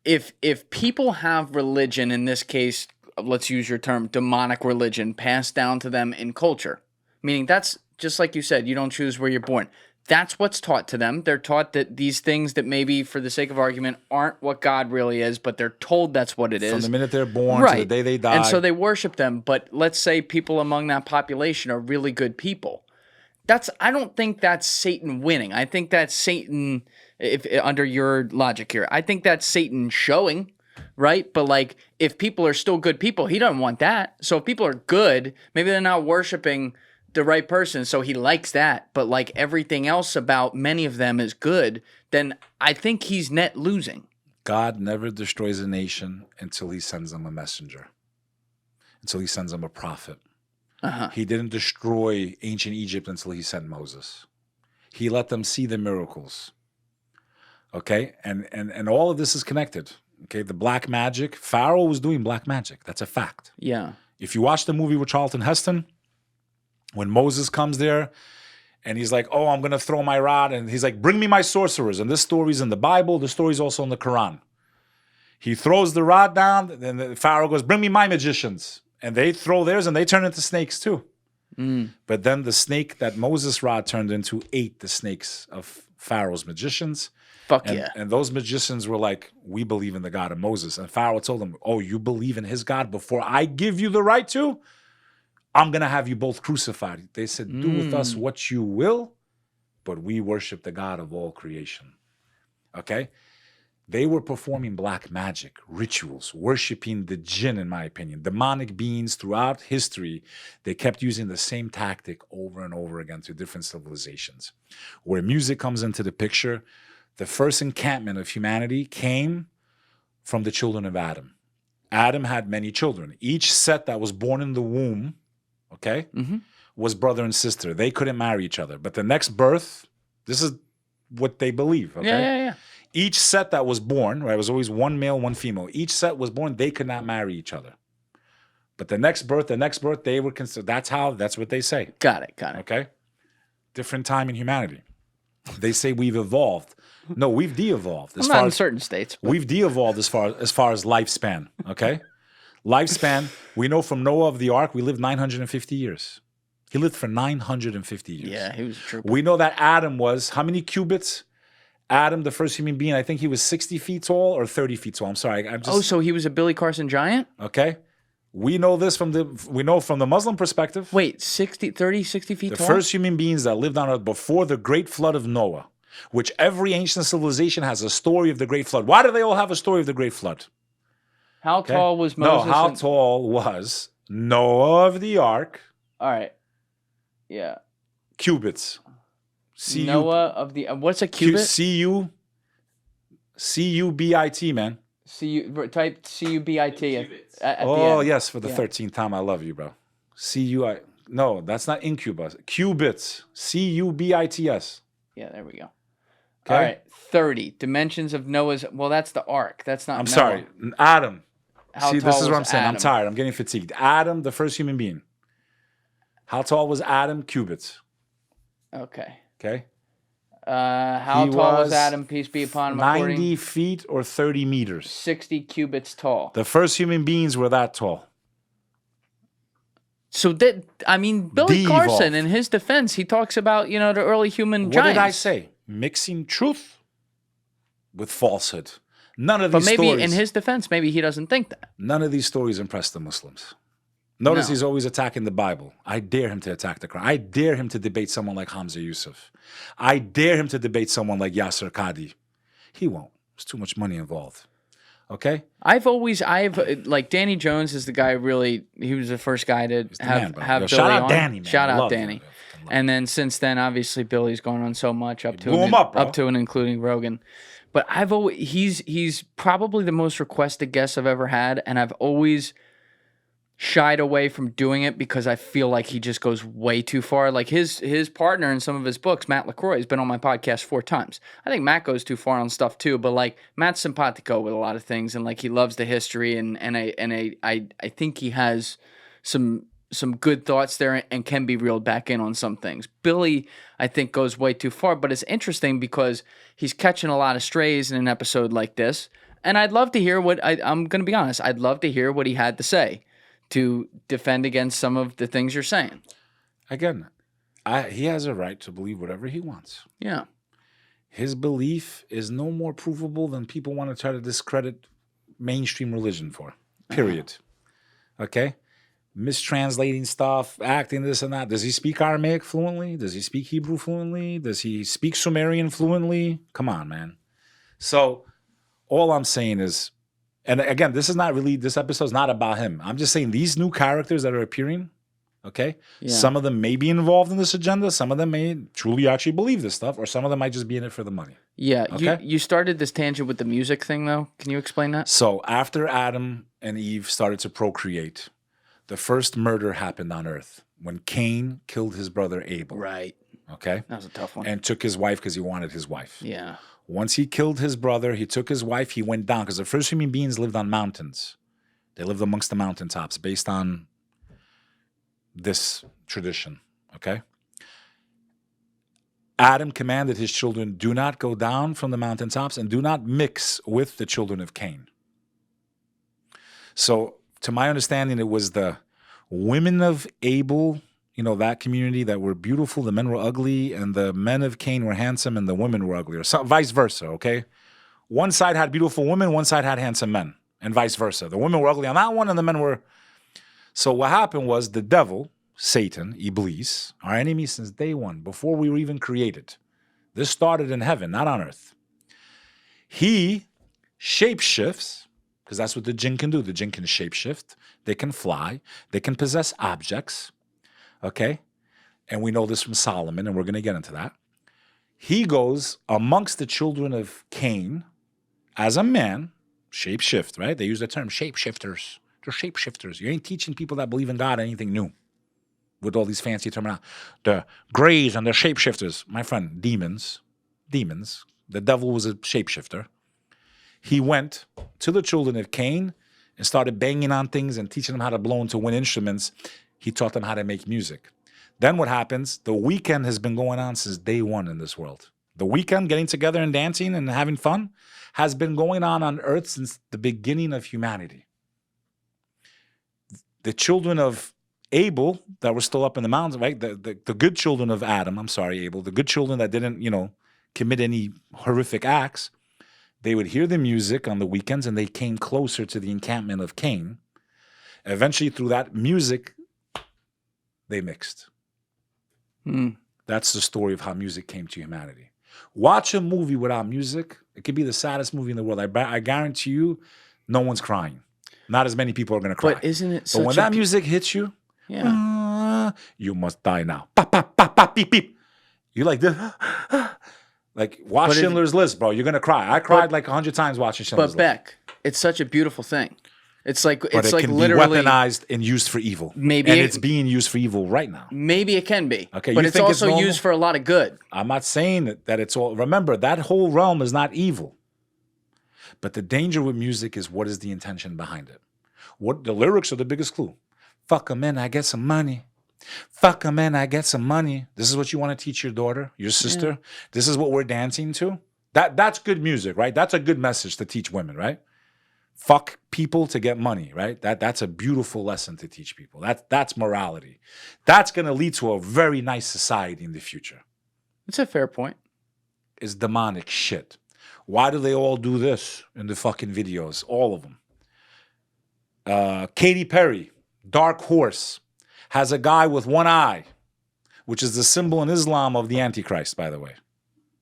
[SPEAKER 2] If people have religion, in this case, let's use your term, demonic religion, passed down to them in culture, meaning that's just like you said, you don't choose where you're born. That's what's taught to them. They're taught that these things that maybe, for the sake of argument, aren't what God really is, but they're told that's what it is.
[SPEAKER 1] From the minute they're born to the day they die.
[SPEAKER 2] And so they worship them. But let's say people among that population are really good people. I don't think that's Satan winning. I think that's Satan, if under your logic here, I think that's Satan showing, right? But like, if people are still good people, he doesn't want that. So if people are good, maybe they're not worshiping the right person, so he likes that. But like everything else about many of them is good, then I think he's net losing.
[SPEAKER 1] God never destroys a nation until he sends them a messenger, until he sends them a prophet. He didn't destroy ancient Egypt until he sent Moses. He let them see the miracles. Okay? And all of this is connected. Okay? The black magic, Pharaoh was doing black magic. That's a fact.
[SPEAKER 2] Yeah.
[SPEAKER 1] If you watch the movie with Charlton Heston, when Moses comes there and he's like, oh, I'm going to throw my rod. And he's like, bring me my sorcerers. And this story's in the Bible. The story's also in the Quran. He throws the rod down. And the Pharaoh goes, bring me my magicians. And they throw theirs and they turn into snakes too. But then the snake that Moses' rod turned into ate the snakes of Pharaoh's magicians. And those magicians were like, we believe in the God of Moses. And Pharaoh told them, oh, you believe in his God before I give you the right to? I'm going to have you both crucified. They said, do with us what you will, but we worship the God of all creation. Okay? They were performing black magic, rituals, worshiping the jinn, in my opinion. Demonic beings throughout history, they kept using the same tactic over and over again to different civilizations. Where music comes into the picture, the first encampment of humanity came from the children of Adam. Adam had many children. Each set that was born in the womb, okay, was brother and sister. They couldn't marry each other. But the next birth, this is what they believe, okay?
[SPEAKER 2] Yeah.
[SPEAKER 1] Each set that was born, right, was always one male, one female. Each set was born, they could not marry each other. But the next birth, they were considered, that's what they say.
[SPEAKER 2] Got it.
[SPEAKER 1] Okay? Different time in humanity. They say we've evolved. No, we've de-evolved.
[SPEAKER 2] Not in certain states.
[SPEAKER 1] But we've de-evolved as far as lifespan, okay? Lifespan, we know from Noah of the Ark, we lived 950 years. He lived for 950 years.
[SPEAKER 2] Yeah, he was a trooper.
[SPEAKER 1] We know that Adam was, how many cubits? Adam, the first human being, I think he was 60 feet tall or 30 feet tall. I'm sorry.
[SPEAKER 2] So he was a Billy Carson giant?
[SPEAKER 1] Okay. We know this from the Muslim perspective.
[SPEAKER 2] Wait, 60 feet tall?
[SPEAKER 1] The first human beings that lived on earth before the great flood of Noah, which every ancient civilization has a story of the great flood. Why do they all have a story of the great flood?
[SPEAKER 2] How tall was Moses?
[SPEAKER 1] No, how tall was Noah of the Ark?
[SPEAKER 2] All right. Yeah.
[SPEAKER 1] Cubits.
[SPEAKER 2] Noah of the what's a cubit?
[SPEAKER 1] C-U-B-I-T, man.
[SPEAKER 2] Type C-U-B-I-T at the
[SPEAKER 1] end.
[SPEAKER 2] Yes,
[SPEAKER 1] for the 13th time. I love you, bro. C-U-I. No, that's not incubus. Cubits. C-U-B-I-T-S.
[SPEAKER 2] Yeah, there we go.
[SPEAKER 1] Okay.
[SPEAKER 2] All right. 30 dimensions of Noah's. Well, that's the ark. That's not.
[SPEAKER 1] I'm sorry. Adam.
[SPEAKER 2] How tall
[SPEAKER 1] this is what I'm saying.
[SPEAKER 2] Adam?
[SPEAKER 1] I'm tired. I'm getting fatigued. Adam, the first human being. How tall was Adam? Cubits.
[SPEAKER 2] Okay.
[SPEAKER 1] Okay.
[SPEAKER 2] How tall was Adam? Peace be upon him.
[SPEAKER 1] 90 feet or 30 meters.
[SPEAKER 2] 60 cubits tall.
[SPEAKER 1] The first human beings were that tall.
[SPEAKER 2] So Billy Carson, in his defense, he talks about, the early human giants.
[SPEAKER 1] What did I say? Mixing truth with falsehood. None of these stories. But
[SPEAKER 2] maybe in his defense, maybe he doesn't think that.
[SPEAKER 1] None of these stories impress the Muslims. Notice he's always attacking the Bible. I dare him to attack the Quran. I dare him to debate someone like Hamza Yusuf. I dare him to debate someone like Yasser Qadi. He won't. There's too much money involved. Okay?
[SPEAKER 2] I've like Danny Jones is the guy he was the first guy to have Billy
[SPEAKER 1] shout out
[SPEAKER 2] on.
[SPEAKER 1] Danny, man.
[SPEAKER 2] Shout out Danny. And then since then, obviously, Billy's gone on so much up to and including Rogan. But he's probably the most requested guest I've ever had, and I've always shied away from doing it because I feel like he just goes way too far. Like his partner in some of his books, Matt LaCroix, has been on my podcast 4 times. I think Matt goes too far on stuff too, but like Matt's simpatico with a lot of things, and like he loves the history, and I think he has some good thoughts there and can be reeled back in on some things. Billy, I think, goes way too far, but it's interesting because he's catching a lot of strays in an episode like this, and I'd love to hear I'm going to be honest, I'd love to hear what he had to say to defend against some of the things you're saying.
[SPEAKER 1] Again, He has a right to believe whatever he wants.
[SPEAKER 2] Yeah.
[SPEAKER 1] His belief is no more provable than people want to try to discredit mainstream religion for. Period. Okay? Mistranslating stuff, acting this and that. Does he speak Aramaic fluently? Does he speak Hebrew fluently? Does he speak Sumerian fluently? Come on, man. So all I'm saying is, and again, this episode's not about him. I'm just saying these new characters that are appearing, okay?
[SPEAKER 2] Yeah.
[SPEAKER 1] Some of them may be involved in this agenda. Some of them may truly actually believe this stuff, or some of them might just be in it for the money.
[SPEAKER 2] Yeah.
[SPEAKER 1] Okay?
[SPEAKER 2] You started this tangent with the music thing, though. Can you explain that?
[SPEAKER 1] So after Adam and Eve started to procreate, the first murder happened on earth when Cain killed his brother Abel.
[SPEAKER 2] Right.
[SPEAKER 1] Okay?
[SPEAKER 2] That was a tough one.
[SPEAKER 1] And took his wife because he wanted his wife.
[SPEAKER 2] Yeah.
[SPEAKER 1] Once he killed his brother, he took his wife, he went down, because the first human beings lived on mountains. They lived amongst the mountaintops based on this tradition, okay? Adam commanded his children, do not go down from the mountaintops and do not mix with the children of Cain. So, to my understanding, it was the women of Abel, that community, that were beautiful, the men were ugly, and the men of Cain were handsome, and the women were ugly, or vice versa, okay? One side had beautiful women, one side had handsome men, and vice versa. The women were ugly on that one, and the men were... So what happened was the devil, Satan, Iblis, our enemy since day one, before we were even created. This started in heaven, not on earth. He shapeshifts, because that's what the jinn can do. The jinn can shapeshift. They can fly. They can possess objects. Okay? And we know this from Solomon, and we're going to get into that. He goes amongst the children of Cain as a man, shapeshift, right? They use the term shapeshifters. They're shapeshifters. You ain't teaching people that believe in God anything new with all these fancy terminology. The grays and the shapeshifters. My friend, demons. The devil was a shapeshifter. He went to the children of Cain and started banging on things and teaching them how to blow into wind instruments. He taught them how to make music. Then what happens? The weekend has been going on since day one in this world. The weekend, getting together and dancing and having fun, has been going on earth since the beginning of humanity. The children of Abel that were still up in the mountains, right? The good children of Adam, Abel, the good children that didn't, commit any horrific acts, they would hear the music on the weekends and they came closer to the encampment of Cain. Eventually, through that music, they mixed. That's the story of how music came to humanity. Watch a movie without music. It could be the saddest movie in the world. I guarantee you, no one's crying. Not as many people are going to cry.
[SPEAKER 2] But isn't it
[SPEAKER 1] But when that music hits you, you must die now. Pop, pop, pop, pop, beep, beep. You like this. Like, watch Schindler's List, bro. You're going to cry. I cried like 100 times watching Schindler's List.
[SPEAKER 2] But Beck, it's such a beautiful thing. It's like
[SPEAKER 1] but it can
[SPEAKER 2] literally
[SPEAKER 1] be weaponized and used for evil.
[SPEAKER 2] Maybe
[SPEAKER 1] and it's being used for evil right now.
[SPEAKER 2] Maybe it can be.
[SPEAKER 1] Okay,
[SPEAKER 2] but it's also used for a lot of good.
[SPEAKER 1] I'm not saying that it's all. Remember, that whole realm is not evil. But the danger with music is, what is the intention behind it? What the lyrics are the biggest clue. Fuck 'em and I get some money. Fuck 'em and I get some money. This is what you want to teach your daughter, your sister. Yeah. This is what we're dancing to. That's good music, right? That's a good message to teach women, right? Fuck people to get money, right? That's a beautiful lesson to teach people. That's morality. That's going to lead to a very nice society in the future.
[SPEAKER 2] It's a fair point.
[SPEAKER 1] It's demonic shit. Why do they all do this in the fucking videos? All of them. Katy Perry, Dark Horse, has a guy with one eye, which is the symbol in Islam of the Antichrist, by the way.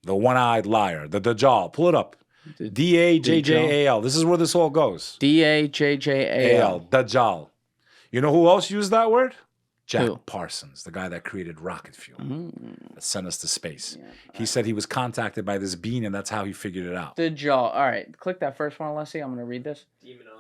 [SPEAKER 1] The one-eyed liar, the Dajjal. Pull it up. D-A-J-J-A-L. This is where this all goes.
[SPEAKER 2] D-A-J-J-A-L.
[SPEAKER 1] Dajjal. You know who else used that word? Jack Parsons, the guy that created rocket fuel, that sent us to space. Yeah, he said he was contacted by this being, and that's how he figured it out.
[SPEAKER 2] Dajjal. All right, click that first one, Alessi. I'm going to read this.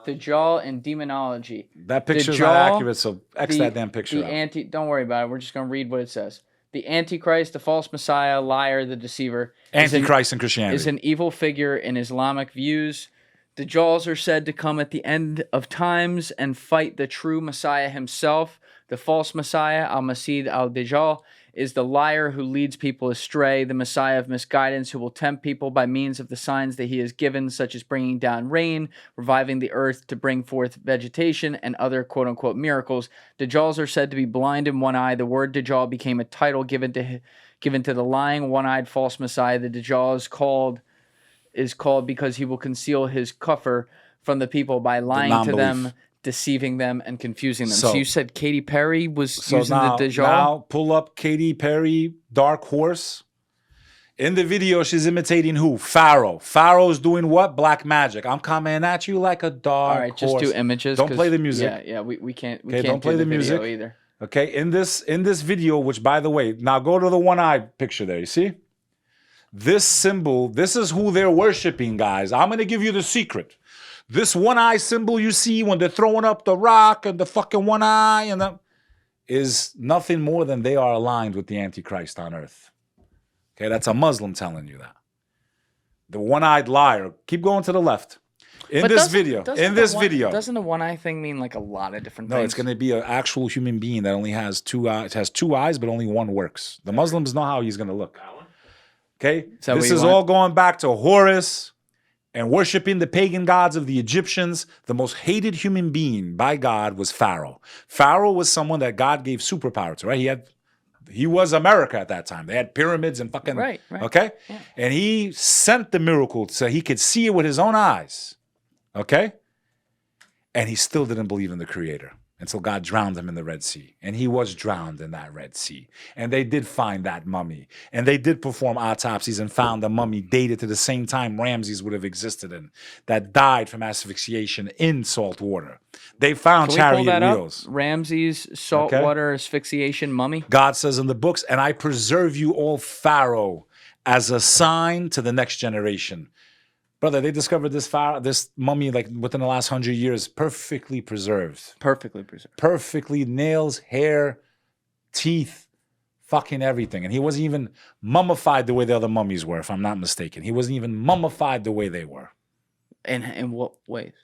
[SPEAKER 2] Dajjal and demonology.
[SPEAKER 1] That picture's not accurate, so X that damn picture out.
[SPEAKER 2] Don't worry about it. We're just going to read what it says. The Antichrist, the false Messiah, liar, the deceiver.
[SPEAKER 1] Antichrist in Christianity.
[SPEAKER 2] Is an evil figure in Islamic views. Dajjals are said to come at the end of times and fight the true Messiah himself. The false Messiah, Al-Masih al-Dajjal, is the liar who leads people astray, the Messiah of misguidance who will tempt people by means of the signs that he has given, such as bringing down rain, reviving the earth to bring forth vegetation, and other quote-unquote miracles. Dajjals are said to be blind in one eye. The word Dajjal became a title given to the lying, one-eyed false Messiah. The Dajjal is called because he will conceal his kufr from the people by lying to them, deceiving them, and confusing them. So you said Katy Perry was using the Dajjal?
[SPEAKER 1] Now pull up Katy Perry, Dark Horse. In the video, she's imitating who? Pharaoh. Pharaoh's doing what? Black magic. I'm coming at you like a dark horse.
[SPEAKER 2] All right, just do images.
[SPEAKER 1] Don't play the music.
[SPEAKER 2] Yeah, we can't.
[SPEAKER 1] Don't play the music
[SPEAKER 2] either.
[SPEAKER 1] Okay, in this video, which by the way, now go to the one-eyed picture there. You see? This symbol, this is who they're worshiping, guys. I'm going to give you the secret. This one-eye symbol you see when they're throwing up the rock and the fucking one eye and is nothing more than they are aligned with the Antichrist on earth. Okay, that's a Muslim telling you that. The one-eyed liar. Keep going to the left. In this video.
[SPEAKER 2] Doesn't the one-eye thing mean like a lot of different things?
[SPEAKER 1] No, it's going to be an actual human being that only has two eyes. It has two eyes, but only one works. The Muslims know how he's going to look. Okay? This is all going back to Horus and worshiping the pagan gods of the Egyptians. The most hated human being by God was Pharaoh. Pharaoh was someone that God gave superpower to, right? He was America at that time. They had pyramids and fucking...
[SPEAKER 2] Right.
[SPEAKER 1] Okay? Yeah. And he sent the miracle so he could see it with his own eyes. Okay? And he still didn't believe in the Creator until God drowned him in the Red Sea. And he was drowned in that Red Sea. And they did find that mummy. And they did perform autopsies and found the mummy dated to the same time Ramses would have existed in, that died from asphyxiation in salt water. They found chariot wheels.
[SPEAKER 2] Ramses, saltwater asphyxiation mummy?
[SPEAKER 1] God says in the books, and I preserve you, all Pharaoh, as a sign to the next generation. Brother, they discovered this mummy like within the last 100 years, perfectly preserved.
[SPEAKER 2] Perfectly preserved.
[SPEAKER 1] Perfectly, nails, hair, teeth, fucking everything. And he wasn't even mummified the way the other mummies were, if I'm not mistaken. He wasn't even mummified the way they were.
[SPEAKER 2] In what ways?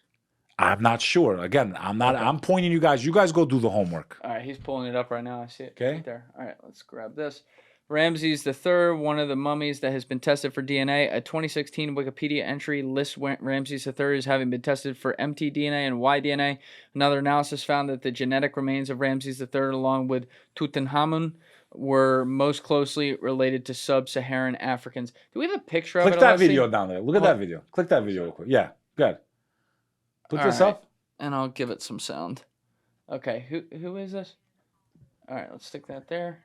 [SPEAKER 1] I'm not sure. Again, I'm pointing you guys. You guys go do the homework.
[SPEAKER 2] All right, he's pulling it up right now. I see it.
[SPEAKER 1] Okay.
[SPEAKER 2] Right there. All right, let's grab this. Ramses III, one of the mummies that has been tested for DNA. A 2016 Wikipedia entry lists Ramses III as having been tested for mtDNA and Y-DNA. Another analysis found that the genetic remains of Ramses III, along with Tutankhamun, were most closely related to sub-Saharan Africans. Do we have a picture of it?
[SPEAKER 1] Click that video down there. Look at that video. Click that video real quick. Yeah, good. Put this up.
[SPEAKER 2] And I'll give it some sound. Okay, who is this? All right, let's stick that there.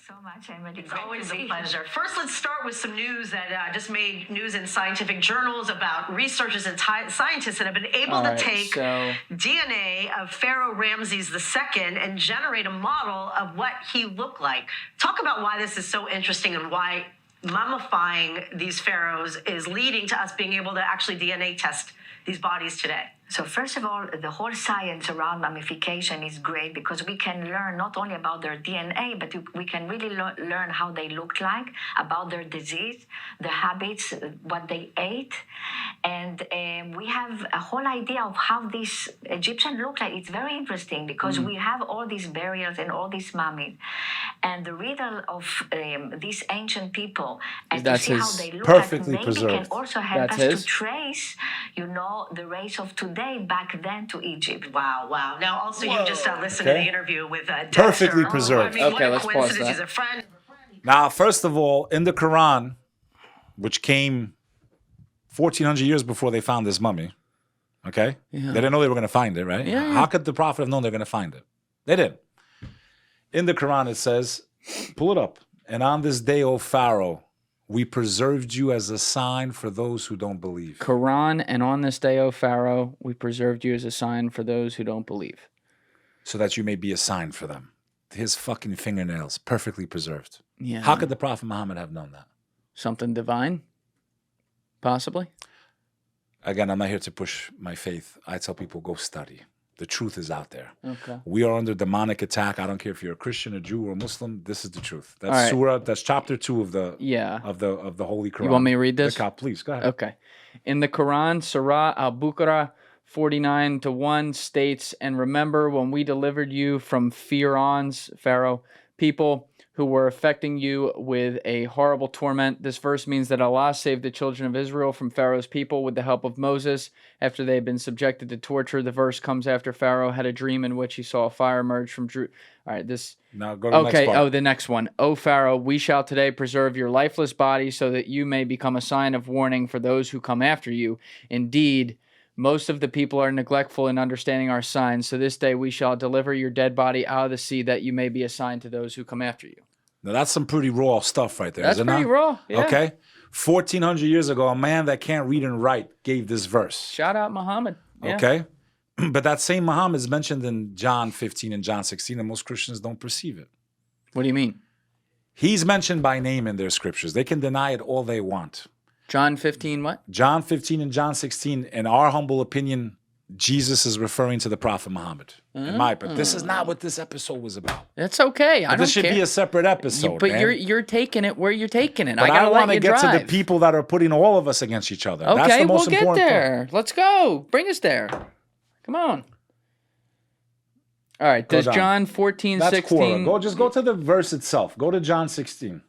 [SPEAKER 3] So much, Emily. It's always a pleasure. First, let's start with some news that just made news in scientific journals about researchers and scientists that have been able to take DNA of Pharaoh Ramses II and generate a model of what he looked like. Talk about why this is so interesting and why mummifying these pharaohs is leading to us being able to actually DNA test these bodies today.
[SPEAKER 4] So first of all, the whole science around mummification is great because we can learn not only about their DNA, but we can really learn how they looked like, about their disease, the habits, what they ate. And we have a whole idea of how these Egyptians look like. It's very interesting because we have all these burials and all these mummies. And the riddle of these ancient people and to see how they look like maybe can also help us to trace, the race of today back then to Egypt.
[SPEAKER 3] Wow. Now, also, you just listened to the interview with Dexter.
[SPEAKER 1] Perfectly preserved.
[SPEAKER 2] Okay, let's pause that.
[SPEAKER 3] He's a friend.
[SPEAKER 1] Now, first of all, in the Quran, which came 1,400 years before they found this mummy, okay? Yeah. They didn't know they were going to find it, right?
[SPEAKER 2] Yeah.
[SPEAKER 1] How could the prophet have known they're going to find it? They didn't. In the Quran, it says, pull it up, and on this day, O Pharaoh, we preserved you as a sign for those who don't believe.
[SPEAKER 2] Quran, and on this day, O Pharaoh, we preserved you as a sign for those who don't believe.
[SPEAKER 1] So that you may be a sign for them. His fucking fingernails, perfectly preserved.
[SPEAKER 2] Yeah.
[SPEAKER 1] How could the Prophet Muhammad have known that?
[SPEAKER 2] Something divine? Possibly?
[SPEAKER 1] Again, I'm not here to push my faith. I tell people, go study. The truth is out there.
[SPEAKER 2] Okay.
[SPEAKER 1] We are under demonic attack. I don't care if you're a Christian, a Jew, or a Muslim. This is the truth. That's Surah. That's chapter 2 of the Holy Quran.
[SPEAKER 2] You want me to read this?
[SPEAKER 1] Please go ahead.
[SPEAKER 2] Okay. In the Quran, Surah Al-Baqarah 49-1 states, "And remember when we delivered you from Pharaoh, people who were affecting you with a horrible torment." This verse means that Allah saved the children of Israel from Pharaoh's people with the help of Moses after they had been subjected to torture. The verse comes after Pharaoh had a dream in which he saw a fire emerge from All right, this...
[SPEAKER 1] Now go to the next part.
[SPEAKER 2] Oh, the next one. "O Pharaoh, we shall today preserve your lifeless body so that you may become a sign of warning for those who come after you. Indeed, most of the people are neglectful in understanding our signs. So this day we shall deliver your dead body out of the sea that you may be a sign to those who come after you."
[SPEAKER 1] Now that's some pretty raw stuff right there.
[SPEAKER 2] That's
[SPEAKER 1] isn't
[SPEAKER 2] pretty
[SPEAKER 1] it?
[SPEAKER 2] raw. Yeah.
[SPEAKER 1] Okay. 1,400 years ago, a man that can't read and write gave this verse.
[SPEAKER 2] Shout out Muhammad. Yeah.
[SPEAKER 1] Okay. But that same Muhammad is mentioned in John 15 and John 16, and most Christians don't perceive it.
[SPEAKER 2] What do you mean?
[SPEAKER 1] He's mentioned by name in their scriptures. They can deny it all they want.
[SPEAKER 2] John 15 what?
[SPEAKER 1] John 15 and John 16, in our humble opinion, Jesus is referring to the Prophet Muhammad. But this is not what this episode was about.
[SPEAKER 2] That's okay. I don't
[SPEAKER 1] This should
[SPEAKER 2] care.
[SPEAKER 1] be a separate episode,
[SPEAKER 2] But
[SPEAKER 1] man.
[SPEAKER 2] you're taking it where you're taking it.
[SPEAKER 1] But
[SPEAKER 2] I
[SPEAKER 1] I want to get
[SPEAKER 2] drive.
[SPEAKER 1] to the people that are putting all of us against each other. That's
[SPEAKER 2] Okay,
[SPEAKER 1] the most
[SPEAKER 2] we'll get
[SPEAKER 1] important
[SPEAKER 2] there.
[SPEAKER 1] part.
[SPEAKER 2] Let's go. Bring us there. Come on. All right. Does
[SPEAKER 1] down.
[SPEAKER 2] John 14,
[SPEAKER 1] That's
[SPEAKER 2] 16...
[SPEAKER 1] Quora. Just go to the verse itself. Go to John 16.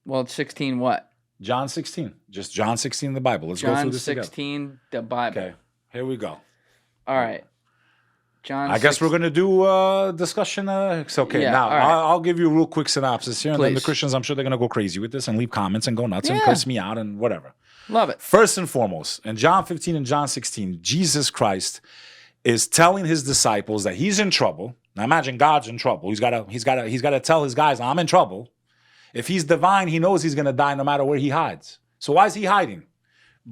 [SPEAKER 2] Well, it's 16 what?
[SPEAKER 1] John 16. Just John 16 in the Bible. Let's go
[SPEAKER 2] John
[SPEAKER 1] through this
[SPEAKER 2] 16, the Bible.
[SPEAKER 1] together. Okay. Here we go.
[SPEAKER 2] All right. John
[SPEAKER 1] I guess we're going to do a discussion. It's okay.
[SPEAKER 2] Yeah,
[SPEAKER 1] Now,
[SPEAKER 2] all right.
[SPEAKER 1] I'll give you a real quick synopsis here. And then the
[SPEAKER 2] Please.
[SPEAKER 1] Christians, I'm sure they're going to go crazy with this and leave comments and go nuts and
[SPEAKER 2] Yeah.
[SPEAKER 1] curse me out and whatever.
[SPEAKER 2] Love it.
[SPEAKER 1] First and foremost, in John 15 and John 16, Jesus Christ is telling his disciples that he's in trouble. Now imagine God's in trouble. He's got to tell his guys, I'm in trouble. If he's divine, he knows he's going to die no matter where he hides. So why is he hiding?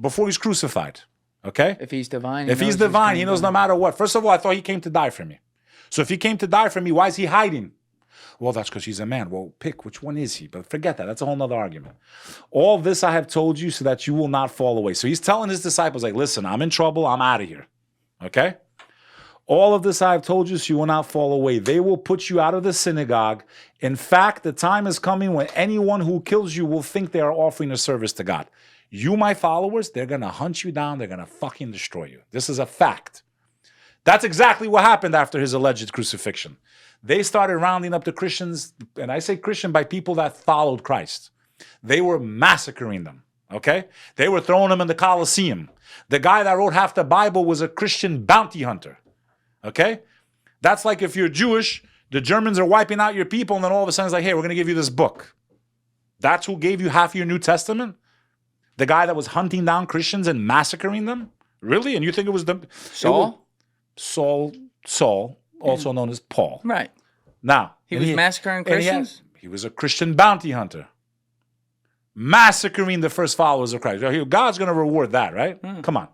[SPEAKER 1] Before he's crucified. Okay?
[SPEAKER 2] If he's divine,
[SPEAKER 1] If he's divine, he knows no matter what. First of all, I thought he came to die for me. So if he came to die for me, why is he hiding? Well, that's because he's a man. Well, pick which one is he? But forget that. That's a whole nother argument. All this I have told you so that you will not fall away. So he's telling his disciples, like, listen, I'm in trouble. I'm out of here. Okay? All of this I have told you so you will not fall away. They will put you out of the synagogue. In fact, the time is coming when anyone who kills you will think they are offering a service to God. You, my followers, they're going to hunt you down. They're going to fucking destroy you. This is a fact. That's exactly what happened after his alleged crucifixion. They started rounding up the Christians, and I say Christian by people that followed Christ. They were massacring them, okay? They were throwing them in the Colosseum. The guy that wrote half the Bible was a Christian bounty hunter, okay? That's like if you're Jewish, the Germans are wiping out your people, and then all of a sudden it's like, hey, we're going to give you this book. That's who gave you half your New Testament? The guy that was hunting down Christians and massacring them? Really? And you think it was the...
[SPEAKER 2] Saul?
[SPEAKER 1] Saul, also known as Paul.
[SPEAKER 2] Right.
[SPEAKER 1] Now,
[SPEAKER 2] He was massacring Christians?
[SPEAKER 1] He was a Christian bounty hunter. Massacring the first followers of Christ. God's going to reward that, right? Come on.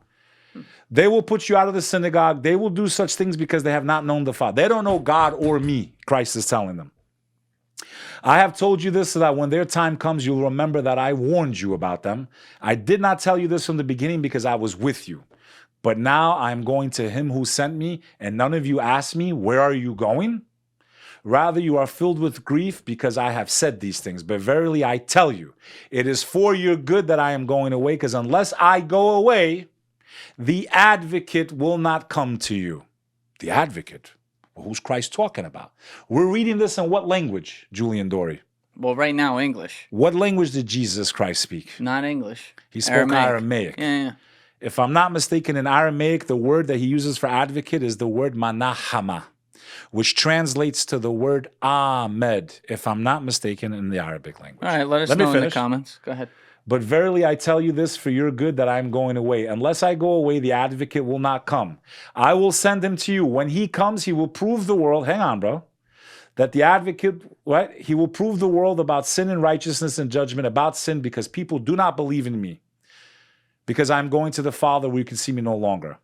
[SPEAKER 1] They will put you out of the synagogue. They will do such things because they have not known the Father. They don't know God or me, Christ is telling them. I have told you this so that when their time comes, you'll remember that I warned you about them. I did not tell you this from the beginning because I was with you. But now I am going to him who sent me, and none of you ask me, where are you going? Rather, you are filled with grief because I have said these things. But verily, I tell you, it is for your good that I am going away, because unless I go away, the advocate will not come to you. The advocate? Well, who's Christ talking about? We're reading this in what language, Julian Dorey?
[SPEAKER 2] Well, right now, English.
[SPEAKER 1] What language did Jesus Christ speak?
[SPEAKER 2] Not English.
[SPEAKER 1] He spoke Aramaic.
[SPEAKER 2] Yeah.
[SPEAKER 1] If I'm not mistaken, in Aramaic, the word that he uses for advocate is the word manahama, which translates to the word Ahmed, if I'm not mistaken, in the Arabic language.
[SPEAKER 2] All right, let us know in the comments. Go ahead.
[SPEAKER 1] But verily I tell you this for your good that I am going away. Unless I go away, the advocate will not come. I will send him to you. When he comes, he will prove the world. Hang on, bro. That the advocate, what? He will prove the world about sin and righteousness and judgment, about sin, because people do not believe in me. Because I'm going to the Father where you can see me no longer.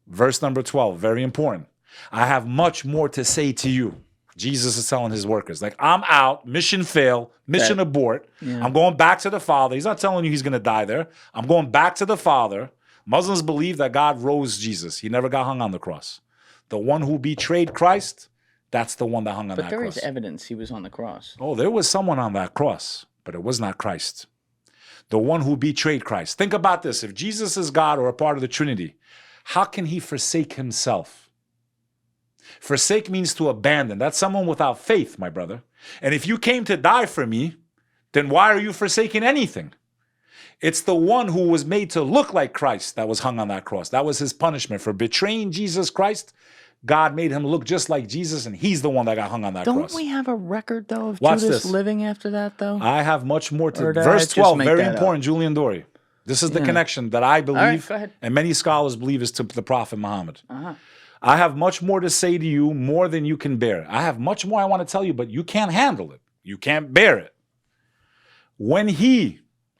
[SPEAKER 1] Verse number 12, very important. I have much more to say to you. Jesus is telling his workers, like, I'm out, mission fail, mission abort. Yeah. I'm going back to the Father. He's not telling you he's going to die there. I'm going back to the Father. Muslims believe that God rose Jesus. He never got hung on the cross. The one who betrayed Christ, that's the one that hung on that cross.
[SPEAKER 2] But there is evidence he was on the cross.
[SPEAKER 1] Oh, there was someone on that cross, but it was not Christ. The one who betrayed Christ. Think about this. If Jesus is God or a part of the Trinity, how can he forsake himself? Forsake means to abandon. That's someone without faith, my brother. And if you came to die for me, then why are you forsaking anything? It's the one who was made to look like Christ that was hung on that cross. That was his punishment for betraying Jesus Christ. God made him look just like Jesus, and he's the one that got hung on that cross.
[SPEAKER 2] Don't we have a record, though, of
[SPEAKER 1] Watch
[SPEAKER 2] Judas
[SPEAKER 1] this.
[SPEAKER 2] living after that, though?
[SPEAKER 1] I have much more to...
[SPEAKER 2] Or did I
[SPEAKER 1] Verse
[SPEAKER 2] just
[SPEAKER 1] 12,
[SPEAKER 2] make
[SPEAKER 1] very
[SPEAKER 2] that
[SPEAKER 1] important, Julian Dorey. This is the connection that I believe,
[SPEAKER 2] go ahead.
[SPEAKER 1] and many scholars believe is to the Prophet Muhammad. I have much more to say to you, more than you can bear. I have much more I want to tell you, but you can't handle it. You can't bear it. When he's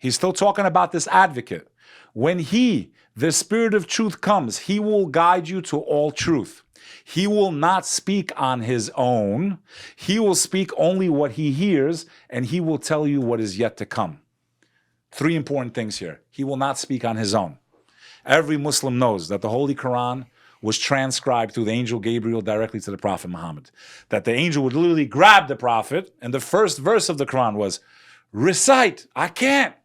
[SPEAKER 1] still talking about this advocate. When the Spirit of truth comes, he will guide you to all truth. He will not speak on his own. He will speak only what he hears, and he will tell you what is yet to come. 3 important things here. He will not speak on his own. Every Muslim knows that the Holy Quran was transcribed through the angel Gabriel directly to the Prophet Muhammad. That the angel would literally grab the Prophet, and the first verse of the Quran was, recite, I can't.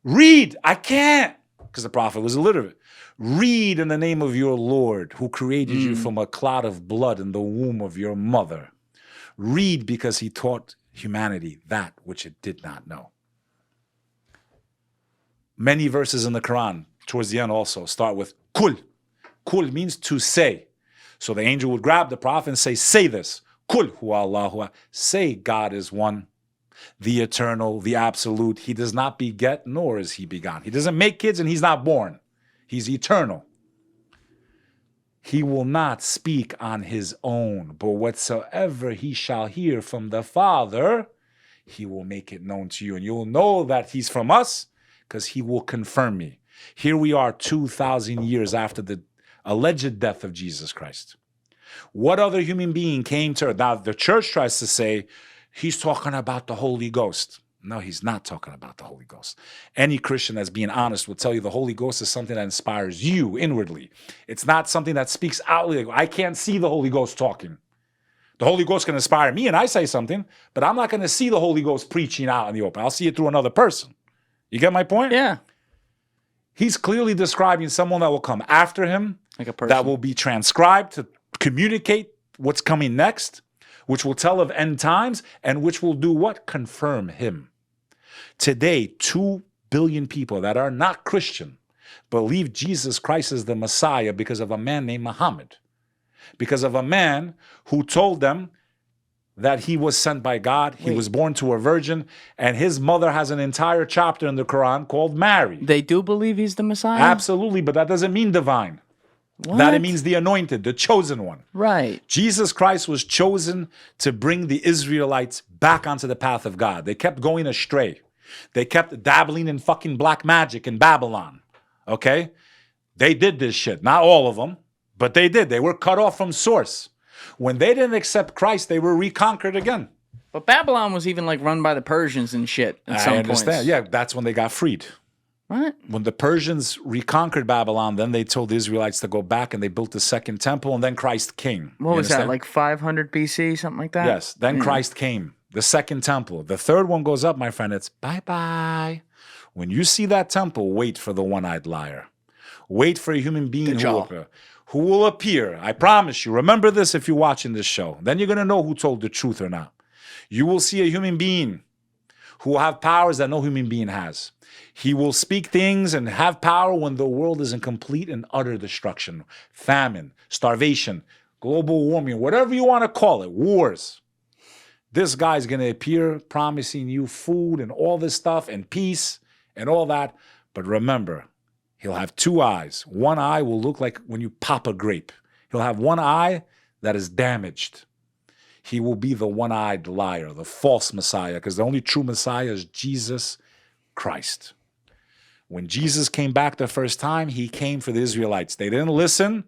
[SPEAKER 1] Read, I can't. Because the Prophet was illiterate. Read in the name of your Lord, who created you from a clot of blood in the womb of your mother. Read because he taught humanity that which it did not know. Many verses in the Quran, towards the end also, start with kul. Kul means to say. So the angel would grab the Prophet and say this. Kul huwa Allahu. Say God is one, the eternal, the absolute. He does not beget, nor is he begotten. He doesn't make kids and he's not born. He's eternal. He will not speak on his own, but whatsoever he shall hear from the Father, he will make it known to you. And you'll know that he's from us because he will confirm me. Here we are 2,000 years after the alleged death of Jesus Christ. What other human being came to earth? Now, the church tries to say, he's talking about the Holy Ghost. No, he's not talking about the Holy Ghost. Any Christian that's being honest will tell you the Holy Ghost is something that inspires you inwardly. It's not something that speaks outwardly. I can't see the Holy Ghost talking. The Holy Ghost can inspire me and I say something, but I'm not going to see the Holy Ghost preaching out in the open. I'll see it through another person. You get my point?
[SPEAKER 2] Yeah.
[SPEAKER 1] He's clearly describing someone that will come after him,
[SPEAKER 2] like a person
[SPEAKER 1] that will be transcribed to communicate what's coming next, which will tell of end times, and which will do what? Confirm him. Today, 2 billion people that are not Christian believe Jesus Christ is the Messiah because of a man named Muhammad. Because of a man who told them that he was sent by God, he was born to a virgin, and his mother has an entire chapter in the Quran called Mary.
[SPEAKER 2] They do believe he's the Messiah?
[SPEAKER 1] Absolutely, but that doesn't mean divine.
[SPEAKER 2] What?
[SPEAKER 1] That it means the anointed, the chosen one.
[SPEAKER 2] Right.
[SPEAKER 1] Jesus Christ was chosen to bring the Israelites back onto the path of God. They kept going astray. They kept dabbling in fucking black magic in Babylon. Okay? They did this shit. Not all of them, but they did. They were cut off from source. When they didn't accept Christ, they were reconquered again.
[SPEAKER 2] But Babylon was even like run by the Persians and shit at some
[SPEAKER 1] I understand.
[SPEAKER 2] points.
[SPEAKER 1] Yeah, that's when they got freed.
[SPEAKER 2] What?
[SPEAKER 1] When the Persians reconquered Babylon, then they told the Israelites to go back and they built the second temple, and then Christ came.
[SPEAKER 2] What was that, like 500 BC, something like that?
[SPEAKER 1] Yes, then Christ came. The second temple. The third one goes up, my friend. It's bye-bye. When you see that temple, wait for the one-eyed liar. Wait for a human being who will appear. I promise you. Remember this if you're watching this show. Then you're going to know who told the truth or not. You will see a human being who will have powers that no human being has. He will speak things and have power when the world is in complete and utter destruction. Famine, starvation, global warming, whatever you want to call it, wars. This guy's going to appear promising you food and all this stuff and peace and all that. But remember, he'll have 2 eyes. One eye will look like when you pop a grape. He'll have one eye that is damaged. He will be the one-eyed liar, the false Messiah, because the only true Messiah is Jesus Christ. When Jesus came back the first time, he came for the Israelites. They didn't listen.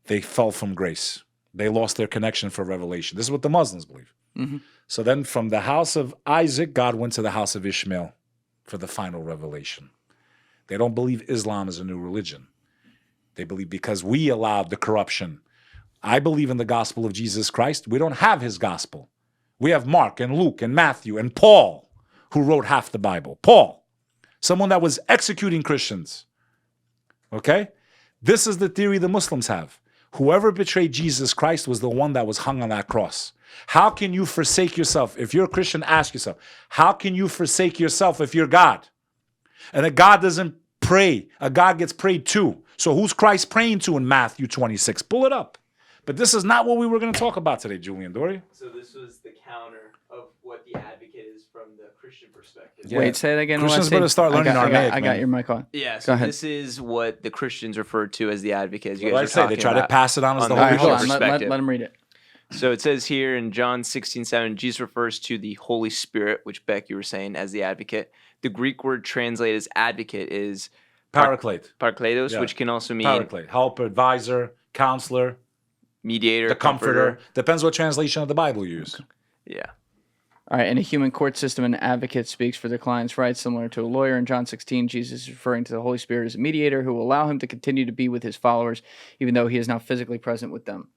[SPEAKER 1] They fell from grace. They lost their connection for revelation. This is what the Muslims believe. Mm-hmm. So then from the house of Isaac, God went to the house of Ishmael for the final revelation. They don't believe Islam is a new religion. They believe because we allowed the corruption. I believe in the gospel of Jesus Christ. We don't have his gospel. We have Mark and Luke and Matthew and Paul, who wrote half the Bible. Paul, someone that was executing Christians. Okay? This is the theory the Muslims have. Whoever betrayed Jesus Christ was the one that was hung on that cross. How can you forsake yourself? If you're a Christian, ask yourself, how can you forsake yourself if you're God? And a God doesn't pray. A God gets prayed to. So who's Christ praying to in Matthew 26? Pull it up. But this is not what we were going to talk about today, Julian, Dorey.
[SPEAKER 5] So this was the counter of what the advocate is from the Christian perspective.
[SPEAKER 2] Yeah. Wait, say that again.
[SPEAKER 1] Christians better start learning Aramaic.
[SPEAKER 2] I got your mic on.
[SPEAKER 5] Yeah, so this is what the Christians refer to as the advocate. As you guys
[SPEAKER 1] Like I say, they try to pass it on as the
[SPEAKER 2] Holy
[SPEAKER 1] Holy
[SPEAKER 2] Spirit. Let him read it.
[SPEAKER 5] So it says here in John 16:7, Jesus refers to the Holy Spirit, which Beck, you were saying, as the advocate. The Greek word translated as advocate is
[SPEAKER 1] Paraclete.
[SPEAKER 5] Parakletos,
[SPEAKER 1] Yeah.
[SPEAKER 5] which can also mean
[SPEAKER 1] Paraclete. Helper, advisor, counselor,
[SPEAKER 5] mediator,
[SPEAKER 1] the comforter. Depends what translation of the Bible you use.
[SPEAKER 5] Yeah.
[SPEAKER 2] All right, in a human court system, an advocate speaks for the client's rights, similar to a lawyer. In John 16, Jesus is referring to the Holy Spirit as a mediator who will allow him to continue to be with his followers, even though he is not physically present with them.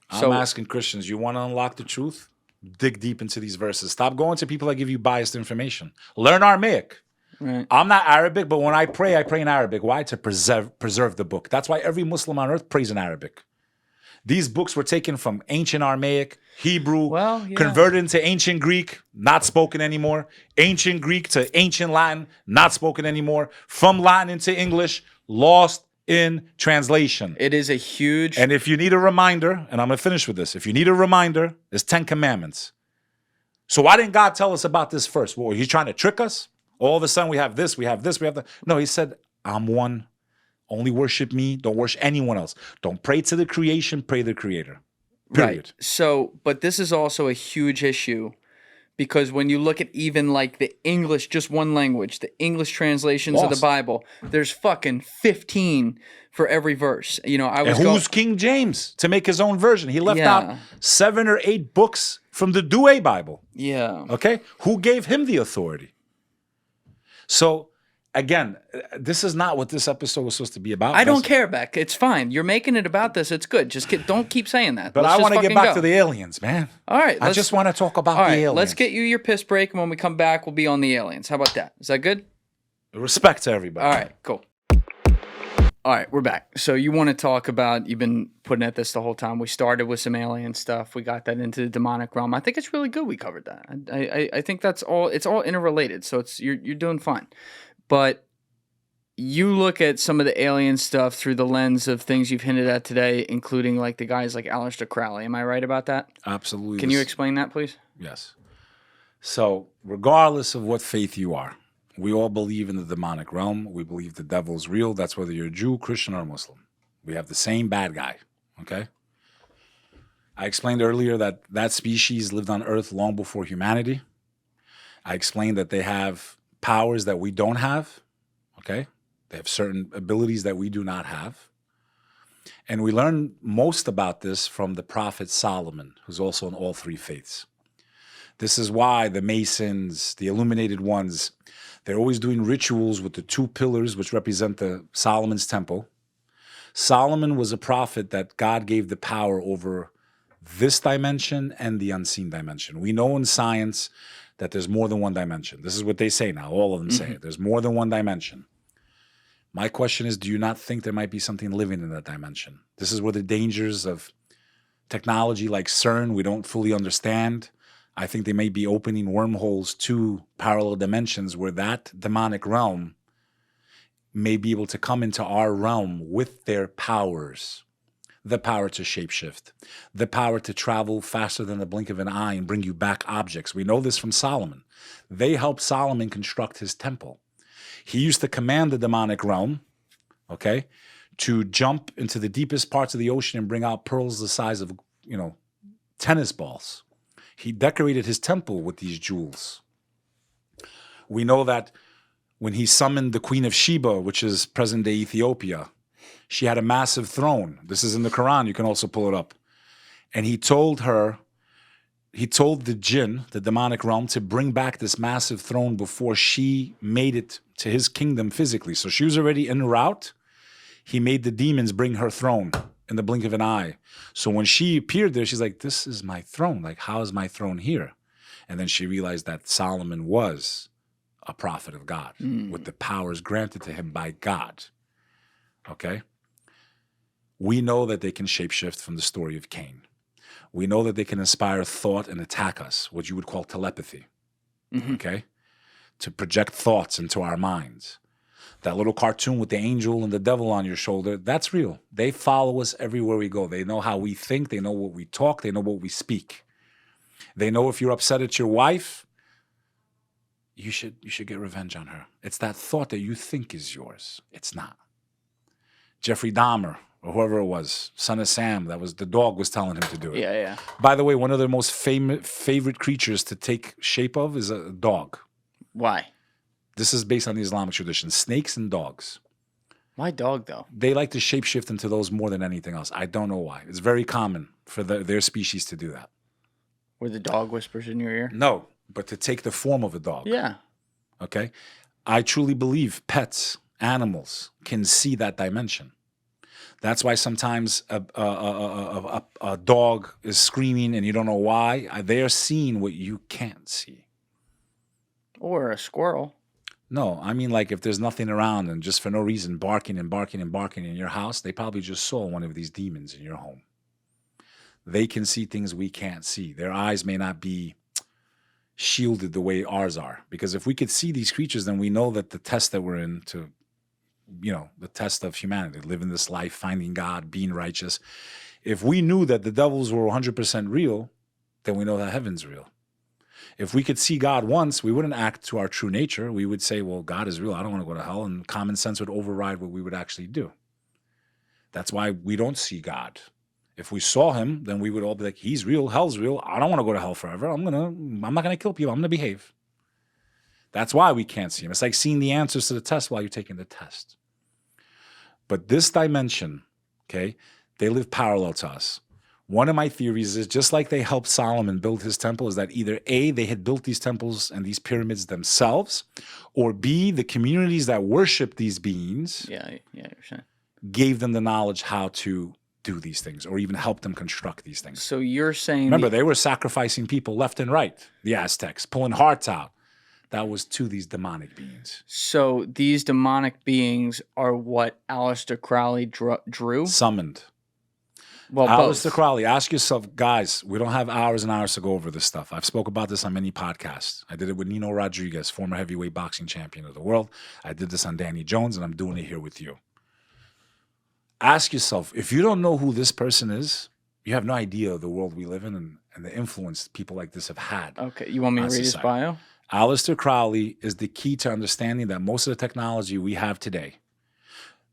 [SPEAKER 1] I'm asking Christians, you want to unlock the truth? Dig deep into these verses. Stop going to people that give you biased information. Learn Aramaic.
[SPEAKER 2] Right.
[SPEAKER 1] I'm not Arabic, but when I pray in Arabic. Why? To preserve the book. That's why every Muslim on earth prays in Arabic. These books were taken from ancient Aramaic, Hebrew, converted into ancient Greek, not spoken anymore, ancient Greek to ancient Latin, not spoken anymore, from Latin into English, lost in translation.
[SPEAKER 2] It is a huge...
[SPEAKER 1] And if you need a reminder, and I'm going to finish with this, if you need a reminder, there's 10 commandments. So why didn't God tell us about this first? Well, he's trying to trick us? All of a sudden we have this, we have this, we have that. No, he said, I'm one. Only worship me. Don't worship anyone else. Don't pray to the creation, pray to the creator. Period.
[SPEAKER 2] Right. So, but this is also a huge issue because when you look at even like the English, just one language, the English translations of the Bible, there's fucking 15 for every verse. You know,
[SPEAKER 1] who's King James to make his own version? He left out 7 or 8 books from the Douay Bible.
[SPEAKER 2] Yeah.
[SPEAKER 1] Okay? Who gave him the authority? So, again, this is not what this episode was supposed to be about.
[SPEAKER 2] I don't care, Beck. It's fine. You're making it about this. It's good. Just don't keep saying that.
[SPEAKER 1] But I want to get back to the aliens, man.
[SPEAKER 2] All right.
[SPEAKER 1] I just want to talk about the aliens.
[SPEAKER 2] Let's get you your piss break, and when we come back, we'll be on the aliens. How about that? Is that good?
[SPEAKER 1] Respect to everybody.
[SPEAKER 2] All right, cool. All right, we're back. So you want to talk about, you've been putting at this the whole time. We started with some alien stuff. We got that into the demonic realm. I think it's really good we covered that. I think that's all, it's all interrelated. So you're doing fine. But you look at some of the alien stuff through the lens of things you've hinted at today, including like the guys like Aleister Crowley. Am I right about that?
[SPEAKER 1] Absolutely.
[SPEAKER 2] Can you explain that, please?
[SPEAKER 1] Yes. So regardless of what faith you are, we all believe in the demonic realm. We believe the devil's real. That's whether you're a Jew, Christian, or Muslim. We have the same bad guy, okay? I explained earlier that that species lived on Earth long before humanity. I explained that they have powers that we don't have, okay? They have certain abilities that we do not have. And we learn most about this from the prophet Solomon, who's also in all 3 faiths. This is why the Masons, the Illuminated ones, they're always doing rituals with the 2 pillars, which represent the Solomon's temple. Solomon was a prophet that God gave the power over this dimension and the unseen dimension. We know in science that there's more than one dimension. This is what they say now. All of them say it. There's more than one dimension. My question is, do you not think there might be something living in that dimension? This is where the dangers of technology like CERN, we don't fully understand. I think they may be opening wormholes to parallel dimensions where that demonic realm may be able to come into our realm with their powers. The power to shapeshift, the power to travel faster than the blink of an eye and bring you back objects. We know this from Solomon. They helped Solomon construct his temple. He used to command the demonic realm, okay, to jump into the deepest parts of the ocean and bring out pearls the size of, tennis balls. He decorated his temple with these jewels. We know that when he summoned the Queen of Sheba, which is present-day Ethiopia, she had a massive throne. This is in the Quran. You can also pull it up. And he told the jinn, the demonic realm, to bring back this massive throne before she made it to his kingdom physically. So she was already en route. He made the demons bring her throne in the blink of an eye. So when she appeared there, she's like, this is my throne. Like, how is my throne here? And then she realized that Solomon was a prophet of God with the powers granted to him by God. Okay? We know that they can shapeshift from the story of Cain. We know that they can inspire thought and attack us, what you would call telepathy, okay? To project thoughts into our minds. That little cartoon with the angel and the devil on your shoulder, that's real. They follow us everywhere we go. They know how we think. They know what we talk. They know what we speak. They know if you're upset at your wife, you should get revenge on her. It's that thought that you think is yours. It's not. Jeffrey Dahmer, or whoever it was, Son of Sam, the dog was telling him to do it.
[SPEAKER 2] Yeah.
[SPEAKER 1] By the way, one of their most favorite creatures to take shape of is a dog.
[SPEAKER 2] Why?
[SPEAKER 1] This is based on the Islamic tradition. Snakes and dogs.
[SPEAKER 2] Why dog, though?
[SPEAKER 1] They like to shapeshift into those more than anything else. I don't know why. It's very common for their species to do that.
[SPEAKER 2] Where the dog whispers in your ear?
[SPEAKER 1] No, but to take the form of a dog.
[SPEAKER 2] Yeah.
[SPEAKER 1] Okay? I truly believe pets, animals, can see that dimension. That's why sometimes a dog is screaming and you don't know why. They're seeing what you can't see.
[SPEAKER 2] Or a squirrel.
[SPEAKER 1] No, I mean, like, if there's nothing around and just for no reason barking and barking and barking in your house, they probably just saw one of these demons in your home. They can see things we can't see. Their eyes may not be shielded the way ours are. Because if we could see these creatures, then we know that the test that we're in the test of humanity, living this life, finding God, being righteous. If we knew that the devils were 100% real, then we know that heaven's real. If we could see God once, we wouldn't act to our true nature. We would say, well, God is real. I don't want to go to hell. And common sense would override what we would actually do. That's why we don't see God. If we saw him, then we would all be like, he's real, hell's real. I don't want to go to hell forever. I'm not going to kill people. I'm going to behave. That's why we can't see him. It's like seeing the answers to the test while you're taking the test. But this dimension, okay, they live parallel to us. One of my theories is just like they helped Solomon build his temple, is that either A, they had built these temples and these pyramids themselves, or B, the communities that worship these beings gave them the knowledge how to do these things, or even help them construct these things.
[SPEAKER 2] So you're saying...
[SPEAKER 1] Remember, they were sacrificing people left and right, the Aztecs, pulling hearts out. That was to these demonic beings.
[SPEAKER 2] So these demonic beings are what Aleister Crowley drew?
[SPEAKER 1] Summoned.
[SPEAKER 2] Well,
[SPEAKER 1] Aleister Crowley, ask yourself, guys, we don't have hours and hours to go over this stuff. I've spoke about this on many podcasts. I did it with Nino Rodriguez, former heavyweight boxing champion of the world. I did this on Danny Jones, and I'm doing it here with you. Ask yourself, if you don't know who this person is, you have no idea of the world we live in and the influence people like this have had.
[SPEAKER 2] Okay, you want me to read his bio?
[SPEAKER 1] Aleister Crowley is the key to understanding that most of the technology we have today,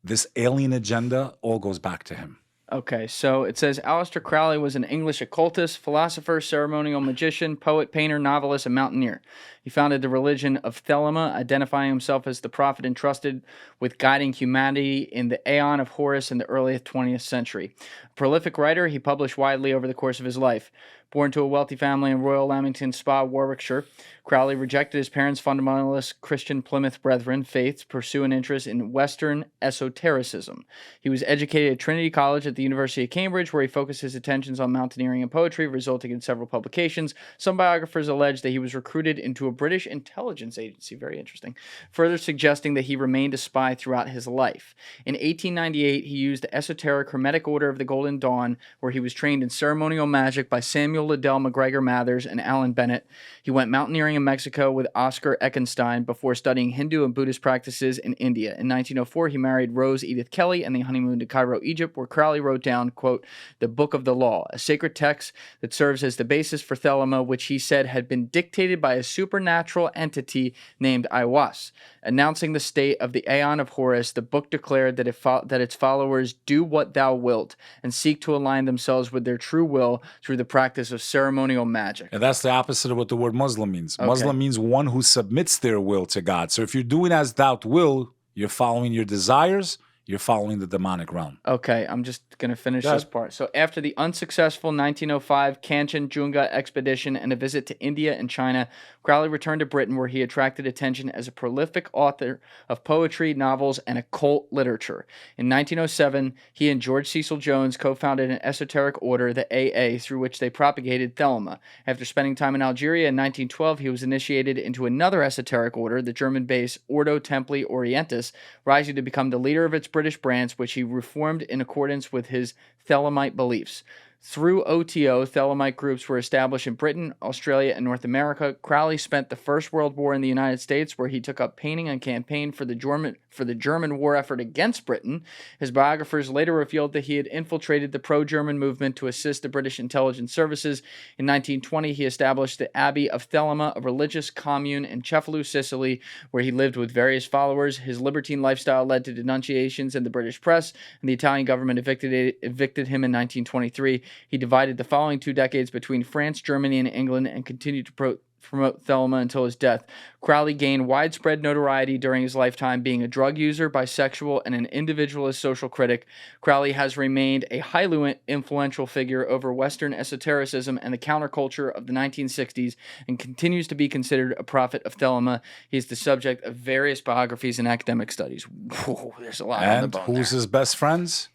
[SPEAKER 1] this alien agenda, all goes back to him.
[SPEAKER 2] Okay, so it says Aleister Crowley was an English occultist, philosopher, ceremonial magician, poet, painter, novelist, and mountaineer. He founded the religion of Thelema, identifying himself as the prophet entrusted with guiding humanity in the Aeon of Horus in the early 20th century. A prolific writer, he published widely over the course of his life. Born to a wealthy family in Royal Lamington Spa, Warwickshire, Crowley rejected his parents' fundamentalist Christian Plymouth Brethren faith to pursue an interest in Western esotericism. He was educated at Trinity College at the University of Cambridge, where he focused his attentions on mountaineering and poetry, resulting in several publications. Some biographers allege that he was recruited into a British intelligence agency, very interesting, further suggesting that he remained a spy throughout his life. In 1898, he used the esoteric Hermetic Order of the Golden Dawn, where he was trained in ceremonial magic by Samuel Liddell McGregor Mathers and Alan Bennett. He went mountaineering in Mexico with Oscar Eckenstein before studying Hindu and Buddhist practices in India. In 1904, he married Rose Edith Kelly and they honeymooned to Cairo, Egypt, where Crowley wrote down, quote, the Book of the Law, a sacred text that serves as the basis for Thelema, which he said had been dictated by a supernatural entity named Aiwas. Announcing the state of the Aeon of Horus, the book declared that its followers do what thou wilt and seek to align themselves with their true will through the practice of ceremonial magic.
[SPEAKER 1] And that's the opposite of what the word Muslim means.
[SPEAKER 2] Okay.
[SPEAKER 1] Muslim means one who submits their will to God. So if you're doing as thou will, you're following your desires, you're following the demonic realm.
[SPEAKER 2] Okay, I'm just going to finish this part. So after the unsuccessful 1905 Kanchenjunga expedition and a visit to India and China, Crowley returned to Britain, where he attracted attention as a prolific author of poetry, novels, and occult literature. In 1907, he and George Cecil Jones co-founded an esoteric order, the AA, through which they propagated Thelema. After spending time in Algeria in 1912, he was initiated into another esoteric order, the German-based Ordo Templi Orientis, rising to become the leader of its British branch, which he reformed in accordance with his Thelemite beliefs. Through OTO, Thelemite groups were established in Britain, Australia, and North America. Crowley spent the First World War in the United States, where he took up painting and campaigned for the German war effort against Britain. His biographers later revealed that he had infiltrated the pro-German movement to assist the British intelligence services. In 1920, he established the Abbey of Thelema, a religious commune in Cefalù, Sicily, where he lived with various followers. His libertine lifestyle led to denunciations in the British press, and the Italian government evicted him in 1923. He divided the following 2 decades between France, Germany, and England and continued to promote Thelema until his death. Crowley gained widespread notoriety during his lifetime, being a drug user, bisexual, and an individualist social critic. Crowley has remained a highly influential figure over Western esotericism and the counterculture of the 1960s and continues to be considered a prophet of Thelema. He is the subject of various biographies and academic studies. Whoa, there's a lot on the bone
[SPEAKER 1] who's
[SPEAKER 2] there.
[SPEAKER 1] his best friends?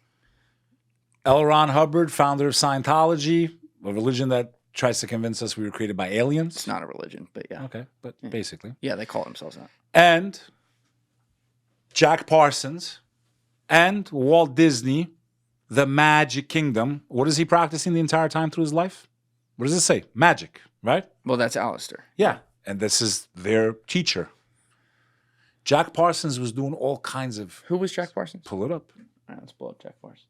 [SPEAKER 1] L. Ron Hubbard, founder of Scientology, a religion that tries to convince us we were created by aliens.
[SPEAKER 2] It's not a religion, but yeah.
[SPEAKER 1] Okay, but basically.
[SPEAKER 2] Yeah, they call themselves that.
[SPEAKER 1] And Jack Parsons and Walt Disney, the Magic Kingdom. What is he practicing the entire time through his life? What does it say? Magic, right?
[SPEAKER 2] Well, that's Aleister.
[SPEAKER 1] Yeah, and this is their teacher. Jack Parsons was doing all kinds of...
[SPEAKER 2] Who was Jack Parsons?
[SPEAKER 1] Pull it up.
[SPEAKER 2] All right, let's pull up Jack Parsons.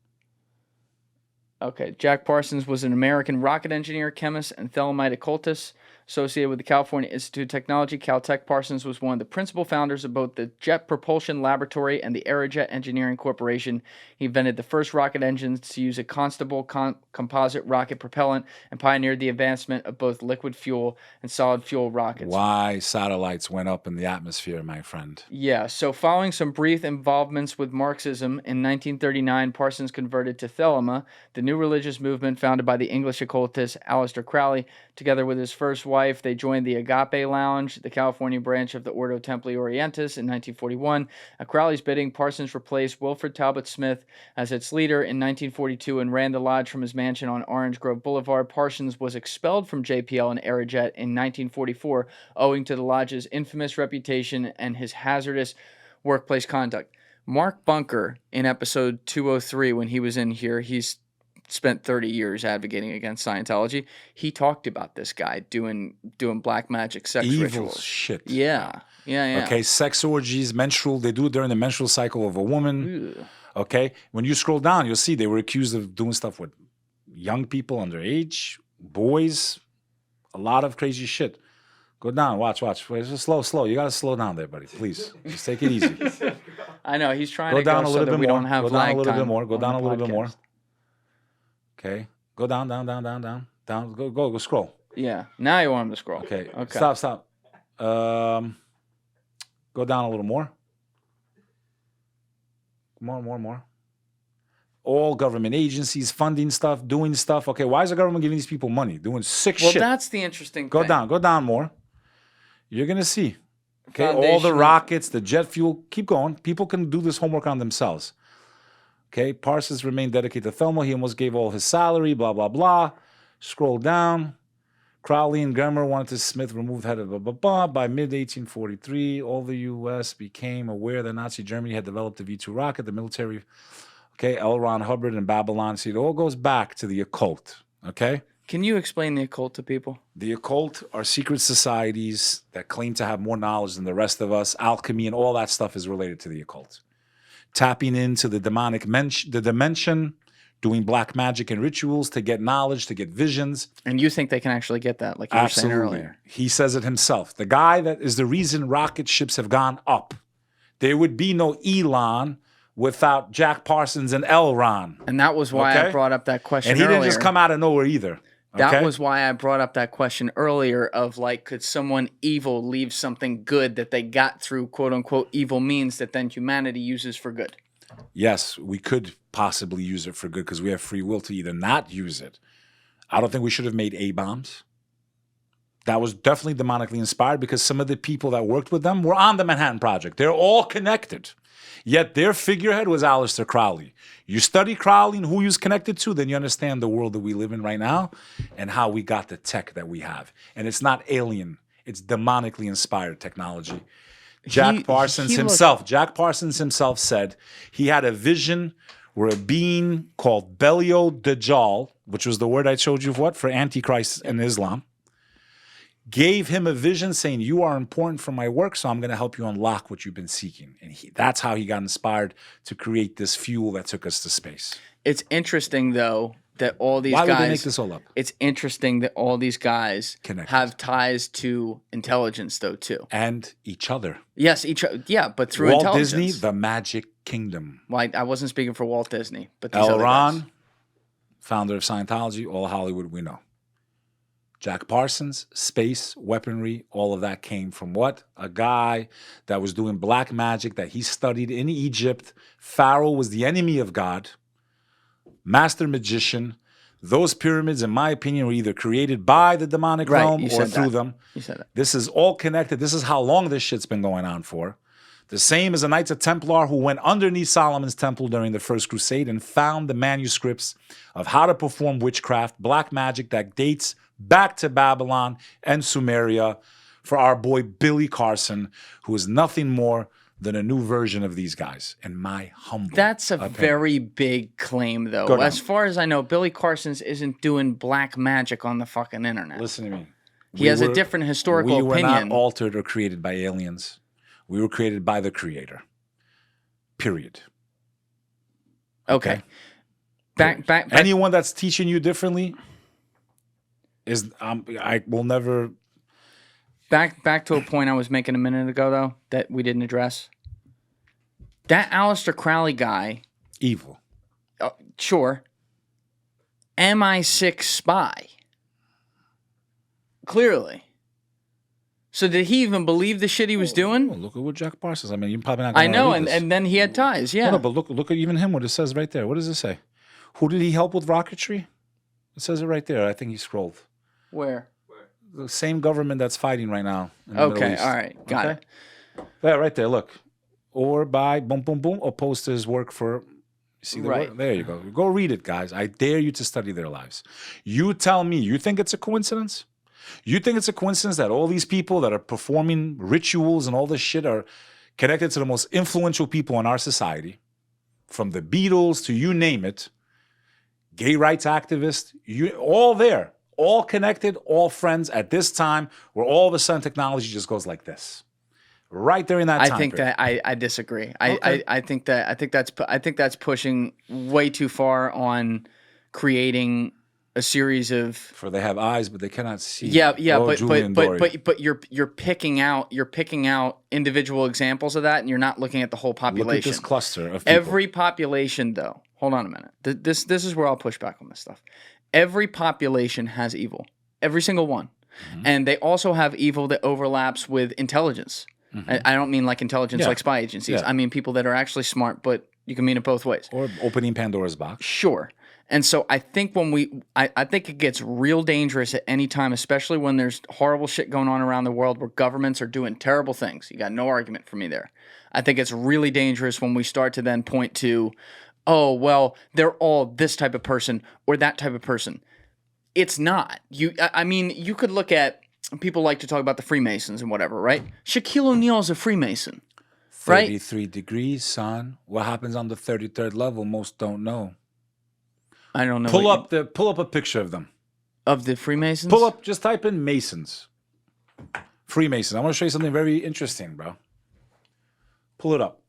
[SPEAKER 2] Okay, Jack Parsons was an American rocket engineer, chemist, and Thelemite occultist associated with the California Institute of Technology. Caltech. Parsons was one of the principal founders of both the Jet Propulsion Laboratory and the Aerojet Engineering Corporation. He invented the first rocket engines to use a constable composite rocket propellant and pioneered the advancement of both liquid fuel and solid fuel rockets.
[SPEAKER 1] Why satellites went up in the atmosphere, my friend.
[SPEAKER 2] Yeah, so following some brief involvements with Marxism, in 1939, Parsons converted to Thelema, the new religious movement founded by the English occultist Aleister Crowley. Together with his first wife, they joined the Agape Lounge, the California branch of the Ordo Templi Orientis, in 1941. At Crowley's bidding, Parsons replaced Wilfred Talbot Smith as its leader in 1942 and ran the lodge from his mansion on Orange Grove Boulevard. Parsons was expelled from JPL and Aerojet in 1944, owing to the lodge's infamous reputation and his hazardous workplace conduct. Mark Bunker, in episode 203, when he was in here, he's spent 30 years advocating against Scientology. He talked about this guy doing black magic sex
[SPEAKER 1] Evil
[SPEAKER 2] rituals.
[SPEAKER 1] shit.
[SPEAKER 2] Yeah.
[SPEAKER 1] Okay, sex orgies, they do it during the menstrual cycle of a woman.
[SPEAKER 2] Ew.
[SPEAKER 1] Okay, when you scroll down, you'll see they were accused of doing stuff with young people underage, boys, a lot of crazy shit. Go down, watch. Wait, just slow. You gotta slow down there, buddy. Please, just take it easy.
[SPEAKER 2] I know he's trying
[SPEAKER 1] Go
[SPEAKER 2] to
[SPEAKER 1] down
[SPEAKER 2] go
[SPEAKER 1] a
[SPEAKER 2] so
[SPEAKER 1] little
[SPEAKER 2] that
[SPEAKER 1] bit
[SPEAKER 2] we
[SPEAKER 1] more.
[SPEAKER 2] don't have
[SPEAKER 1] Go down
[SPEAKER 2] lag
[SPEAKER 1] a little
[SPEAKER 2] time
[SPEAKER 1] bit more. Go
[SPEAKER 2] on
[SPEAKER 1] down
[SPEAKER 2] the
[SPEAKER 1] a little bit more.
[SPEAKER 2] podcast.
[SPEAKER 1] Okay, go down. Go scroll.
[SPEAKER 2] Yeah, now you want him to scroll.
[SPEAKER 1] Okay. Stop. Go down a little more. More. All government agencies funding stuff, doing stuff. Okay, why is the government giving these people money? Doing sick
[SPEAKER 2] Well,
[SPEAKER 1] shit.
[SPEAKER 2] that's the interesting
[SPEAKER 1] Go
[SPEAKER 2] thing.
[SPEAKER 1] down more. You're gonna see. Okay, all the
[SPEAKER 2] Foundational-
[SPEAKER 1] rockets, the jet fuel. Keep going. People can do this homework on themselves. Okay, Parsons remained dedicated to Thelma. He almost gave all his salary, blah, blah, blah. Scroll down. Crowley and Gemmer wanted to Smith removed head of blah, blah, blah. By mid-1843, all the U.S. became aware that Nazi Germany had developed the V-2 rocket, the military. Okay, L. Ron Hubbard and Babylon. See, it all goes back to the occult. Okay?
[SPEAKER 2] Can you explain the occult to people?
[SPEAKER 1] The occult are secret societies that claim to have more knowledge than the rest of us. Alchemy and all that stuff is related to the occult. Tapping into the demonic dimension, doing black magic and rituals to get knowledge, to get visions.
[SPEAKER 2] And you think they can actually get that, like you were saying earlier?
[SPEAKER 1] He says it himself. The guy that is the reason rocket ships have gone up. There would be no Elon without Jack Parsons and L. Ron.
[SPEAKER 2] And that was why I brought up that question
[SPEAKER 1] earlier. And he
[SPEAKER 2] didn't
[SPEAKER 1] just come out of nowhere either.
[SPEAKER 2] That was why I brought up that question earlier of like, could someone evil leave something good that they got through quote unquote evil means that then humanity uses for good?
[SPEAKER 1] Yes, we could possibly use it for good because we have free will to either not use it. I don't think we should have made A-bombs. That was definitely demonically inspired because some of the people that worked with them were on the Manhattan Project. They're all connected. Yet their figurehead was Aleister Crowley. You study Crowley and who he was connected to, then you understand the world that we live in right now and how we got the tech that we have. And it's not alien. It's demonically inspired technology. Jack Parsons himself said he had a vision where a being called Belial Dajjal, which was the word I showed you for Antichrist in Islam, gave him a vision saying, you are important for my work, so I'm going to help you unlock what you've been seeking. And that's how he got inspired to create this fuel that took us to space.
[SPEAKER 2] It's interesting, though, that all these guys...
[SPEAKER 1] Why would they make this all up?
[SPEAKER 2] It's interesting that all these guys have ties to intelligence, though, too.
[SPEAKER 1] And each other.
[SPEAKER 2] Yes, but through
[SPEAKER 1] Walt
[SPEAKER 2] intelligence.
[SPEAKER 1] Disney, the Magic Kingdom.
[SPEAKER 2] Well, I wasn't speaking for Walt Disney, but these
[SPEAKER 1] L.
[SPEAKER 2] other
[SPEAKER 1] Ron,
[SPEAKER 2] guys.
[SPEAKER 1] founder of Scientology, all Hollywood we know. Jack Parsons, space, weaponry, all of that came from what? A guy that was doing black magic that he studied in Egypt. Pharaoh was the enemy of God. Master magician. Those pyramids, in my opinion, were either created by the demonic realm or through them.
[SPEAKER 2] You said that.
[SPEAKER 1] This is all connected. This is how long this shit's been going on for. The same as the Knights of Templar who went underneath Solomon's temple during the First Crusade and found the manuscripts of how to perform witchcraft, black magic that dates back to Babylon and Sumeria for our boy Billy Carson, who is nothing more than a new version of these guys, in my humble
[SPEAKER 2] That's a
[SPEAKER 1] opinion.
[SPEAKER 2] very big claim, though. As far as I know, Billy Carson's isn't doing black magic on the fucking internet.
[SPEAKER 1] Listen to me.
[SPEAKER 2] He has a different historical opinion.
[SPEAKER 1] We were not altered or created by aliens. We were created by the Creator. Period.
[SPEAKER 2] Okay. Back.
[SPEAKER 1] Anyone that's teaching you differently is I will never.
[SPEAKER 2] Back to a point I was making a minute ago, though, that we didn't address. That Aleister Crowley guy.
[SPEAKER 1] Evil.
[SPEAKER 2] Sure. MI6 spy. Clearly. So did he even believe the shit he was doing?
[SPEAKER 1] Oh, look at what Jack Parsons. I mean, you're probably not going to
[SPEAKER 2] I know, and then he had ties, yeah.
[SPEAKER 1] No, but look at even him, what it says right there. What does it say? Who did he help with rocketry? It says it right there. I think he scrolled.
[SPEAKER 2] Where?
[SPEAKER 1] The same government that's fighting right now in the Middle
[SPEAKER 2] Okay,
[SPEAKER 1] East.
[SPEAKER 2] all right. Got it.
[SPEAKER 1] Yeah, right there, look. Or by boom, boom, boom, opposed to his work for... See the word? There you go. Go read it, guys. I dare you to study their lives. You tell me, you think it's a coincidence? You think it's a coincidence that all these people that are performing rituals and all this shit are connected to the most influential people in our society? From the Beatles to you name it, gay rights activists, all there, all connected, all friends at this time where all of a sudden technology just goes like this. Right there in that time
[SPEAKER 2] I think
[SPEAKER 1] period.
[SPEAKER 2] that I disagree.
[SPEAKER 1] Okay.
[SPEAKER 2] I think that's pushing way too far on creating a series of.
[SPEAKER 1] For they have eyes, but they cannot see.
[SPEAKER 2] Yeah,
[SPEAKER 1] Julian
[SPEAKER 2] but you're picking out individual examples of that, and you're not looking at the whole population.
[SPEAKER 1] Look at this cluster of people.
[SPEAKER 2] Every population, though. Hold on a minute. This is where I'll push back on this stuff. Every population has evil. Every single one, and they also have evil that overlaps with intelligence. I don't mean like intelligence like spy agencies. I mean people that are actually smart, but you can mean it both ways.
[SPEAKER 1] Or opening Pandora's box.
[SPEAKER 2] Sure. And so I think I think it gets real dangerous at any time, especially when there's horrible shit going on around the world where governments are doing terrible things. You got no argument for me there. I think it's really dangerous when we start to then point to, oh, well, they're all this type of person or that type of person. It's not. I mean, you could look at, people like to talk about the Freemasons and whatever, right? Shaquille O'Neal's a Freemason, right?
[SPEAKER 1] 33 degrees, son. What happens on the 33rd level, most don't know.
[SPEAKER 2] I don't know.
[SPEAKER 1] Pull up a picture of them.
[SPEAKER 2] Of the Freemasons?
[SPEAKER 1] Just type in Masons. Freemasons. I want to show you something very interesting, bro. Pull it up.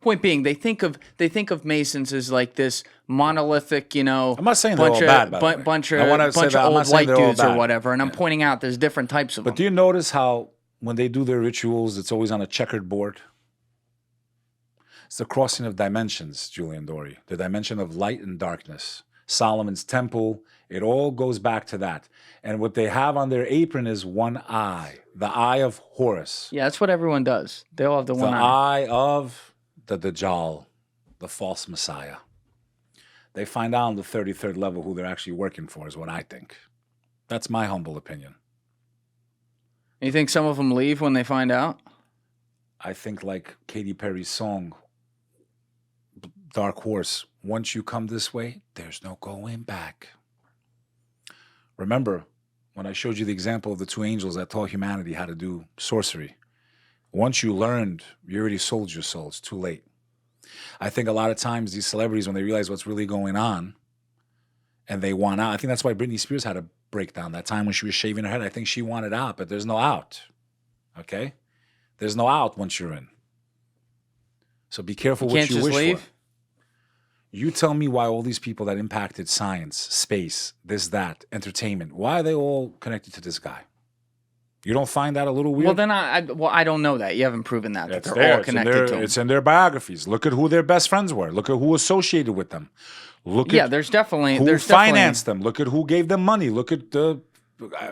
[SPEAKER 2] Point being, they think of Masons as like this monolithic, I'm
[SPEAKER 1] not saying they're all bad, by the way.
[SPEAKER 2] bunch of old white dudes or whatever, and I'm pointing out there's different types of them.
[SPEAKER 1] But do you notice how when they do their rituals, it's always on a checkered board? It's the crossing of dimensions, Julian Dorey. The dimension of light and darkness. Solomon's temple, it all goes back to that. And what they have on their apron is one eye, the eye of Horus.
[SPEAKER 2] Yeah, that's what everyone does. They all have the one eye.
[SPEAKER 1] The eye of the Dajjal, the false Messiah. They find out on the 33rd level who they're actually working for, is what I think. That's my humble opinion.
[SPEAKER 2] You think some of them leave when they find out?
[SPEAKER 1] I think like Katy Perry's song, Dark Horse, once you come this way, there's no going back. Remember, when I showed you the example of the two angels that taught humanity how to do sorcery, Once you learned, you already sold your soul. It's too late. I think a lot of times these celebrities, when they realize what's really going on and they want out, I think that's why Britney Spears had a breakdown. That time when she was shaving her head, I think she wanted out, but there's no out. Okay? There's no out once you're in. So be careful what you wish for. You tell me why all these people that impacted science, space, this, that, entertainment, why are they all connected to this guy? You don't find that a little weird?
[SPEAKER 2] Well, then I don't know that. You haven't proven that they're all connected to him.
[SPEAKER 1] It's in their biographies. Look at who their best friends were. Look at who associated with them. Look at
[SPEAKER 2] there's definitely
[SPEAKER 1] who financed them. Look at who gave them money. Look at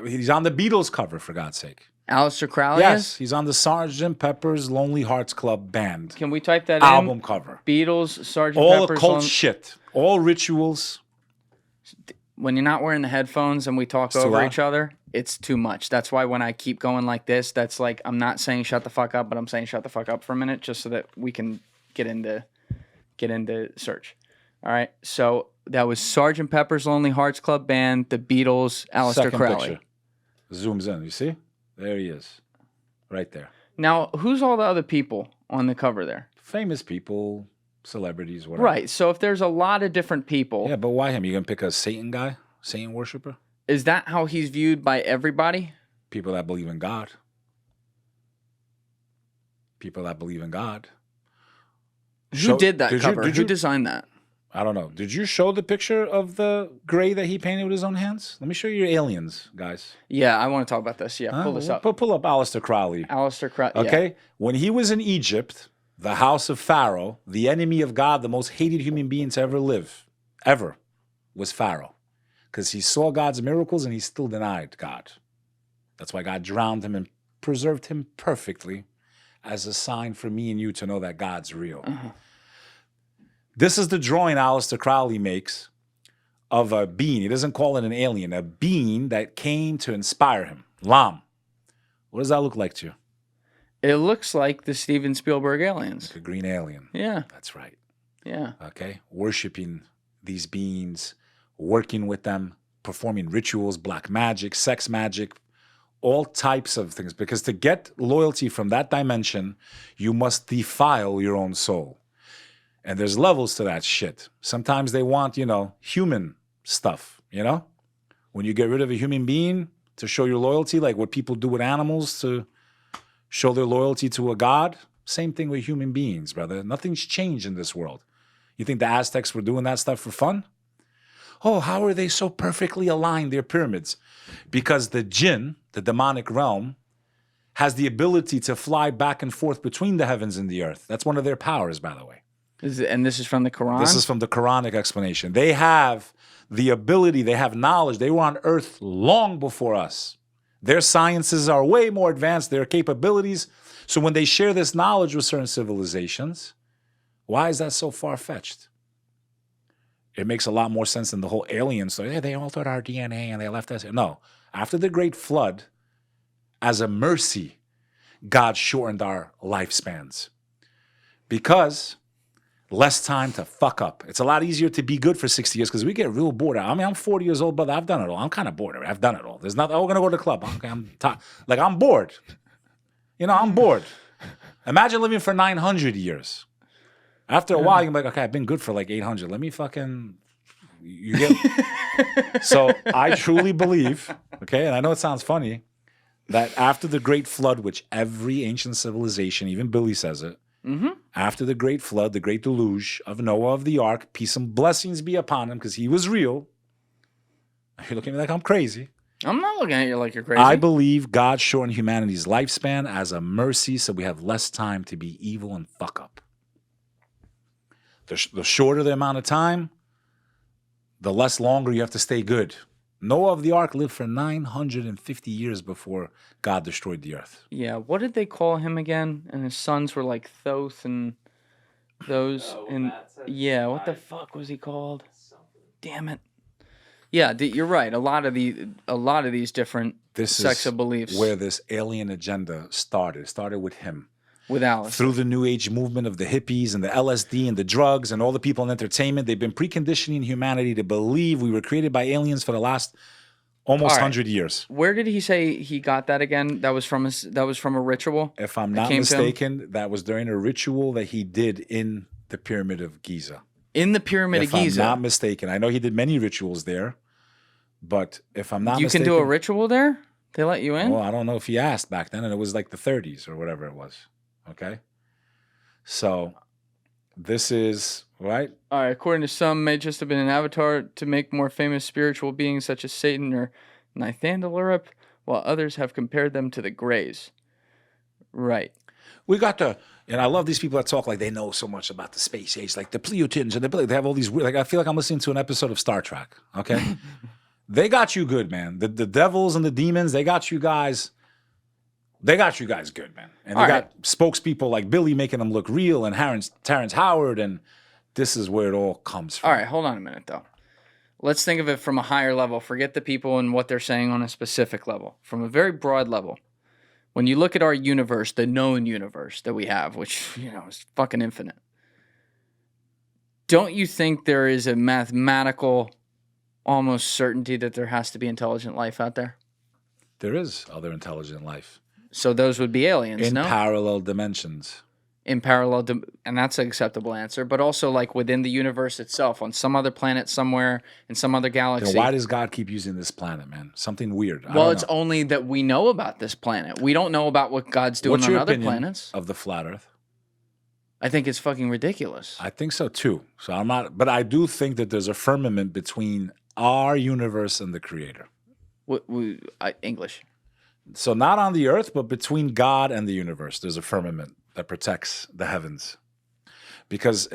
[SPEAKER 1] he's on the Beatles cover, for God's sake.
[SPEAKER 2] Aleister Crowley
[SPEAKER 1] Yes, he's on the Sgt. Pepper's Lonely Hearts Club Band.
[SPEAKER 2] Can we type that
[SPEAKER 1] album
[SPEAKER 2] in?
[SPEAKER 1] cover.
[SPEAKER 2] Beatles, Sgt.
[SPEAKER 1] All
[SPEAKER 2] Pepper's
[SPEAKER 1] occult shit. All rituals.
[SPEAKER 2] When you're not wearing the headphones and we talk over each other, it's too much. That's why when I keep going like this, that's like I'm not saying shut the fuck up, but I'm saying shut the fuck up for a minute just so that we can get into search. All right. So that was Sgt. Pepper's Lonely Hearts Club Band, the Beatles, Aleister Crowley.
[SPEAKER 1] Picture. Zooms in. You see? There he is. Right there.
[SPEAKER 2] Now, who's all the other people on the cover there?
[SPEAKER 1] Famous people, celebrities, whatever.
[SPEAKER 2] Right. So if there's a lot of different people.
[SPEAKER 1] Yeah, but why him? You going to pick a Satan guy? Satan worshiper?
[SPEAKER 2] Is that how he's viewed by everybody?
[SPEAKER 1] People that believe in God. People that believe in God.
[SPEAKER 2] Who did that cover? Who designed that?
[SPEAKER 1] I don't know. Did you show the picture of the gray that he painted with his own hands? Let me show you your aliens, guys.
[SPEAKER 2] Yeah, I want to talk about this. Yeah, pull this up.
[SPEAKER 1] Pull up Aleister Crowley.
[SPEAKER 2] Aleister Crowley.
[SPEAKER 1] Okay?
[SPEAKER 2] Yeah.
[SPEAKER 1] When he was in Egypt, the house of Pharaoh, the enemy of God, the most hated human being to ever live, was Pharaoh. Because he saw God's miracles and he still denied God. That's why God drowned him and preserved him perfectly as a sign for me and you to know that God's real. Uh-huh. This is the drawing Aleister Crowley makes of a being. He doesn't call it an alien, a being that came to inspire him. Lam. What does that look like to you?
[SPEAKER 2] It looks like the Steven Spielberg aliens.
[SPEAKER 1] Like a green alien.
[SPEAKER 2] Yeah.
[SPEAKER 1] That's right.
[SPEAKER 2] Yeah.
[SPEAKER 1] Okay. Worshipping these beings, working with them, performing rituals, black magic, sex magic, all types of things. Because to get loyalty from that dimension, you must defile your own soul. And there's levels to that shit. Sometimes they want, human stuff, When you get rid of a human being to show your loyalty, like what people do with animals to show their loyalty to a god, same thing with human beings, brother. Nothing's changed in this world. You think the Aztecs were doing that stuff for fun? Oh, how are they so perfectly aligned, their pyramids? Because the jinn, the demonic realm, has the ability to fly back and forth between the heavens and the earth. That's one of their powers, by the way.
[SPEAKER 2] And this is from the Quran?
[SPEAKER 1] This is from the Quranic explanation. They have the ability, they have knowledge. They were on earth long before us. Their sciences are way more advanced, their capabilities. So when they share this knowledge with certain civilizations, why is that so far-fetched? It makes a lot more sense than the whole alien story. They altered our DNA and they left us. No. After the Great Flood, as a mercy, God shortened our lifespans. Because less time to fuck up. It's a lot easier to be good for 60 years because we get real bored. I mean, I'm 40 years old, brother. I've done it all. I'm kind of bored. I've done it all. There's nothing. Oh, we're going to go to the club. Okay, I'm bored. I'm bored. Imagine living for 900 years. After a while, you're like, okay, I've been good for like 800. Let me fucking... You get... So I truly believe, okay, and I know it sounds funny, that after the Great Flood, which every ancient civilization, even Billy says it, after the Great Flood, the Great Deluge of Noah of the Ark, peace and blessings be upon him, because he was real. You're looking at me like I'm crazy.
[SPEAKER 2] I'm not looking at you like you're crazy.
[SPEAKER 1] I believe God shortened humanity's lifespan as a mercy so we have less time to be evil and fuck up. The shorter the amount of time, the less longer you have to stay good. Noah of the Ark lived for 950 years before God destroyed the earth.
[SPEAKER 2] Yeah, what did they call him again? And his sons were like Thoth and those. Yeah, what the fuck was he called? Damn it. Yeah, you're right. A lot of these different sects of beliefs.
[SPEAKER 1] Where this alien agenda started. It started with him.
[SPEAKER 2] With Aleister.
[SPEAKER 1] Through the New Age movement of the hippies and the LSD and the drugs and all the people in entertainment, they've been preconditioning humanity to believe we were created by aliens for the last Almost
[SPEAKER 2] All right.
[SPEAKER 1] 100 years.
[SPEAKER 2] Where did he say he got that again? That was from a ritual?
[SPEAKER 1] If I'm not mistaken, that was during a ritual that he did in the Pyramid of Giza.
[SPEAKER 2] In the Pyramid of Giza?
[SPEAKER 1] If I'm not mistaken. I know he did many rituals there, but if I'm not mistaken...
[SPEAKER 2] You can do a ritual there? They let you in?
[SPEAKER 1] Well, I don't know if he asked back then, and it was like the 30s or whatever it was. Okay? So, this is, right?
[SPEAKER 2] All right, according to some, may just have been an avatar to make more famous spiritual beings such as Satan or Nythandalurip, while others have compared them to the Greys. Right.
[SPEAKER 1] We got the, and I love these people that talk like they know so much about the space age, like the Pleiadians, and they have all these weird, like I feel like I'm listening to an episode of Star Trek, okay? They got you good, man. The devils and the demons, they got you guys good, man. And they got spokespeople like Billy making them look real and Terrence Howard, and this is where it all comes from.
[SPEAKER 2] All right, hold on a minute, though. Let's think of it from a higher level. Forget the people and what they're saying on a specific level. From a very broad level. When you look at our universe, the known universe that we have, which, is fucking infinite, don't you think there is a mathematical almost certainty that there has to be intelligent life out there?
[SPEAKER 1] There is other intelligent life.
[SPEAKER 2] So those would be aliens,
[SPEAKER 1] in
[SPEAKER 2] no?
[SPEAKER 1] Parallel dimensions.
[SPEAKER 2] In parallel, and that's an acceptable answer, but also like within the universe itself, on some other planet somewhere, in some other galaxy.
[SPEAKER 1] Then why does God keep using this planet, man? Something weird.
[SPEAKER 2] Well, it's only that we know about this planet. We don't know about what God's doing on other planets.
[SPEAKER 1] Of the flat Earth?
[SPEAKER 2] I think it's fucking ridiculous.
[SPEAKER 1] I think so too. So I'm not, but I do think that there's a firmament between our universe and the Creator.
[SPEAKER 2] English.
[SPEAKER 1] So not on the earth, but between God and the universe, there's a firmament that protects the heavens. Because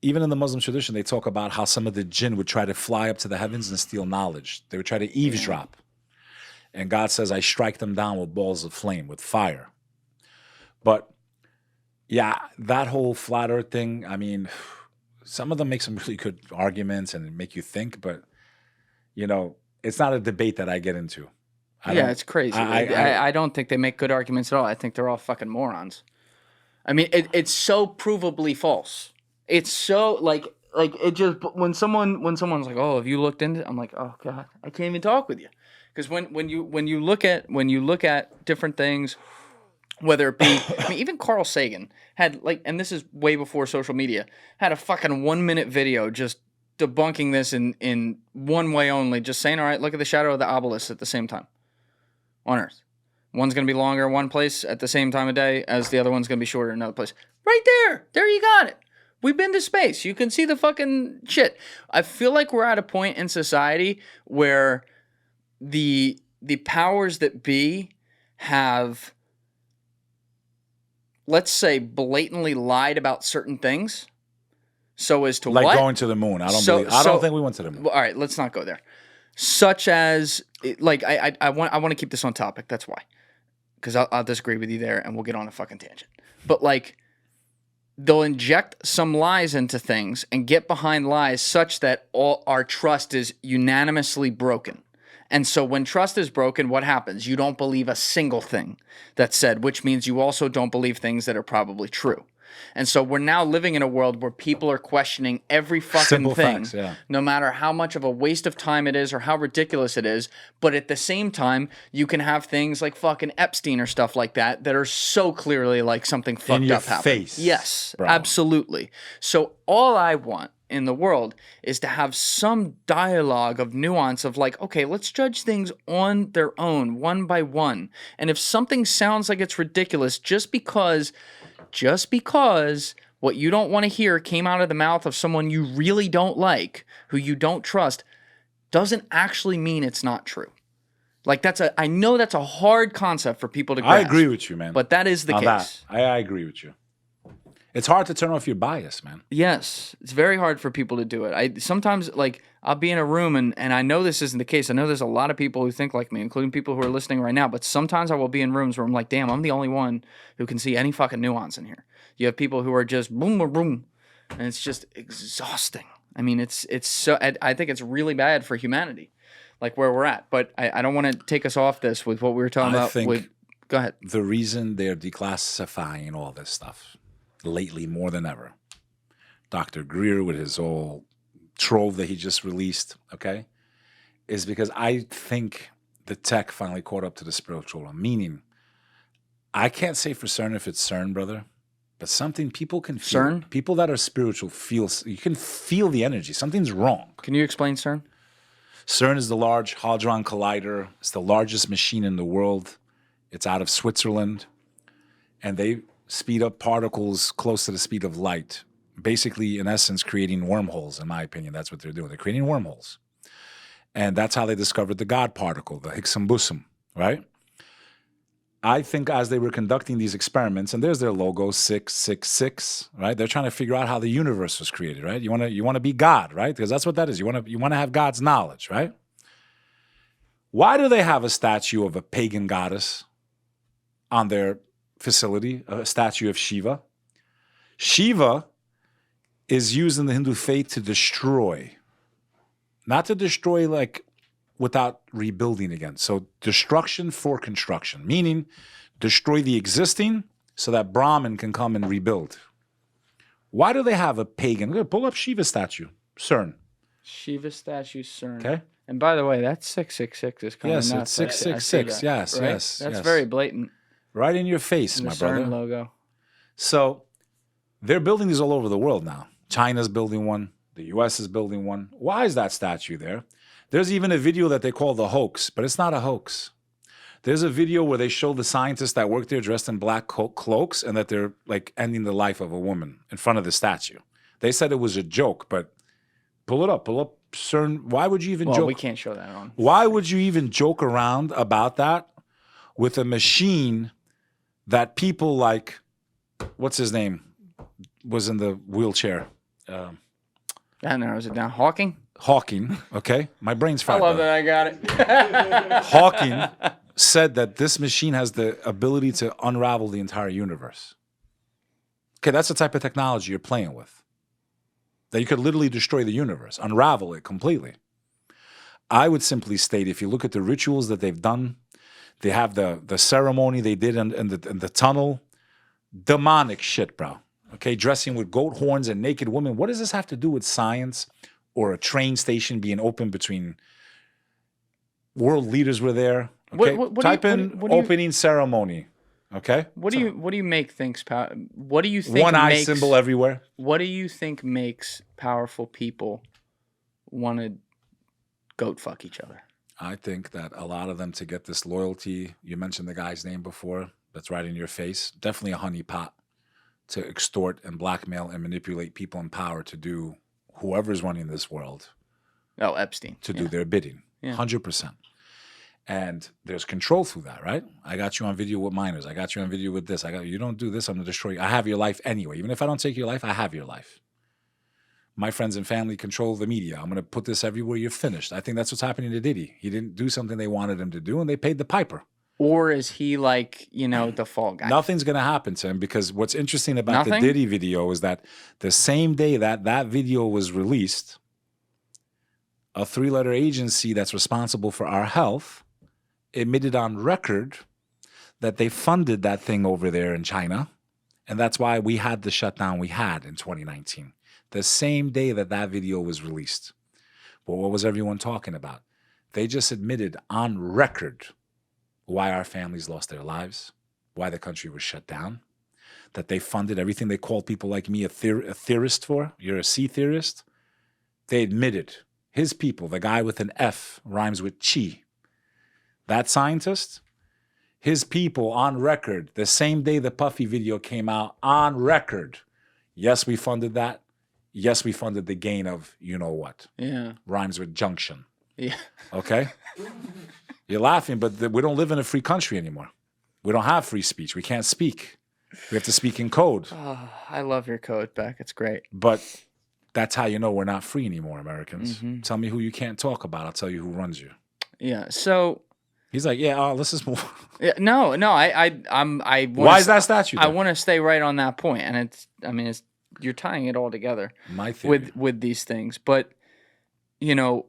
[SPEAKER 1] even in the Muslim tradition, they talk about how some of the jinn would try to fly up to the heavens and steal knowledge. They would try to eavesdrop. Yeah. And God says, I strike them down with balls of flame, with fire. But yeah, that whole flat earth thing, I mean, some of them make some really good arguments and make you think, but, it's not a debate that I get into.
[SPEAKER 2] It's crazy. I don't think they make good arguments at all. I think they're all fucking morons. I mean, it's so provably false. It's so like it just when someone's like, oh, have you looked into it? I'm like, oh god, I can't even talk with you, because when you look at different things, whether it be, I mean, even Carl Sagan had and this is way before social media, had a fucking 1-minute video just debunking this in one way only, just saying, all right, look at the shadow of the obelisk at the same time on Earth. One's going to be longer in one place at the same time of day as the other one's going to be shorter in another place. Right there. There you got it. We've been to space. You can see the fucking shit. I feel like we're at a point in society where the powers that be have, let's say, blatantly lied about certain things so as to
[SPEAKER 1] like
[SPEAKER 2] what?
[SPEAKER 1] Going to the moon. I don't think we went to the moon.
[SPEAKER 2] All right, let's not go there. Such as, I want to keep this on topic. That's why. Because I'll disagree with you there, and we'll get on a fucking tangent. But, they'll inject some lies into things and get behind lies such that all our trust is unanimously broken. And so when trust is broken, what happens? You don't believe a single thing that's said, which means you also don't believe things that are probably true. And so we're now living in a world where people are questioning every fucking
[SPEAKER 1] Simple
[SPEAKER 2] thing,
[SPEAKER 1] facts, yeah.
[SPEAKER 2] No matter how much of a waste of time it is or how ridiculous it is. But at the same time, you can have things like fucking Epstein or stuff like that are so clearly like something fucked up happened.
[SPEAKER 1] Face,
[SPEAKER 2] yes,
[SPEAKER 1] bro.
[SPEAKER 2] Absolutely. So all I want in the world is to have some dialogue of nuance of okay, let's judge things on their own, one by one. And if something sounds like it's ridiculous just because what you don't want to hear came out of the mouth of someone you really don't like, who you don't trust, doesn't actually mean it's not true. I know that's a hard concept for people to grasp.
[SPEAKER 1] I agree with you, man.
[SPEAKER 2] But that is the case.
[SPEAKER 1] I agree with you. It's hard to turn off your bias, man.
[SPEAKER 2] Yes, it's very hard for people to do it. Sometimes I'll be in a room and I know this isn't the case. I know there's a lot of people who think like me, including people who are listening right now. But sometimes I will be in rooms where I'm like, damn, I'm the only one who can see any fucking nuance in here. You have people who are just boom or boom, and it's just exhausting. I mean, it's so. I think it's really bad for humanity, where we're at. But I don't want to take us off this with what we were talking about. Go ahead.
[SPEAKER 1] The reason they're declassifying all this stuff lately more than ever, Dr. Greer with his whole trove that he just released, okay, is because I think the tech finally caught up to the spiritual realm. Meaning, I can't say for certain if it's CERN, brother, but something people can feel.
[SPEAKER 2] CERN?
[SPEAKER 1] People that are spiritual feel, you can feel the energy. Something's wrong.
[SPEAKER 2] Can you explain CERN?
[SPEAKER 1] CERN is the Large Hadron Collider. It's the largest machine in the world. It's out of Switzerland. And they speed up particles close to the speed of light. Basically, in essence, creating wormholes, in my opinion. That's what they're doing. They're creating wormholes. And that's how they discovered the God particle, the Higgs boson, right? I think as they were conducting these experiments, and there's their logo, 666, right? They're trying to figure out how the universe was created, right? You want to be God, right? Because that's what that is. You want to have God's knowledge, right? Why do they have a statue of a pagan goddess on their facility, a statue of Shiva? Shiva is used in the Hindu faith to destroy, not to destroy like without rebuilding again. So destruction for construction, meaning destroy the existing so that Brahman can come and rebuild. Why do they have a pagan? Pull up Shiva statue, CERN.
[SPEAKER 2] Shiva statue, CERN.
[SPEAKER 1] Okay.
[SPEAKER 2] And by the way, that's 666 is kind of
[SPEAKER 1] Yes,
[SPEAKER 2] nuts.
[SPEAKER 1] it's 666. Yes,
[SPEAKER 2] right?
[SPEAKER 1] yes.
[SPEAKER 2] That's
[SPEAKER 1] yes.
[SPEAKER 2] very blatant.
[SPEAKER 1] Right in your face,
[SPEAKER 2] And
[SPEAKER 1] my
[SPEAKER 2] the CERN
[SPEAKER 1] brother.
[SPEAKER 2] logo.
[SPEAKER 1] So they're building these all over the world now. China's building one. The U.S. is building one. Why is that statue there? There's even a video that they call the hoax, but it's not a hoax. There's a video where they show the scientists that work there dressed in black cloaks and that they're like ending the life of a woman in front of the statue. They said it was a joke, but pull up CERN. Why would you even joke?
[SPEAKER 2] We can't show that on.
[SPEAKER 1] Why would you even joke around about that with a machine that people like, what's his name, was in the wheelchair?
[SPEAKER 2] That narrows it down. Hawking,
[SPEAKER 1] okay? My brain's
[SPEAKER 2] I
[SPEAKER 1] fried.
[SPEAKER 2] love
[SPEAKER 1] brother.
[SPEAKER 2] that I got it.
[SPEAKER 1] Hawking said that this machine has the ability to unravel the entire universe. Okay, that's the type of technology you're playing with. That you could literally destroy the universe, unravel it completely. I would simply state, if you look at the rituals that they've done, they have the ceremony they did in the tunnel, demonic shit, bro. Okay, dressing with goat horns and naked women. What does this have to do with science or a train station being open between world leaders were there? Okay, type in opening ceremony. Okay,
[SPEAKER 2] What do you make things What do you think
[SPEAKER 1] one eye symbol everywhere?
[SPEAKER 2] What do you think makes powerful people want to goat fuck each other?
[SPEAKER 1] I think that a lot of them, to get this loyalty, you mentioned the guy's name before, that's right in your face, definitely a honeypot to extort and blackmail and manipulate people in power to do whoever's running this world.
[SPEAKER 2] Oh, Epstein.
[SPEAKER 1] To do their bidding, 100%. And there's control through that, right? I got you on video with minors. I got you on video with this. You don't do this, I'm going to destroy you. I have your life anyway. Even if I don't take your life, I have your life. My friends and family control the media. I'm going to put this everywhere. You're finished. I think that's what's happening to Diddy. He didn't do something they wanted him to do, and they paid the piper.
[SPEAKER 2] Or is he like, the fall guy?
[SPEAKER 1] Nothing's going to happen to him, because what's interesting about the Diddy video is that the same day that video was released, a 3-letter agency that's responsible for our health admitted on record that they funded that thing over there in China, and that's why we had the shutdown we had in 2019. The same day that video was released. But what was everyone talking about? They just admitted on record why our families lost their lives, why the country was shut down, that they funded everything they called people like me a theorist for. You're a sea theorist. They admitted, his people, the guy with an F rhymes with chi, that scientist, his people on record, the same day the Puffy video came out, on record, yes, we funded that. Yes, we funded the gain of you-know-what.
[SPEAKER 2] Yeah.
[SPEAKER 1] Rhymes with junction.
[SPEAKER 2] Yeah.
[SPEAKER 1] Okay? You're laughing, but we don't live in a free country anymore. We don't have free speech. We can't speak. We have to speak in code.
[SPEAKER 2] Oh, I love your code, Bek. It's great.
[SPEAKER 1] But that's how you know we're not free anymore, Americans. Mm-hmm. Tell me who you can't talk about. I'll tell you who runs you.
[SPEAKER 2] Yeah, so...
[SPEAKER 1] He's like, this is more...
[SPEAKER 2] Yeah, no, I
[SPEAKER 1] Why is that statue there?
[SPEAKER 2] I want to stay right on that point, and it's you're tying it all together.
[SPEAKER 1] My theory.
[SPEAKER 2] With these things, but when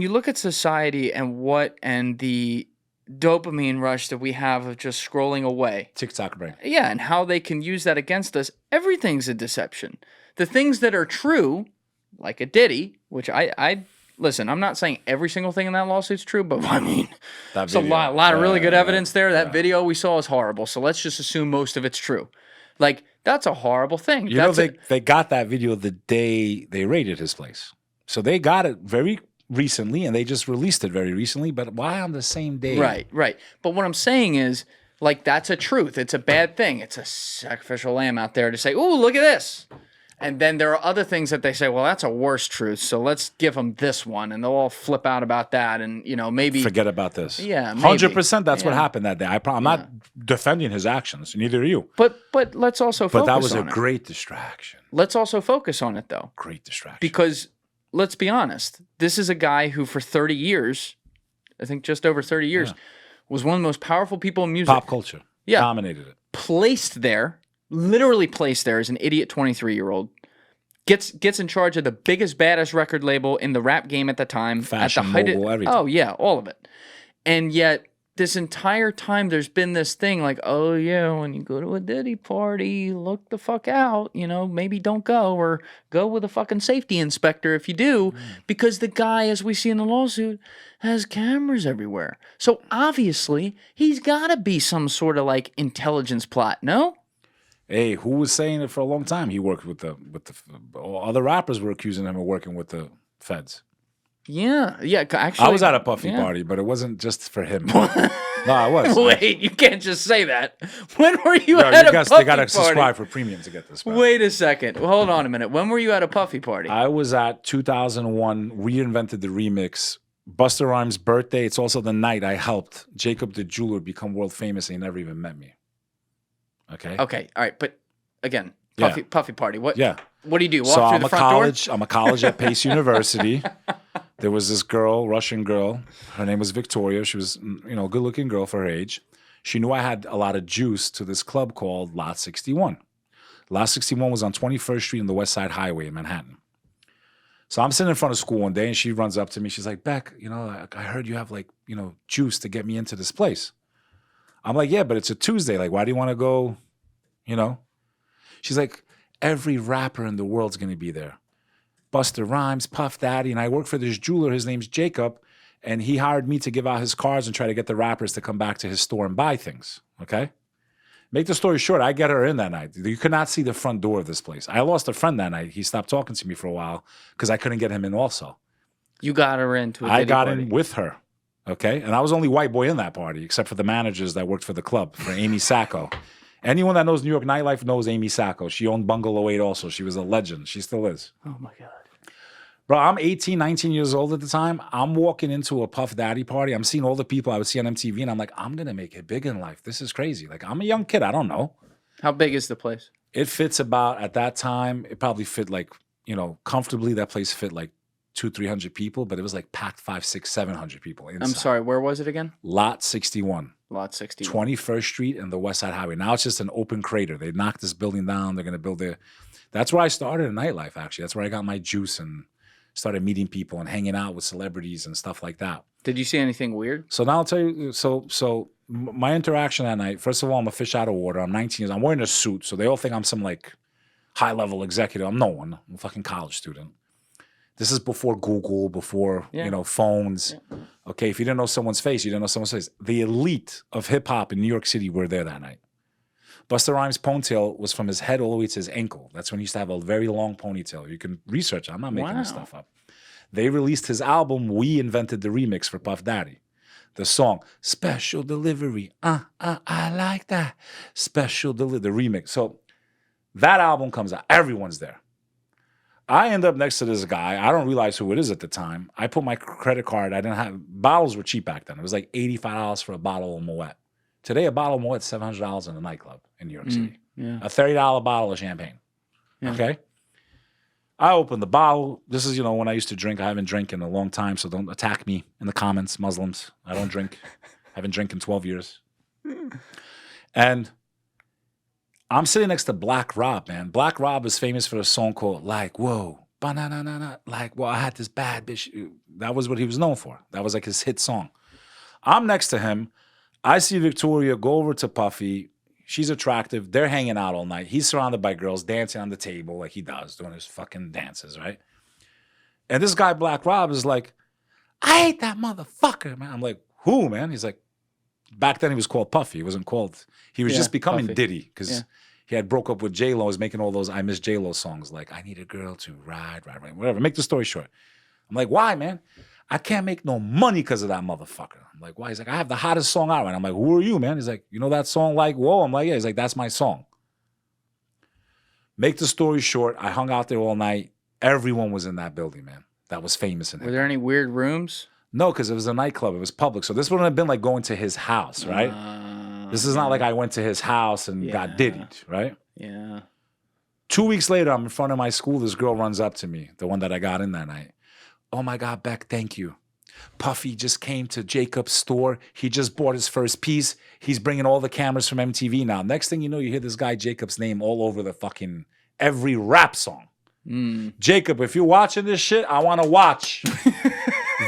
[SPEAKER 2] you look at society and the dopamine rush that we have of just scrolling away,
[SPEAKER 1] TikTok brain,
[SPEAKER 2] and how they can use that against us, everything's a deception. The things that are true, like a Diddy, which I listen, I'm not saying every single thing in that lawsuit's true, but I mean,
[SPEAKER 1] That
[SPEAKER 2] there's a lot of really good evidence there. That
[SPEAKER 1] yeah.
[SPEAKER 2] video we saw is horrible. So let's just assume most of it's true. Like, that's a horrible thing.
[SPEAKER 1] You know, they got that video the day they raided his place. So they got it very recently, and they just released it very recently. But why on the same day?
[SPEAKER 2] Right. But what I'm saying is, like, that's a truth. It's a bad thing. It's a sacrificial lamb out there to say, "Ooh, look at this." And then there are other things that they say, well, that's a worse truth, so let's give them this one. And they'll all flip out about that and, you know, maybe...
[SPEAKER 1] Forget about this.
[SPEAKER 2] Yeah, maybe.
[SPEAKER 1] 100% that's what happened that day. I'm not defending his actions, neither are you.
[SPEAKER 2] But let's also focus on it.
[SPEAKER 1] But that was a great distraction.
[SPEAKER 2] Let's also focus on it, though.
[SPEAKER 1] Great distraction.
[SPEAKER 2] Because, let's be honest, this is a guy who for 30 years, I think just over 30 years, was one of the most powerful people in music.
[SPEAKER 1] Pop culture.
[SPEAKER 2] Yeah.
[SPEAKER 1] Dominated it.
[SPEAKER 2] Placed there, literally placed there as an idiot 23-year-old. Gets in charge of the biggest, baddest record label in the rap game at the time.
[SPEAKER 1] Fashion,
[SPEAKER 2] at the height
[SPEAKER 1] mobile, everything.
[SPEAKER 2] Oh, yeah, all of it. And yet, this entire time, there's been this thing like, oh, yeah, when you go to a Diddy party, look the fuck out. You know, maybe don't go, or go with a fucking safety inspector if you do, because the guy, as we see in the lawsuit, has cameras everywhere. So, obviously, he's got to be some sort of, like, intelligence plot, no?
[SPEAKER 1] Hey, who was saying it for a long time? He worked with the other rappers were accusing him of working with the feds.
[SPEAKER 2] Yeah. Actually,
[SPEAKER 1] I was at a Puffy party, but it wasn't just for him. No, I was.
[SPEAKER 2] Wait, you can't just say that. When were you at a Puffy
[SPEAKER 1] they got to
[SPEAKER 2] party?
[SPEAKER 1] subscribe for premium to get this. Bro.
[SPEAKER 2] Wait a second. Well, hold on a minute. When were you at a Puffy party?
[SPEAKER 1] I was at 2001. Reinvented the remix. Busta Rhymes' birthday. It's also the night I helped Jacob the jeweler become world famous, and he never even met me. Okay.
[SPEAKER 2] Okay. All right. But again, Puffy party. What?
[SPEAKER 1] Yeah.
[SPEAKER 2] What do you do? Walk through the front door?
[SPEAKER 1] I'm a college at Pace University. There was this girl, Russian girl. Her name was Victoria. She was, you know, a good-looking girl for her age. She knew I had a lot of juice to this club called Lot 61. Lot 61 was on 21st Street on the West Side Highway in Manhattan. So I'm sitting in front of school one day, and she runs up to me. She's like, Bek, you know, I heard you have, like, you know, juice to get me into this place. I'm like, yeah, but it's a Tuesday. Like, why do you want to go, you know? She's like, every rapper in the world's going to be there. Busta Rhymes, Puff Daddy, and I work for this jeweler. His name's Jacob, and he hired me to give out his cards and try to get the rappers to come back to his store and buy things, okay? Make the story short, I get her in that night. You could not see the front door of this place. I lost a friend that night. He stopped talking to me for a while because I couldn't get him in also.
[SPEAKER 2] You got her into a
[SPEAKER 1] I
[SPEAKER 2] Diddy
[SPEAKER 1] got
[SPEAKER 2] party.
[SPEAKER 1] in with her. Okay, and I was the only white boy in that party, except for the managers that worked for the club, for Amy Sacco. Anyone that knows New York nightlife knows Amy Sacco. She owned Bungalow 8 also. She was a legend. She still is.
[SPEAKER 2] Oh, my God.
[SPEAKER 1] Bro, I'm 18, 19 years old at the time. I'm walking into a Puff Daddy party. I'm seeing all the people I would see on MTV, and I'm like, I'm going to make it big in life. This is crazy. Like, I'm a young kid. I don't know.
[SPEAKER 2] How big is the place?
[SPEAKER 1] It fits about, at that time, it probably fit like, you know, comfortably. That place fit like 200-300 people, but it was like packed 500, 600, 700 people inside.
[SPEAKER 2] I'm sorry, where was it again?
[SPEAKER 1] Lot 61.
[SPEAKER 2] Lot 61.
[SPEAKER 1] 21st Street and the West Side Highway. Now it's just an open crater. They knocked this building down. They're going to build their... That's where I started in nightlife, actually. That's where I got my juice and started meeting people and hanging out with celebrities and stuff like that.
[SPEAKER 2] Did you see anything weird?
[SPEAKER 1] So now I'll tell you, so my interaction that night, first of all, I'm a fish out of water. I'm 19 years old. I'm wearing a suit, so they all think I'm some like high-level executive. I'm no one. I'm a fucking college student. This is before Google, before, you know, phones. Yeah. Okay, if you didn't know someone's face, you didn't know someone's face. The elite of hip-hop in New York City were there that night. Busta Rhymes' ponytail was from his head all the way to his ankle. That's when he used to have a very long ponytail. You can research it. I'm not making this stuff up. They released his album, We Invented the Remix for Puff Daddy. The song, Special Delivery, I like that. Special Delivery, the remix. So that album comes out. Everyone's there. I end up next to this guy. I don't realize who it is at the time. I put my credit card. I didn't have... Bottles were cheap back then. It was like $85 for a bottle of Moet. Today, a bottle of Moet is $700 in a nightclub in New York City.
[SPEAKER 2] Yeah.
[SPEAKER 1] A $30 bottle of champagne. Yeah. Okay? I opened the bottle. This is, you know, when I used to drink. I haven't drank in a long time, so don't attack me in the comments, Muslims. I don't drink. I haven't drank in 12 years. And I'm sitting next to Black Rob, man. Black Rob is famous for a song called Like, Whoa, Ba-na-na-na-na. Like, well, I had this bad bitch. That was what he was known for. That was like his hit song. I'm next to him. I see Victoria go over to Puffy. She's attractive. They're hanging out all night. He's surrounded by girls dancing on the table like he does, doing his fucking dances, right? And this guy, Black Rob, is like, I hate that motherfucker, man. I'm like, who, man? He's like, back then he was called Puffy. He wasn't called, he was just becoming
[SPEAKER 2] Puffy.
[SPEAKER 1] Diddy because he had broke up with J-Lo, was making all those I Miss J-Lo songs like, I need a girl to ride, whatever. Make the story short. I'm like, why, man? I can't make no money because of that motherfucker. I'm like, why? He's like, I have the hottest song out. And I'm like, who are you, man? He's like, you know that song like, whoa? I'm like, yeah. He's like, that's my song. Make the story short, I hung out there all night. Everyone was in that building, man. That was famous in it.
[SPEAKER 2] Were there any weird rooms?
[SPEAKER 1] No, because it was a nightclub. It was public. So this wouldn't have been like going to his house, right? This is not like I went to his house and got diddied, right?
[SPEAKER 2] Yeah.
[SPEAKER 1] 2 weeks later, I'm in front of my school. This girl runs up to me, the one that I got in that night. Oh my God, Beck, thank you. Puffy just came to Jacob's store. He just bought his first piece. He's bringing all the cameras from MTV now. Next thing you know, you hear this guy Jacob's name all over the fucking every rap song. Jacob, if you're watching this shit, I want to watch.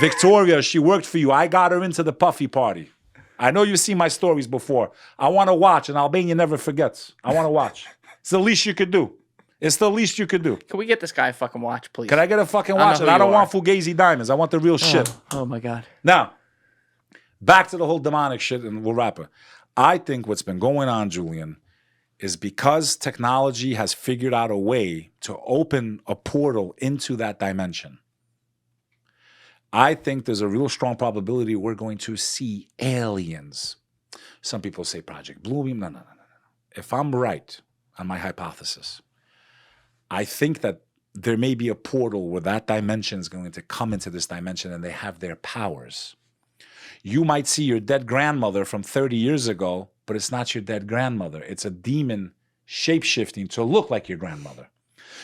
[SPEAKER 1] Victoria, she worked for you. I got her into the Puffy party. I know you've seen my stories before. I want to watch, and Albania never forgets. I want to watch. It's the least you could do. It's the least you could do.
[SPEAKER 2] Can we get this guy a fucking watch, please?
[SPEAKER 1] Can I get a fucking watch? I don't want Fugazi diamonds. I want the real shit.
[SPEAKER 2] Oh my God.
[SPEAKER 1] Now, back to the whole demonic shit, and we'll wrap it. I think what's been going on, Julian, is because technology has figured out a way to open a portal into that dimension. I think there's a real strong probability we're going to see aliens. Some people say Project Bluebeam. No. If I'm right on my hypothesis, I think that there may be a portal where that dimension is going to come into this dimension and they have their powers. You might see your dead grandmother from 30 years ago, but it's not your dead grandmother. It's a demon shape-shifting to look like your grandmother.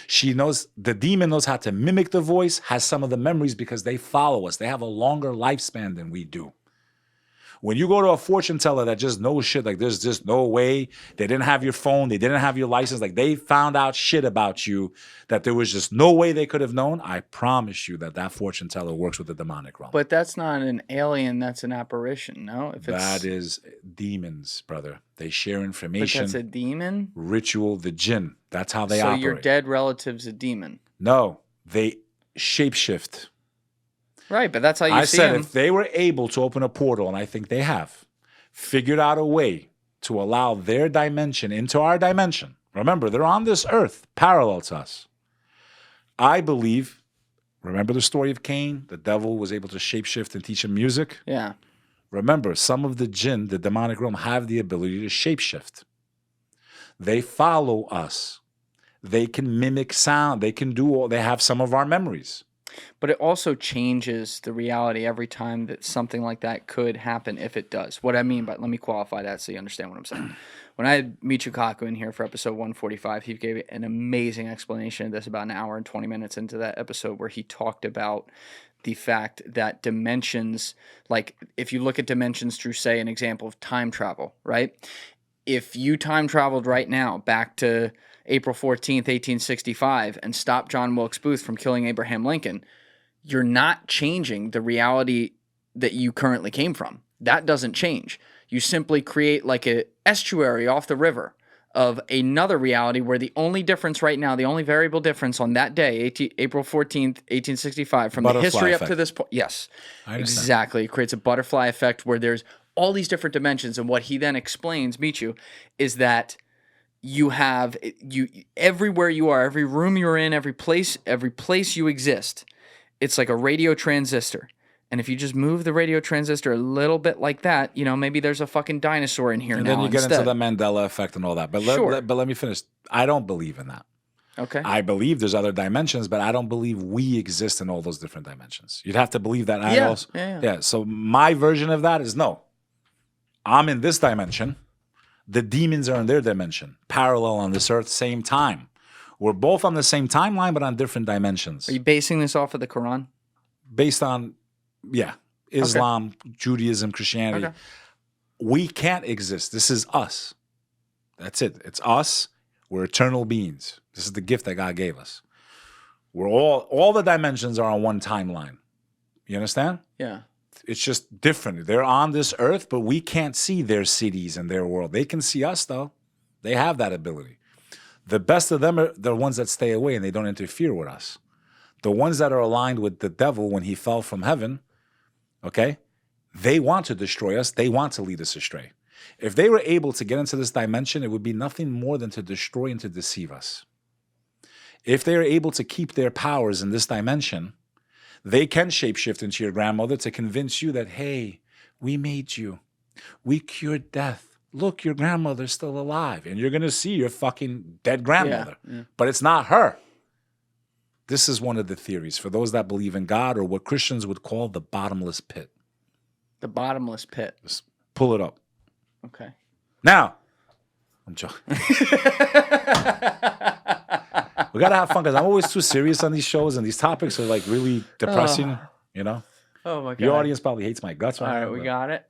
[SPEAKER 1] The demon knows how to mimic the voice, has some of the memories because they follow us. They have a longer lifespan than we do. When you go to a fortune teller that just knows shit, like there's just no way, they didn't have your phone, they didn't have your license, like they found out shit about you that there was just no way they could have known, I promise you that fortune teller works with the demonic realm.
[SPEAKER 2] But that's not an alien, that's an apparition, no?
[SPEAKER 1] That is demons, brother. They share information.
[SPEAKER 2] But that's a demon?
[SPEAKER 1] Ritual, the jinn. That's how they operate.
[SPEAKER 2] So your dead relative's a demon?
[SPEAKER 1] No, they shapeshift.
[SPEAKER 2] Right, but that's how you see
[SPEAKER 1] I said
[SPEAKER 2] him.
[SPEAKER 1] If they were able to open a portal, and I think they have, figured out a way to allow their dimension into our dimension. Remember, they're on this earth, parallel to us. I believe, remember the story of Cain? The devil was able to shapeshift and teach him music?
[SPEAKER 2] Yeah.
[SPEAKER 1] Remember, some of the jinn, the demonic realm, have the ability to shapeshift. They follow us. They can mimic sound. They have some of our memories.
[SPEAKER 2] But it also changes the reality every time that something like that could happen, if it does. What I mean by, let me qualify that so you understand what I'm saying. When I had Michio Kaku in here for episode 145, he gave an amazing explanation of this about an hour and 20 minutes into that episode, where he talked about the fact that dimensions, like if you look at dimensions through, say, an example of time travel, right? If you time traveled right now back to April 14th, 1865, and stop John Wilkes Booth from killing Abraham Lincoln, you're not changing the reality that you currently came from. That doesn't change. You simply create like an estuary off the river of another reality where the only difference right now, the only variable difference on that day, April 14th, 1865, from the history up to this point. Yes, exactly. It creates a butterfly effect where there's all these different dimensions. And what he then explains, Michu, is that you have everywhere you are, every room you're in, every place you exist, it's like a radio transistor. And if you just move the radio transistor a little bit like that, maybe there's a fucking dinosaur in here now.
[SPEAKER 1] And then you get
[SPEAKER 2] instead.
[SPEAKER 1] into the Mandela effect and all that. But let me finish. I don't believe in that.
[SPEAKER 2] Okay.
[SPEAKER 1] I believe there's other dimensions, but I don't believe we exist in all those different dimensions. You'd have to believe that. Yeah. So my version of that is no. I'm in this dimension. The demons are in their dimension, parallel on this earth, same time. We're both on the same timeline, but on different dimensions.
[SPEAKER 2] Are you basing this off of the Quran?
[SPEAKER 1] Based on, Islam, Judaism, Christianity.
[SPEAKER 2] Okay.
[SPEAKER 1] We can't exist. This is us. That's it. It's us. We're eternal beings. This is the gift that God gave us. We're all the dimensions are on one timeline. You understand?
[SPEAKER 2] Yeah.
[SPEAKER 1] It's just different. They're on this earth, but we can't see their cities and their world. They can see us, though. They have that ability. The best of them are the ones that stay away and they don't interfere with us. The ones that are aligned with the devil when he fell from heaven, okay, they want to destroy us. They want to lead us astray. If they were able to get into this dimension, it would be nothing more than to destroy and to deceive us. If they are able to keep their powers in this dimension, they can shapeshift into your grandmother to convince you that, hey, we made you. We cured death. Look, your grandmother's still alive. And you're going to see your fucking dead grandmother. Yeah. But it's not her. This is one of the theories for those that believe in God, or what Christians would call the bottomless pit.
[SPEAKER 2] The bottomless pit.
[SPEAKER 1] Just pull it up.
[SPEAKER 2] Okay.
[SPEAKER 1] Now, I'm joking. We got to have fun because I'm always too serious on these shows, and these topics are like really depressing, you know?
[SPEAKER 2] Oh, my God.
[SPEAKER 1] Your audience probably hates my guts right now.
[SPEAKER 2] All right, we got it.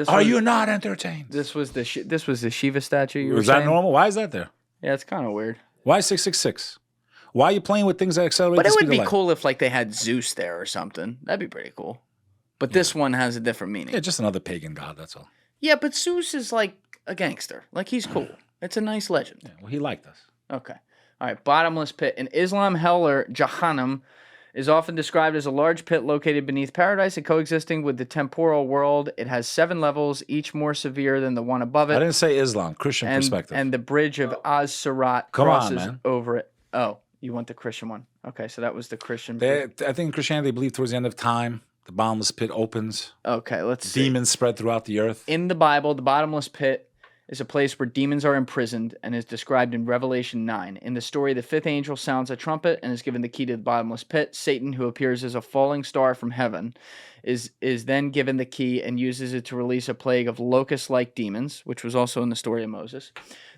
[SPEAKER 1] Are you not entertained?
[SPEAKER 2] This was the Shiva statue you were
[SPEAKER 1] saying?
[SPEAKER 2] Was
[SPEAKER 1] that normal? Why is that there?
[SPEAKER 2] Yeah, it's kind of weird.
[SPEAKER 1] Why 666? Why are you playing with things that accelerate
[SPEAKER 2] the
[SPEAKER 1] speed of
[SPEAKER 2] light? But it would be cool if like they had Zeus there or something. That'd be pretty cool. But this one has a different meaning.
[SPEAKER 1] Yeah, just another pagan god, that's all.
[SPEAKER 2] Yeah, but Zeus is like a gangster. Like, he's cool. It's a nice legend.
[SPEAKER 1] Yeah, well, he liked us.
[SPEAKER 2] Okay. All right, bottomless pit. In Islam, hell, or Jahannam, is often described as a large pit located beneath paradise and coexisting with the temporal world. It has 7 levels, each more severe than the one above it.
[SPEAKER 1] I didn't say Islam, Christian perspective.
[SPEAKER 2] And the bridge of Az-Sirat crosses over it. Oh, you want the Christian one. Okay, so that was the Christian.
[SPEAKER 1] I think in Christianity, they believe towards the end of time, the bottomless pit opens.
[SPEAKER 2] Okay, let's see.
[SPEAKER 1] Demons spread throughout the earth.
[SPEAKER 2] In the Bible, the bottomless pit is a place where demons are imprisoned and is described in Revelation 9. In the story, the 5th angel sounds a trumpet and is given the key to the bottomless pit. Satan, who appears as a falling star from heaven, is then given the key and uses it to release a plague of locust-like demons, which was also in the story of Moses.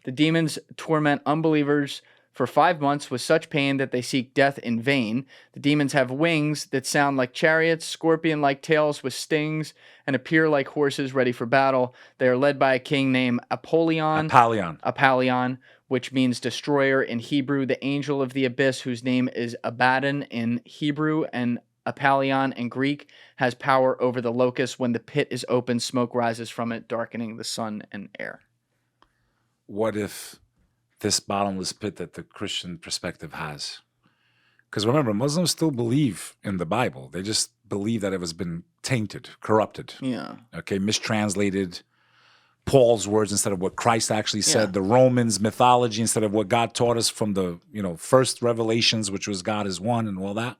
[SPEAKER 2] The demons torment unbelievers for 5 months with such pain that they seek death in vain. The demons have wings that sound like chariots, scorpion-like tails with stings, and appear like horses ready for battle. They are led by a king named Apollyon, which means destroyer in Hebrew, the angel of the abyss, whose name is Abaddon in Hebrew, and Apollyon in Greek, has power over the locust. When the pit is open, smoke rises from it, darkening the sun and air.
[SPEAKER 1] What if this bottomless pit that the Christian perspective has? Because remember, Muslims still believe in the Bible. They just believe that it has been tainted, corrupted.
[SPEAKER 2] Yeah.
[SPEAKER 1] Okay, mistranslated. Paul's words instead of what Christ actually said. The Romans mythology instead of what God taught us from the first revelations, which was God is one and all that.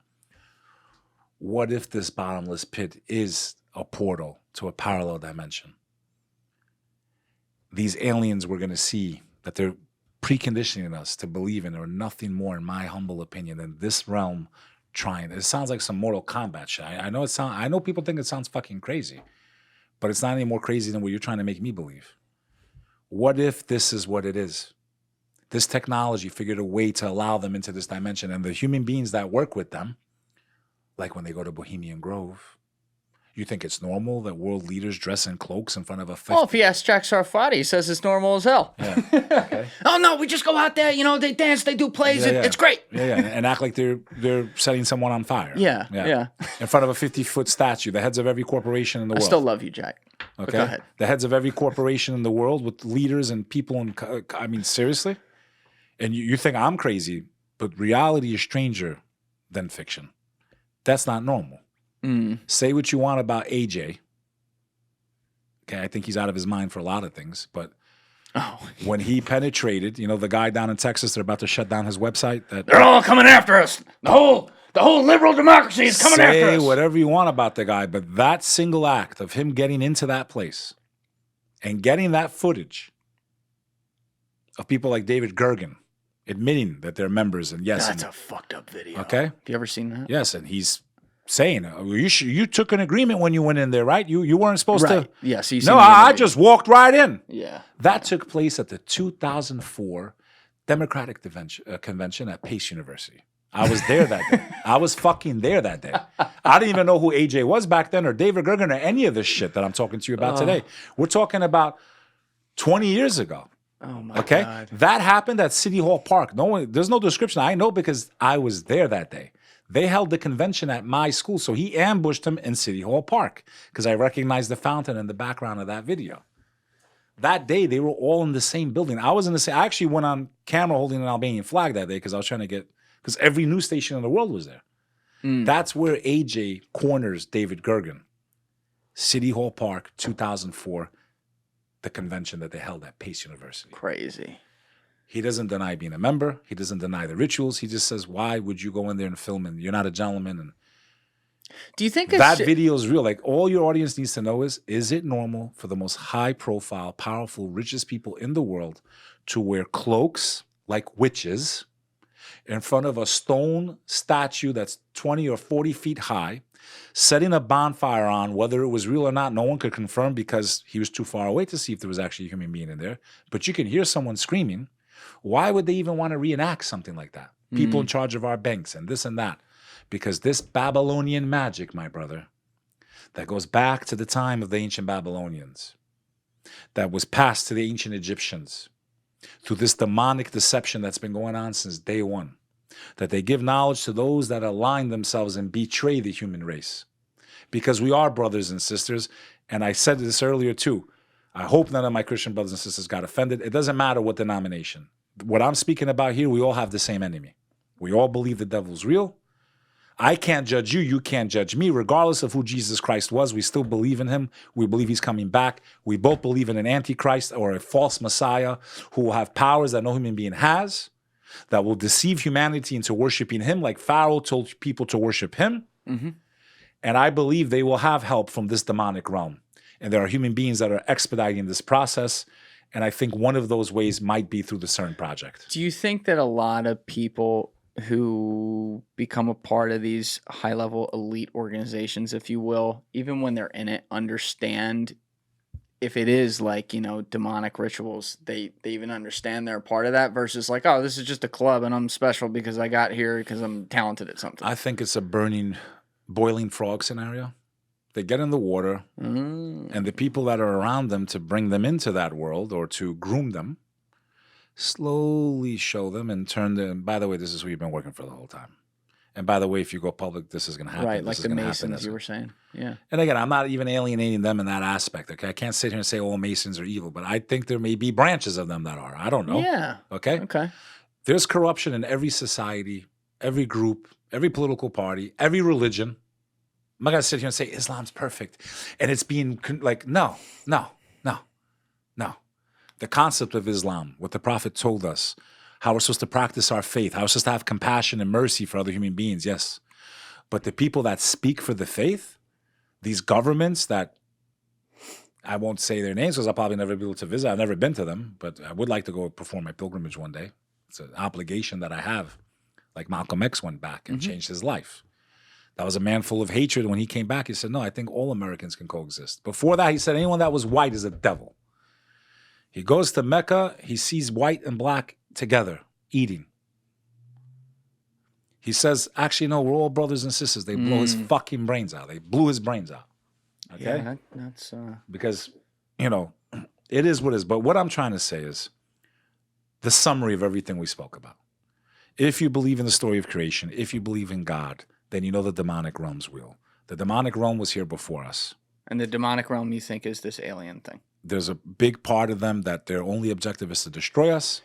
[SPEAKER 1] What if this bottomless pit is a portal to a parallel dimension? These aliens we're going to see that they're preconditioning us to believe in are nothing more, in my humble opinion, than this realm trying. It sounds like some Mortal Kombat shit. I know people think it sounds fucking crazy, but it's not any more crazy than what you're trying to make me believe. What if this is what it is? This technology figured a way to allow them into this dimension, and the human beings that work with them, like when they go to Bohemian Grove, you think it's normal that world leaders dress in cloaks in front of a 50?
[SPEAKER 2] Well, if you ask Jack Sarfati, he says it's normal as hell.
[SPEAKER 1] Yeah. Okay.
[SPEAKER 2] Oh, no, we just go out there, they dance, they do plays, it's great.
[SPEAKER 1] Yeah, and act like they're setting someone on fire.
[SPEAKER 2] Yeah.
[SPEAKER 1] In front of a 50-foot statue, the heads of every corporation in the world.
[SPEAKER 2] I still love you, Jack.
[SPEAKER 1] Okay.
[SPEAKER 2] Go ahead.
[SPEAKER 1] The heads of every corporation in the world with leaders and people. Seriously? And you think I'm crazy, but reality is stranger than fiction. That's not normal. Say what you want about AJ. Okay, I think he's out of his mind for a lot of things, but when he penetrated, the guy down in Texas, they're about to shut down his website.
[SPEAKER 2] They're all coming after us. The whole liberal democracy is coming after us.
[SPEAKER 1] Say whatever you want about the guy, but that single act of him getting into that place and getting that footage of people like David Gergen admitting that they're members, and yes,
[SPEAKER 2] that's a fucked up video.
[SPEAKER 1] Okay,
[SPEAKER 2] have you ever seen that?
[SPEAKER 1] Yes, and he's saying, you took an agreement when you went in there, right? You weren't supposed to.
[SPEAKER 2] Yes.
[SPEAKER 1] No, I just walked right in.
[SPEAKER 2] Yeah.
[SPEAKER 1] That took place at the 2004 Democratic Convention at Pace University. I was there that day. I was fucking there that day. I didn't even know who AJ was back then, or David Gergen, or any of this shit that I'm talking to you about today. We're talking about 20 years ago.
[SPEAKER 2] Oh my
[SPEAKER 1] God. That happened at City Hall Park. There's no description. I know because I was there that day. They held the convention at my school, so he ambushed him in City Hall Park because I recognized the fountain in the background of that video. That day, they were all in the same building. I was in the same. I actually went on camera holding an Albanian flag that day because I was trying to because every news station in the world was there. That's where AJ corners David Gergen. City Hall Park, 2004, the convention that they held at Pace University.
[SPEAKER 2] Crazy.
[SPEAKER 1] He doesn't deny being a member. He doesn't deny the rituals. He just says, why would you go in there and film and you're not a gentleman? And
[SPEAKER 2] do you think
[SPEAKER 1] that video is real? Like, all your audience needs to know is it normal for the most high-profile, powerful, richest people in the world to wear cloaks like witches in front of a stone statue that's 20 or 40 feet high, setting a bonfire on? Whether it was real or not, no one could confirm because he was too far away to see if there was actually a human being in there. But you can hear someone screaming. Why would they even want to reenact something like that? People in charge of our banks and this and that. Because this Babylonian magic, my brother, that goes back to the time of the ancient Babylonians, that was passed to the ancient Egyptians, through this demonic deception that's been going on since day one, that they give knowledge to those that align themselves and betray the human race. Because we are brothers and sisters, and I said this earlier too, I hope none of my Christian brothers and sisters got offended. It doesn't matter what denomination. What I'm speaking about here, we all have the same enemy. We all believe the devil's real. I can't judge you. You can't judge me. Regardless of who Jesus Christ was, we still believe in him. We believe he's coming back. We both believe in an antichrist or a false Messiah who will have powers that no human being has, that will deceive humanity into worshiping him like Pharaoh told people to worship him. Mm-hmm. And I believe they will have help from this demonic realm. And there are human beings that are expediting this process. And I think one of those ways might be through the CERN project.
[SPEAKER 2] Do you think that a lot of people who become a part of these high-level elite organizations, if you will, even when they're in it, understand if it is like, you know, demonic rituals, they even understand they're a part of that versus like, oh, this is just a club and I'm special because I got here because I'm talented at something?
[SPEAKER 1] I think it's a boiling frog scenario. They get in the water, and the people that are around them to bring them into that world or to groom them slowly show them and turn them. By the way, this is who you've been working for the whole time. And by the way, if you go public, this is going to happen.
[SPEAKER 2] Right, like the Masons you were saying. Yeah.
[SPEAKER 1] And again, I'm not even alienating them in that aspect. Okay, I can't sit here and say all Masons are evil, but I think there may be branches of them that are. I don't know.
[SPEAKER 2] Yeah.
[SPEAKER 1] Okay. There's corruption in every society, every group, every political party, every religion. I'm not going to sit here and say Islam's perfect. And it's being like, no. The concept of Islam, what the Prophet told us, how we're supposed to practice our faith, how we're supposed to have compassion and mercy for other human beings, yes. But the people that speak for the faith, these governments that, I won't say their names because I'll probably never be able to visit. I've never been to them, but I would like to go perform my pilgrimage one day. It's an obligation that I have. Like Malcolm X went back and changed his life. That was a man full of hatred. When he came back, he said, no, I think all Americans can coexist. Before that, he said anyone that was white is a devil. He goes to Mecca. He sees white and black together, eating. He says, actually, no, we're all brothers and sisters. They blow his fucking brains out. They blew his brains out. Okay?
[SPEAKER 2] Yeah, that's...
[SPEAKER 1] Because, you know, it is what it is. But what I'm trying to say is the summary of everything we spoke about. If you believe in the story of creation, if you believe in God, then you know the demonic realm's real. The demonic realm was here before us.
[SPEAKER 2] And the demonic realm, you think, is this alien thing?
[SPEAKER 1] There's a big part of them that their only objective is to destroy us.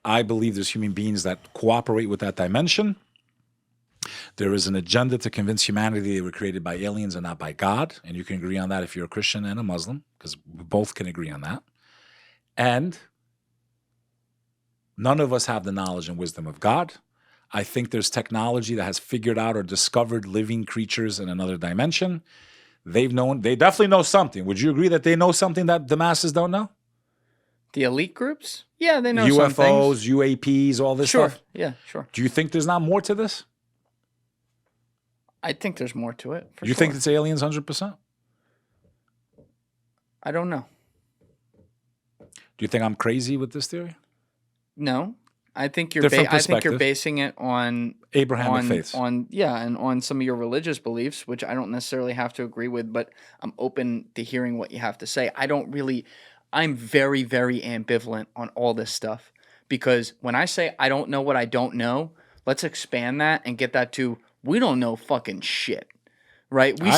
[SPEAKER 1] I believe there's human beings that cooperate with that dimension. There is an agenda to convince humanity they were created by aliens and not by God. And you can agree on that if you're a Christian and a Muslim, because we both can agree on that. And none of us have the knowledge and wisdom of God. I think there's technology that has figured out or discovered living creatures in another dimension. They definitely know something. Would you agree that they know something that the masses don't know?
[SPEAKER 2] The elite groups? Yeah, they know
[SPEAKER 1] UFOs,
[SPEAKER 2] some things.
[SPEAKER 1] UAPs, all this stuff.
[SPEAKER 2] Yeah, sure.
[SPEAKER 1] Do you think there's not more to this?
[SPEAKER 2] I think there's more to it.
[SPEAKER 1] You think it's aliens 100%?
[SPEAKER 2] I don't know.
[SPEAKER 1] Do you think I'm crazy with this theory?
[SPEAKER 2] No. I think you're basing it on
[SPEAKER 1] Abrahamic faiths.
[SPEAKER 2] And on some of your religious beliefs, which I don't necessarily have to agree with, but I'm open to hearing what you have to say. I'm very, very ambivalent on all this stuff because when I say I don't know what I don't know, let's expand that and get that to we don't know fucking shit, right? We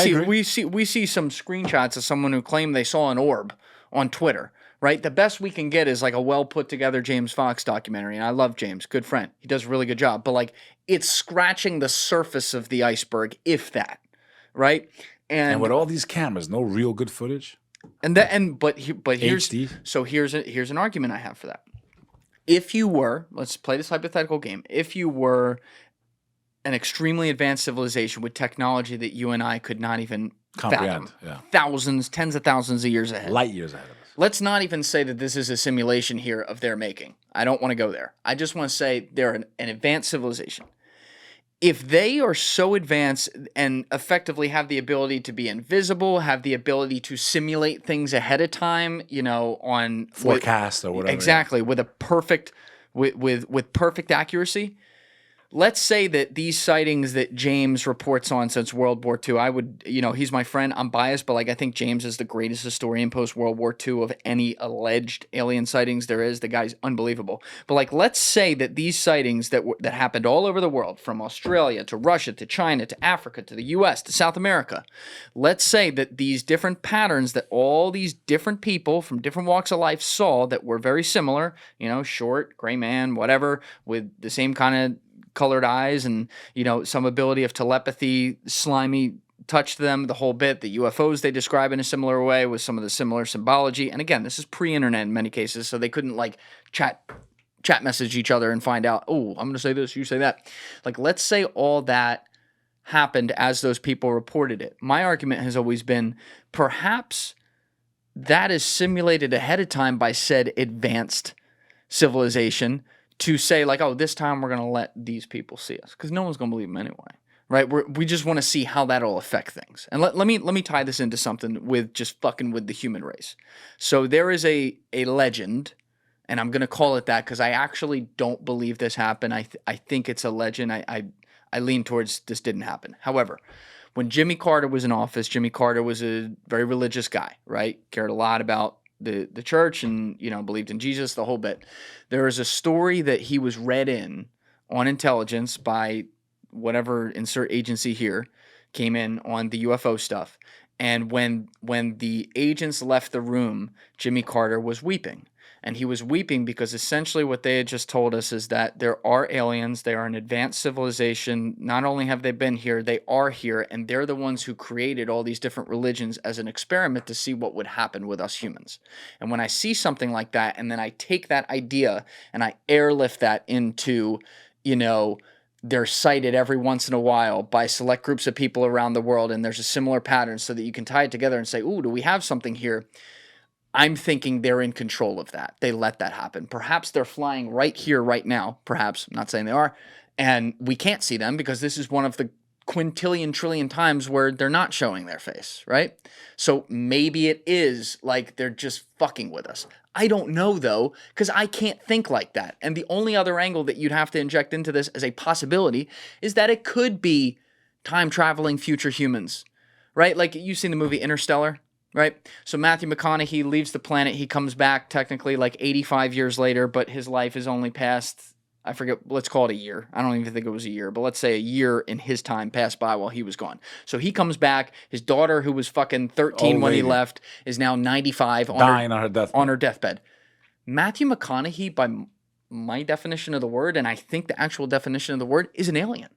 [SPEAKER 2] see some screenshots of someone who claimed they saw an orb on Twitter, right? The best we can get is like a well put together James Fox documentary. And I love James, good friend. He does a really good job. But like it's scratching the surface of the iceberg, if that, right?
[SPEAKER 1] And with all these cameras, no real good footage.
[SPEAKER 2] But here's
[SPEAKER 1] HD.
[SPEAKER 2] So here's an argument I have for that. If you were, let's play this hypothetical game. If you were an extremely advanced civilization with technology that you and I could not even
[SPEAKER 1] Comprehend,
[SPEAKER 2] fathom, thousands, tens of thousands of years ahead.
[SPEAKER 1] Light years ahead of us.
[SPEAKER 2] Let's not even say that this is a simulation here of their making. I don't want to go there. I just want to say they're an advanced civilization. If they are so advanced and effectively have the ability to be invisible, have the ability to simulate things ahead of time, on
[SPEAKER 1] forecast or whatever.
[SPEAKER 2] Exactly, with a perfect with perfect accuracy. Let's say that these sightings that James reports on since World War II, I would, he's my friend. I'm biased, but like I think James is the greatest historian post World War II of any alleged alien sightings there is. The guy's unbelievable. But like, let's say that these sightings that happened all over the world, from Australia to Russia to China to Africa to the U.S. to South America, let's say that these different patterns that all these different people from different walks of life saw that were very similar, short, gray man, whatever, with the same kind of colored eyes and some ability of telepathy, slimy touch to them, the whole bit. The UFOs they describe in a similar way with some of the similar symbology. And again, this is pre-internet in many cases, so they couldn't like chat message each other and find out, oh, I'm going to say this, you say that. Like, let's say all that happened as those people reported it. My argument has always been perhaps that is simulated ahead of time by said advanced civilization to say like, oh, this time we're going to let these people see us, because no one's going to believe them anyway, right? We just want to see how that'll affect things. And let me tie this into something with just fucking with the human race. So there is a legend, and I'm going to call it that because I actually don't believe this happened. I think it's a legend. I lean towards this didn't happen. However, when Jimmy Carter was in office, Jimmy Carter was a very religious guy, right? Cared a lot about the church and, believed in Jesus, the whole bit. There is a story that he was read in on intelligence by whatever insert agency here came in on the UFO stuff. And when the agents left the room, Jimmy Carter was weeping. And he was weeping because essentially what they had just told us is that there are aliens, they are an advanced civilization. Not only have they been here, they are here, and they're the ones who created all these different religions as an experiment to see what would happen with us humans. And when I see something like that, and then I take that idea and I airlift that into, they're cited every once in a while by select groups of people around the world, and there's a similar pattern so that you can tie it together and say, ooh, do we have something here? I'm thinking they're in control of that. They let that happen. Perhaps they're flying right here, right now. Perhaps, I'm not saying they are. And we can't see them because this is one of the quintillion trillion times where they're not showing their face, right? So maybe it is like they're just fucking with us. I don't know, though, because I can't think like that. And the only other angle that you'd have to inject into this as a possibility is that it could be time-traveling future humans, right? Like, you've seen the movie Interstellar? Right? So Matthew McConaughey leaves the planet. He comes back technically like 85 years later, but his life is only past, I forget, let's call it a year. I don't even think it was a year, but let's say a year in his time passed by while he was gone. So he comes back. His daughter, who was fucking 13 when he left, is now 95
[SPEAKER 1] dying on her
[SPEAKER 2] deathbed. Matthew McConaughey, by my definition of the word, and I think the actual definition of the word, is an alien.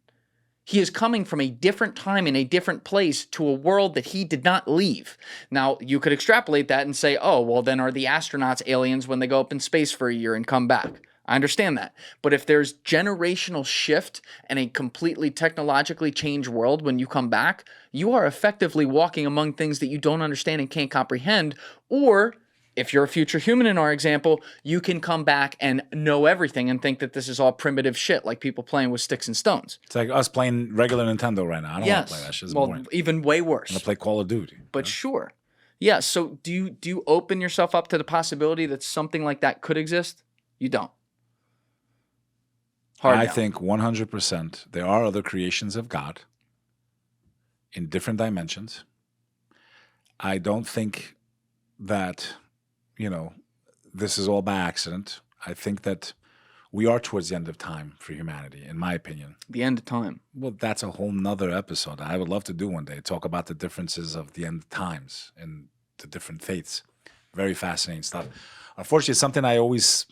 [SPEAKER 2] He is coming from a different time in a different place to a world that he did not leave. Now, you could extrapolate that and say, oh, well, then are the astronauts aliens when they go up in space for a year and come back? I understand that. But if there's generational shift and a completely technologically changed world when you come back, you are effectively walking among things that you don't understand and can't comprehend. Or if you're a future human in our example, you can come back and know everything and think that this is all primitive shit, like people playing with sticks and stones.
[SPEAKER 1] It's like us playing regular Nintendo right now. I don't want to play that shit. It's boring.
[SPEAKER 2] Even way worse.
[SPEAKER 1] I'm going to play Call of Duty.
[SPEAKER 2] But sure. Yeah, so do you open yourself up to the possibility that something like that could exist? You don't.
[SPEAKER 1] I think 100% there are other creations of God in different dimensions. I don't think that this is all by accident. I think that we are towards the end of time for humanity, in my opinion.
[SPEAKER 2] The end of time.
[SPEAKER 1] Well, that's a whole nother episode. I would love to do one day, talk about the differences of the end of times and the different faiths. Very fascinating stuff. Unfortunately, it's something I always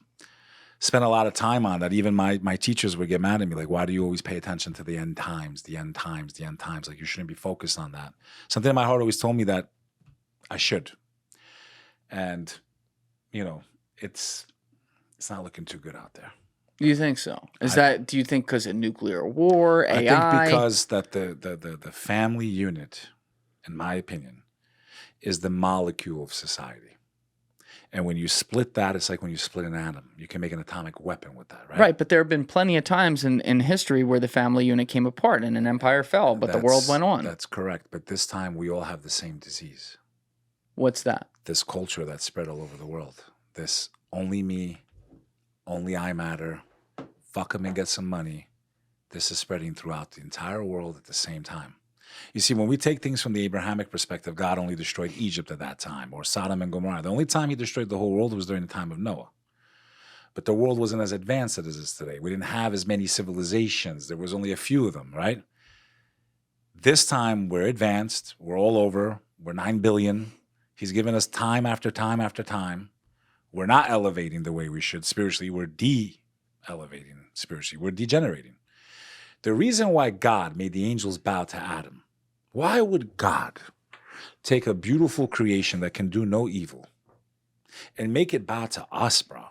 [SPEAKER 1] spent a lot of time on, that even my teachers would get mad at me, like, why do you always pay attention to the end times, the end times, the end times? Like, you shouldn't be focused on that. Something in my heart always told me that I should. And, you know, it's not looking too good out there.
[SPEAKER 2] You think so? Do you think because of nuclear war, AI?
[SPEAKER 1] I think because that the family unit, in my opinion, is the molecule of society. And when you split that, it's like when you split an atom. You can make an atomic weapon with that, right?
[SPEAKER 2] Right, but there have been plenty of times in history where the family unit came apart and an empire fell, but the world went on.
[SPEAKER 1] That's correct. But this time we all have the same disease.
[SPEAKER 2] What's that?
[SPEAKER 1] This culture that's spread all over the world. This only me, only I matter, fuck them and get some money. This is spreading throughout the entire world at the same time. You see, when we take things from the Abrahamic perspective, God only destroyed Egypt at that time, or Sodom and Gomorrah. The only time he destroyed the whole world was during the time of Noah. But the world wasn't as advanced as it is today. We didn't have as many civilizations. There was only a few of them, right? This time, we're advanced. We're all over. We're 9 billion. He's given us time after time after time. We're not elevating the way we should spiritually. We're de-elevating spiritually. We're degenerating. The reason why God made the angels bow to Adam, why would God take a beautiful creation that can do no evil and make it bow to us, bro?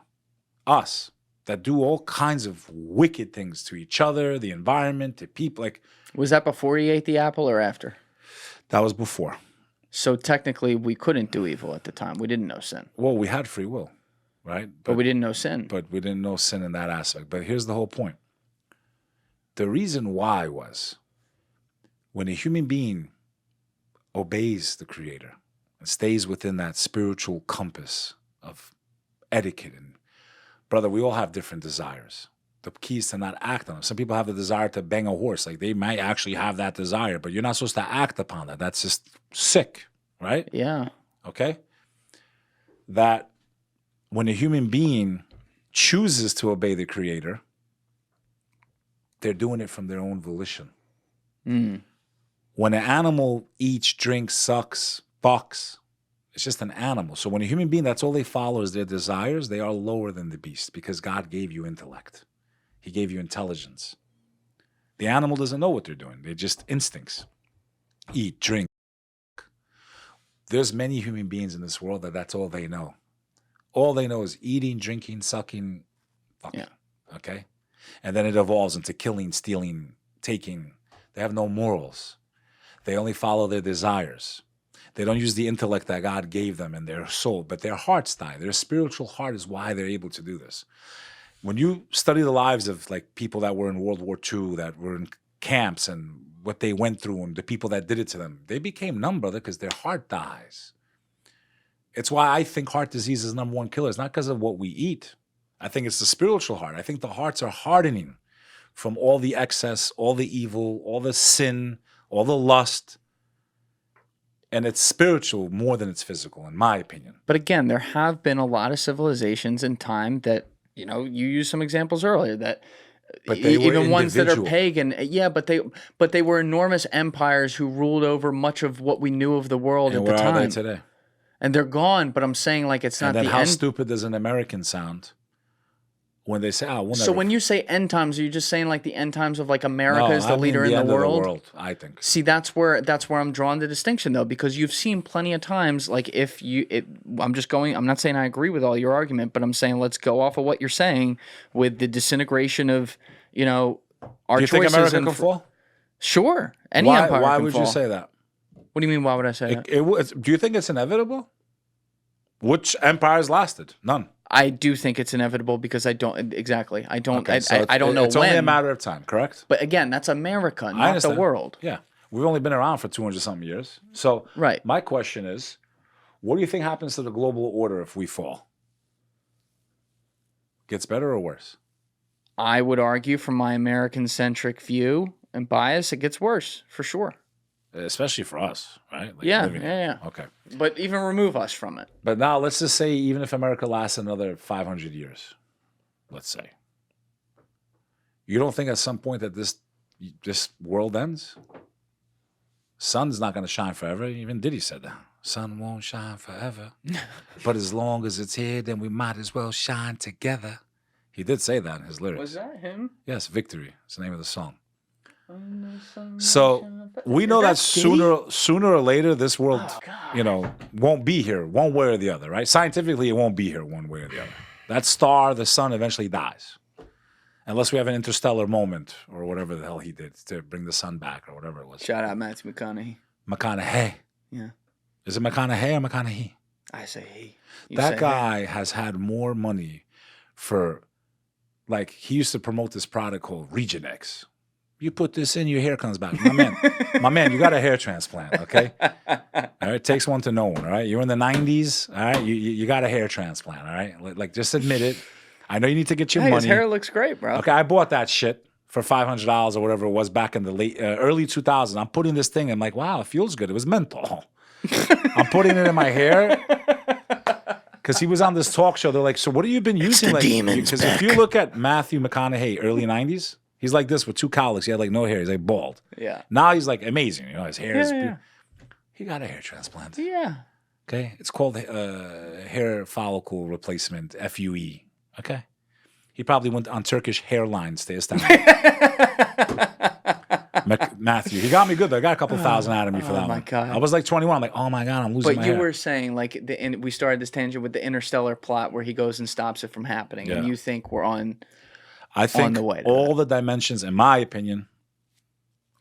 [SPEAKER 1] Us, that do all kinds of wicked things to each other, the environment, to people. Like,
[SPEAKER 2] was that before he ate the apple or after?
[SPEAKER 1] That was before.
[SPEAKER 2] So technically, we couldn't do evil at the time. We didn't know sin.
[SPEAKER 1] Well, we had free will, right?
[SPEAKER 2] But we didn't know sin.
[SPEAKER 1] But we didn't know sin in that aspect. But here's the whole point. The reason why was when a human being obeys the Creator and stays within that spiritual compass of etiquette, and brother, we all have different desires. The key is to not act on them. Some people have the desire to bang a horse. Like, they might actually have that desire, but you're not supposed to act upon that. That's just sick, right?
[SPEAKER 2] Yeah.
[SPEAKER 1] Okay? That when a human being chooses to obey the Creator, they're doing it from their own volition.
[SPEAKER 2] Mm.
[SPEAKER 1] When an animal eats, drinks, sucks, fucks, it's just an animal. So when a human being, that's all they follow is their desires, they are lower than the beast because God gave you intellect. He gave you intelligence. The animal doesn't know what they're doing. They're just instincts. Eat, drink. There's many human beings in this world that's all they know. All they know is eating, drinking, sucking, fucking. Yeah. Okay? And then it evolves into killing, stealing, taking. They have no morals. They only follow their desires. They don't use the intellect that God gave them in their soul, but their hearts die. Their spiritual heart is why they're able to do this. When you study the lives of like people that were in World War II, that were in camps and what they went through and the people that did it to them, they became numb, brother, because their heart dies. It's why I think heart disease is number one killer. It's not because of what we eat. I think it's the spiritual heart. I think the hearts are hardening from all the excess, all the evil, all the sin, all the lust. And it's spiritual more than it's physical, in my opinion.
[SPEAKER 2] But again, there have been a lot of civilizations in time that, you know, you used some examples earlier that even ones that are pagan. Yeah, but they were enormous empires who ruled over much of what we knew of the world at the time.
[SPEAKER 1] Where are they today?
[SPEAKER 2] And they're gone, but I'm saying like it's not the end.
[SPEAKER 1] And then how stupid does an American sound when they say, "Oh,
[SPEAKER 2] so when you say end times, are you just saying like the end times of like America is the leader in the world?
[SPEAKER 1] I think.
[SPEAKER 2] See, that's where I'm drawing the distinction though, because you've seen plenty of times like I'm not saying I agree with all your argument, but I'm saying let's go off of what you're saying with the disintegration of, you know, our choices.
[SPEAKER 1] Do you think America can fall?
[SPEAKER 2] Sure, any empire can fall.
[SPEAKER 1] Why would you say that?
[SPEAKER 2] What do you mean? Why would I say that?
[SPEAKER 1] Do you think it's inevitable? Which empires lasted? None.
[SPEAKER 2] I do think it's inevitable because I don't exactly. I don't.
[SPEAKER 1] Okay,
[SPEAKER 2] I don't know when.
[SPEAKER 1] It's only a matter of time, correct?
[SPEAKER 2] But again, that's America, not the world.
[SPEAKER 1] Yeah, we've only been around for 200-something years. So,
[SPEAKER 2] right.
[SPEAKER 1] My question is, what do you think happens to the global order if we fall? Gets better or worse?
[SPEAKER 2] I would argue, from my American-centric view and bias, it gets worse for sure.
[SPEAKER 1] Especially for us, right? Like
[SPEAKER 2] yeah.
[SPEAKER 1] Okay.
[SPEAKER 2] But even remove us from it.
[SPEAKER 1] But now let's just say even if America lasts another 500 years, let's say. You don't think at some point that this world ends? Sun's not going to shine forever. Even Diddy said that. sun won't shine forever. But as long as it's here, then we might as well shine together. He did say that in his lyrics.
[SPEAKER 2] Was that him?
[SPEAKER 1] Yes, Victory. It's the name of the song. So we know that sooner or later this world, won't be here one way or the other, right? Scientifically, it won't be here one way or the other. That star, the sun, eventually dies. Unless we have an interstellar moment or whatever the hell he did to bring the sun back or whatever it was.
[SPEAKER 2] Shout out Matthew McConaughey.
[SPEAKER 1] McConaughey.
[SPEAKER 2] Yeah.
[SPEAKER 1] Is it McConaughey or McConaughey?
[SPEAKER 2] I say he.
[SPEAKER 1] That guy has had more money for, like, he used to promote this product called Region X. You put this in, your hair comes back. My man, you got a hair transplant, okay? All right, it takes one to know one, all right? You're in the 90s, all right? You got a hair transplant, all right? Like, just admit it. I know you need to get your money.
[SPEAKER 2] His hair looks great, bro.
[SPEAKER 1] Okay, I bought that shit for $500 or whatever it was back in the early 2000s. I'm putting this thing, I'm like, wow, it feels good. It was menthol. I'm putting it in my hair. Because he was on this talk show. They're like, so what have you been using? Because if you look at Matthew McConaughey, early 90s, he's like this with two cowlicks. He had like no hair. He's like bald.
[SPEAKER 2] Yeah.
[SPEAKER 1] Now he's like amazing. His hair is beautiful. He got a hair transplant.
[SPEAKER 2] Yeah.
[SPEAKER 1] Okay. It's called hair follicle replacement, FUE. Okay. He probably went on Turkish hairlines to Istanbul. Matthew, he got me good though. I got a couple thousand out of me for that one. Oh my God. I was like 21. I'm like, oh my God, I'm losing my hair.
[SPEAKER 2] But you were saying like, we started this tangent with the interstellar plot where he goes and stops it from happening. Yeah. And you think we're on the way to
[SPEAKER 1] all the dimensions, in my opinion,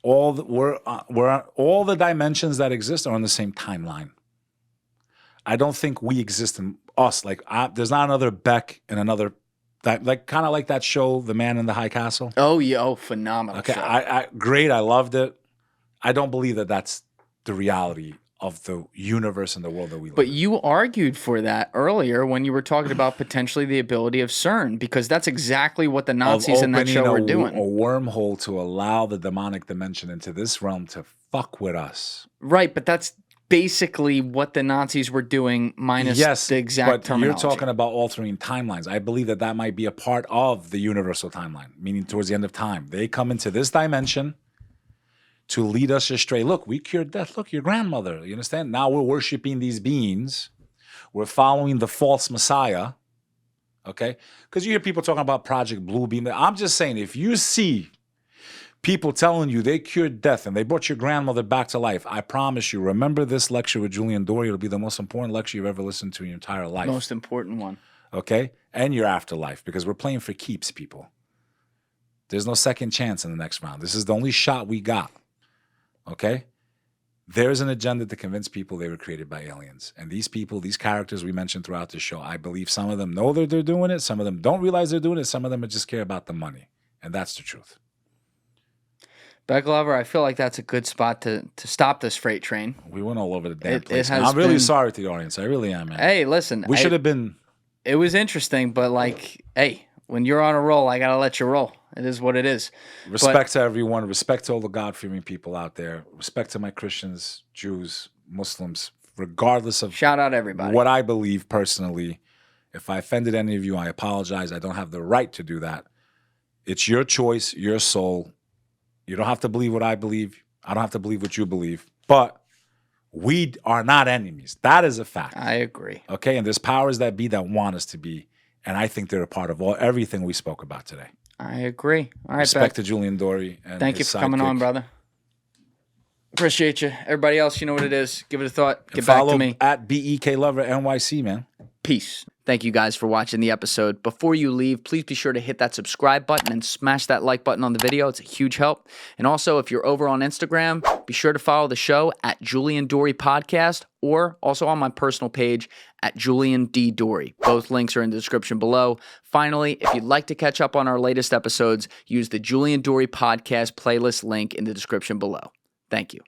[SPEAKER 1] all the dimensions that exist are on the same timeline. I don't think we exist in us. Like, there's not another Bek and another, like kind of like that show, The Man in the High Castle.
[SPEAKER 2] Oh yeah, phenomenal.
[SPEAKER 1] Okay,
[SPEAKER 2] show.
[SPEAKER 1] Great. I loved it. I don't believe that that's the reality of the universe and the world that we live in.
[SPEAKER 2] But you argued for that earlier when you were talking about potentially the ability of CERN, because that's exactly what the Nazis in that show were doing.
[SPEAKER 1] A wormhole to allow the demonic dimension into this realm to fuck with us.
[SPEAKER 2] Right, but that's basically what the Nazis were doing, minus the exact terminology.
[SPEAKER 1] You're talking about altering timelines. I believe that might be a part of the universal timeline, meaning towards the end of time. They come into this dimension to lead us astray. Look, we cured death. Look, your grandmother. You understand? Now we're worshiping these beings. We're following the false Messiah. Okay? Because you hear people talking about Project Blue Beam. I'm just saying, if you see people telling you they cured death and they brought your grandmother back to life, I promise you, remember this lecture with Julian Dorey. It'll be the most important lecture you've ever listened to in your entire life.
[SPEAKER 2] Most important one.
[SPEAKER 1] Okay? And your afterlife, because we're playing for keeps, people. There's no second chance in the next round. This is the only shot we got. Okay? There's an agenda to convince people they were created by aliens. And these people, these characters we mentioned throughout the show, I believe some of them know that they're doing it. Some of them don't realize they're doing it. Some of them just care about the money. And that's the truth.
[SPEAKER 2] Bek Lover, I feel like that's a good spot to stop this freight train.
[SPEAKER 1] We went all over the damn place. I'm really sorry to the audience. I really am, man.
[SPEAKER 2] Hey, listen.
[SPEAKER 1] We should have been.
[SPEAKER 2] It was interesting, but like, hey, when you're on a roll, I got to let you roll. It is what it is.
[SPEAKER 1] Respect to everyone. Respect to all the God-fearing people out there. Respect to my Christians, Jews, Muslims, regardless of
[SPEAKER 2] shout out everybody.
[SPEAKER 1] What I believe personally. If I offended any of you, I apologize. I don't have the right to do that. It's your choice, your soul. You don't have to believe what I believe. I don't have to believe what you believe. But we are not enemies. That is a fact.
[SPEAKER 2] I agree.
[SPEAKER 1] Okay? And there's powers that be that want us to be. And I think they're a part of everything we spoke about today.
[SPEAKER 2] I agree. All right,
[SPEAKER 1] respect to Julian Dorey. And
[SPEAKER 2] thank you for coming on, brother. Appreciate you. Everybody else, you know what it is. Give it a thought. Get back to me.
[SPEAKER 1] At Bek Lover NYC, man.
[SPEAKER 2] Peace. Thank you guys for watching the episode. Before you leave, please be sure to hit that subscribe button and smash that like button on the video. It's a huge help. And also, if you're over on Instagram, be sure to follow the show at Julian Dorey Podcast, or also on my personal page at Julian D. Dorey. Both links are in the description below. Finally, if you'd like to catch up on our latest episodes, use the Julian Dorey Podcast playlist link in the description below. Thank you.